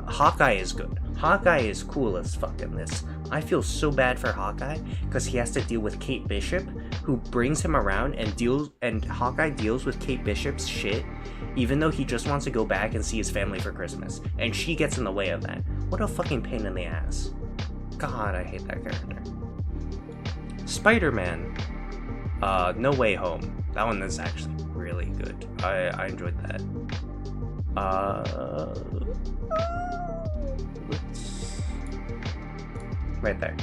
Speaker 1: Hawkeye is good. Hawkeye is cool as fuck in this. I feel so bad for Hawkeye, because he has to deal with Kate Bishop, who brings him around and Hawkeye deals with Kate Bishop's shit, even though he just wants to go back and see his family for Christmas. And she gets in the way of that. What a fucking pain in the ass. God, I hate that character. Spider-Man. No Way Home. That one is actually really good. I enjoyed that. Right there.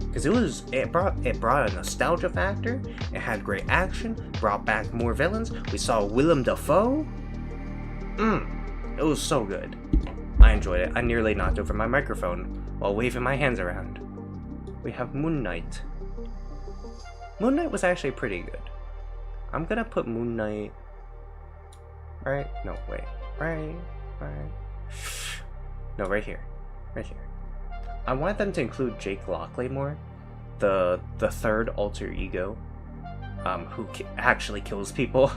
Speaker 1: Because it brought a nostalgia factor, it had great action, brought back more villains, we saw Willem Dafoe. It was so good. I enjoyed it. I nearly knocked over my microphone while waving my hands around. We have Moon Knight. Moon Knight was actually pretty good. I'm gonna put Moon Knight... Right? No, wait. Right. No, right here. I want them to include Jake Lockley more, the third alter ego, who actually kills people.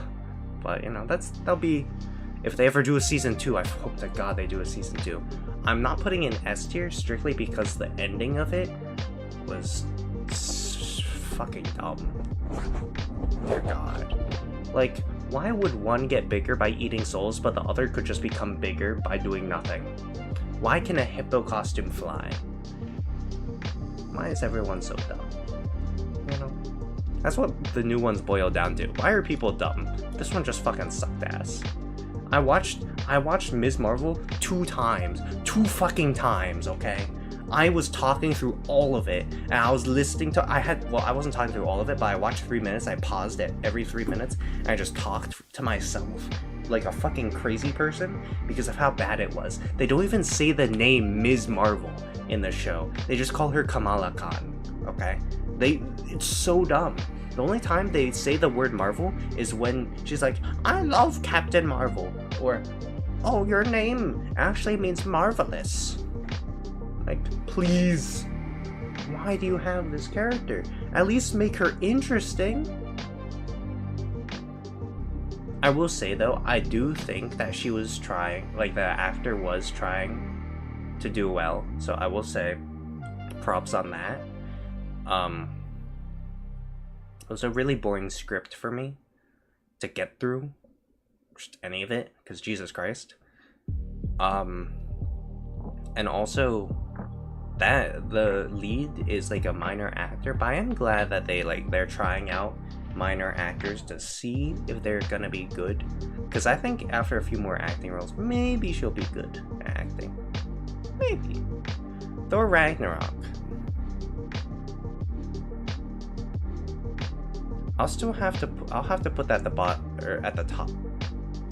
Speaker 1: But you know, that'll be, if they ever do a season 2. I hope to God they do a season 2. I'm not putting in S tier strictly because the ending of it was fucking dumb. Dear God, like, why would one get bigger by eating souls, but the other could just become bigger by doing nothing? Why can a hippo costume fly? Why is everyone so dumb? You know? That's what the new ones boil down to. Why are people dumb? This one just fucking sucked ass. I watched Ms. Marvel 2 times. 2 fucking times, okay? I was talking through all of it, and I was listening to, I wasn't talking through all of it, but I watched 3 minutes, I paused it every 3 minutes, and I just talked to myself like a fucking crazy person because of how bad it was. They don't even say the name Ms. Marvel in the show. They just call her Kamala Khan, okay? It's so dumb. The only time they say the word Marvel is when she's like, I love Captain Marvel, or, oh, your name actually means marvelous. Like, please, why do you have this character? At least make her interesting. I will say though, I do think that she was trying, like the actor was trying to do well, so I will say props on that. It was a really boring script for me to get through, just any of it, because Jesus Christ. And also that the lead is like a minor actor, but I am glad that they're trying out minor actors to see if they're gonna be good, because I think after a few more acting roles, maybe she'll be good at acting. Maybe. Thor Ragnarok. I'll have to put that at the top.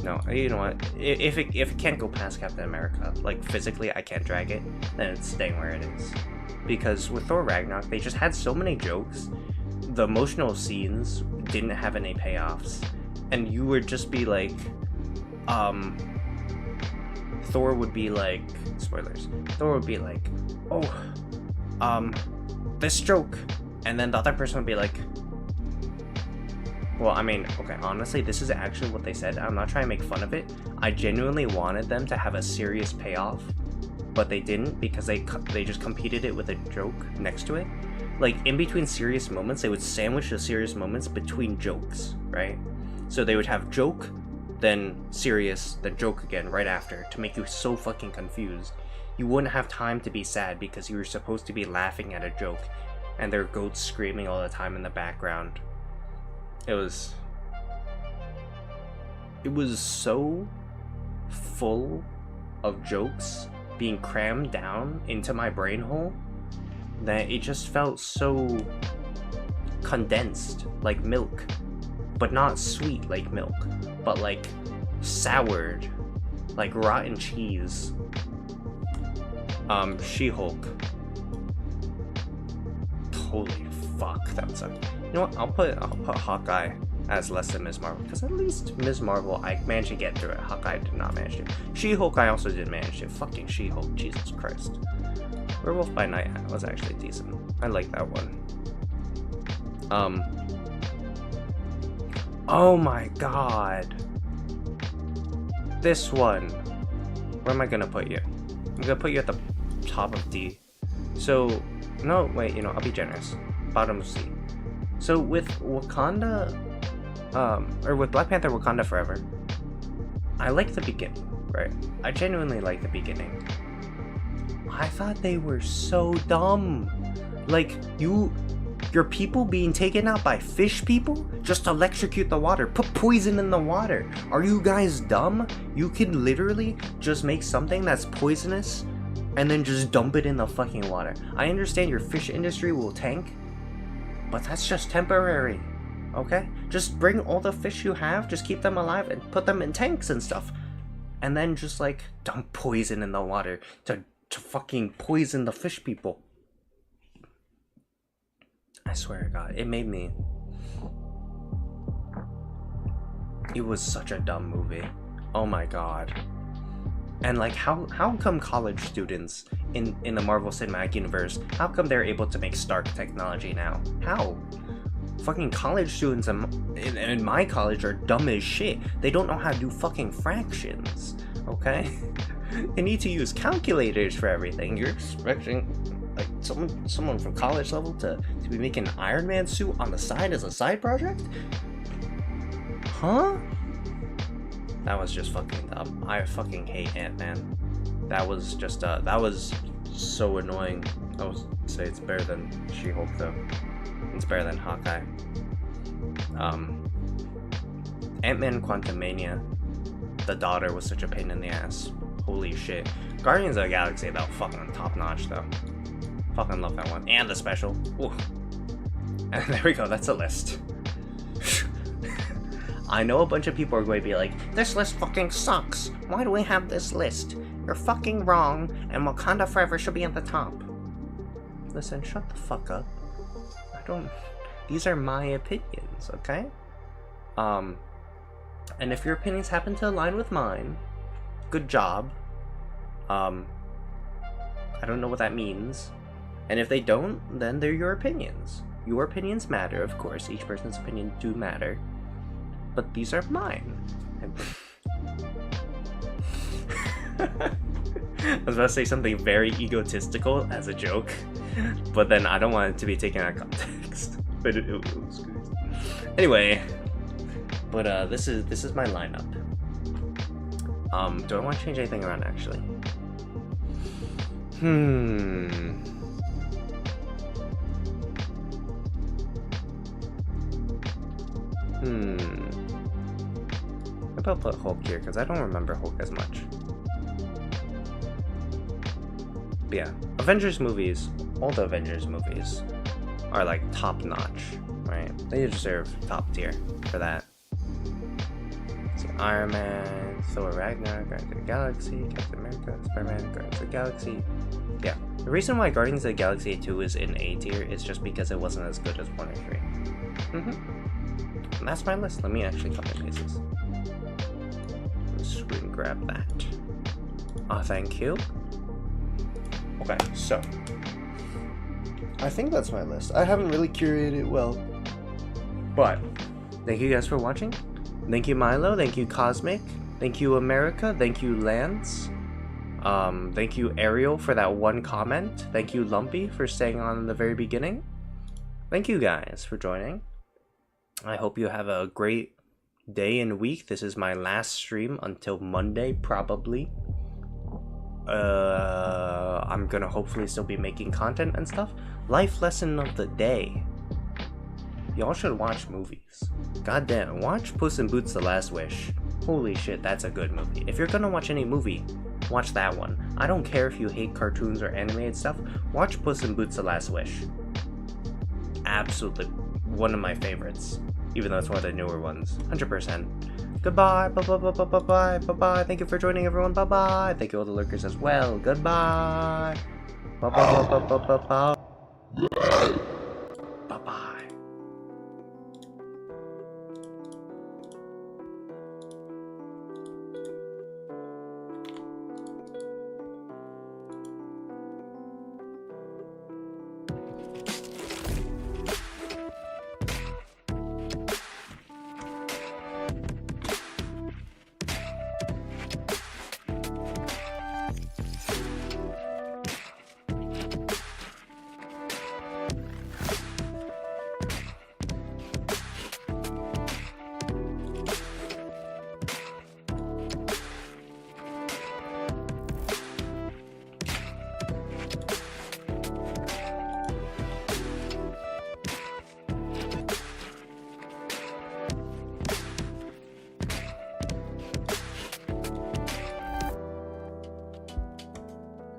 Speaker 1: No, you know what? If it can't go past Captain America, like physically I can't drag it, then it's staying where it is. Because with Thor Ragnarok, they just had so many jokes the emotional scenes didn't have any payoffs, and you would just be like, Thor would be like, spoilers, Thor would be like, oh, this joke, and then the other person would be like, well, I mean, okay, honestly, this is actually what they said. I'm not trying to make fun of it. I genuinely wanted them to have a serious payoff, but they didn't, because they just competed it with a joke next to it. Like, in between serious moments, they would sandwich the serious moments between jokes, right? So they would have joke, then serious, then joke again right after, to make you so fucking confused. You wouldn't have time to be sad because you were supposed to be laughing at a joke, and there are goats screaming all the time in the background. It was so full of jokes being crammed down into my brain hole that it just felt so condensed, like milk, but not sweet like milk, but like soured, like rotten cheese. She-Hulk. Holy fuck, that sucked. You know what? I'll put Hawkeye as less than Ms. Marvel, because at least Ms. Marvel I managed to get through it. Hawkeye did not manage to. She-Hulk I also didn't manage to. Fucking She-Hulk, Jesus Christ. Werewolf by Night was actually decent. I like that one. Oh my god. This one. Where am I gonna put you? I'm gonna put you at the top of D. So, no, wait, you know, I'll be generous. Bottom of C. So with Wakanda, or with Black Panther Wakanda Forever, I like the beginning, right? I genuinely like the beginning. I thought they were so dumb. Like, your people being taken out by fish people? Just electrocute the water. Put poison in the water. Are you guys dumb? You could literally just make something that's poisonous and then just dump it in the fucking water. I understand your fish industry will tank, but that's just temporary, okay? Just bring all the fish you have, just keep them alive and put them in tanks and stuff. And then just like dump poison in the water to fucking poison the fish people. I swear to God, it made me... It was such a dumb movie. Oh my god. And like, how come college students in the Marvel Cinematic Universe, how come they're able to make Stark technology now? How? Fucking college students in my college are dumb as shit. They don't know how to do fucking fractions, okay? They need to use calculators for everything. You're expecting like someone from college level to be making an Iron Man suit on the side as a side project? Huh? That was just fucking dumb. I fucking hate Ant-Man. That was just that was so annoying. I would say it's better than She-Hulk though. It's better than Hawkeye. Ant-Man Quantumania, the daughter was such a pain in the ass. Holy shit. Guardians of the Galaxy, though, fucking top notch though. Fucking love that one. And the special. Ooh. And there we go, that's a list. I know a bunch of people are going to be like, this list fucking sucks. Why do we have this list? You're fucking wrong, and Wakanda Forever should be at the top. Listen, shut the fuck up. These are my opinions, okay? And if your opinions happen to align with mine, good job. I don't know what that means. And if they don't, then they're your opinions. Your opinions matter, of course. Each person's opinion do matter. But these are mine. I was about to say something very egotistical as a joke, but then I don't want it to be taken out of context. But it was good. Anyway, but this is my lineup. Do I want to change anything around actually? Maybe I'll put Hulk here, because I don't remember Hulk as much. But yeah, Avengers movies, all the Avengers movies are like top notch, right? They deserve top tier for that. So Iron Man, Thor Ragnarok, Guardians of the Galaxy, Captain America, Spider-Man, Guardians of the Galaxy. Yeah, The reason why Guardians of the Galaxy 2 is in A tier is just because it wasn't as good as 1 and 3. And that's my list. Let me actually copy and paste this. Screen grab that. Thank you. Okay, so I think that's my list. I haven't really curated it well, but thank you guys for watching. Thank you, Milo. Thank you, Cosmic. Thank you, America. Thank you, Lance. Thank you, Ariel, for that one comment. Thank you, Lumpy, for staying on in the very beginning. Thank you guys for joining. I hope you have a great day and week. This is my last stream until Monday, probably. I'm gonna hopefully still be making content and stuff. Life lesson of the day. Y'all should watch movies. Goddamn, watch Puss in Boots: The Last Wish. Holy shit, that's a good movie. If you're gonna watch any movie, watch that one. I don't care if you hate cartoons or animated stuff. Watch Puss in Boots: The Last Wish. Absolutely one of my favorites. Even though it's one of the newer ones. 100%. Goodbye. Bye-bye. Bye-bye. Thank you for joining, everyone. Bye-bye. Thank you all the lurkers as well. Goodbye. Bye-bye.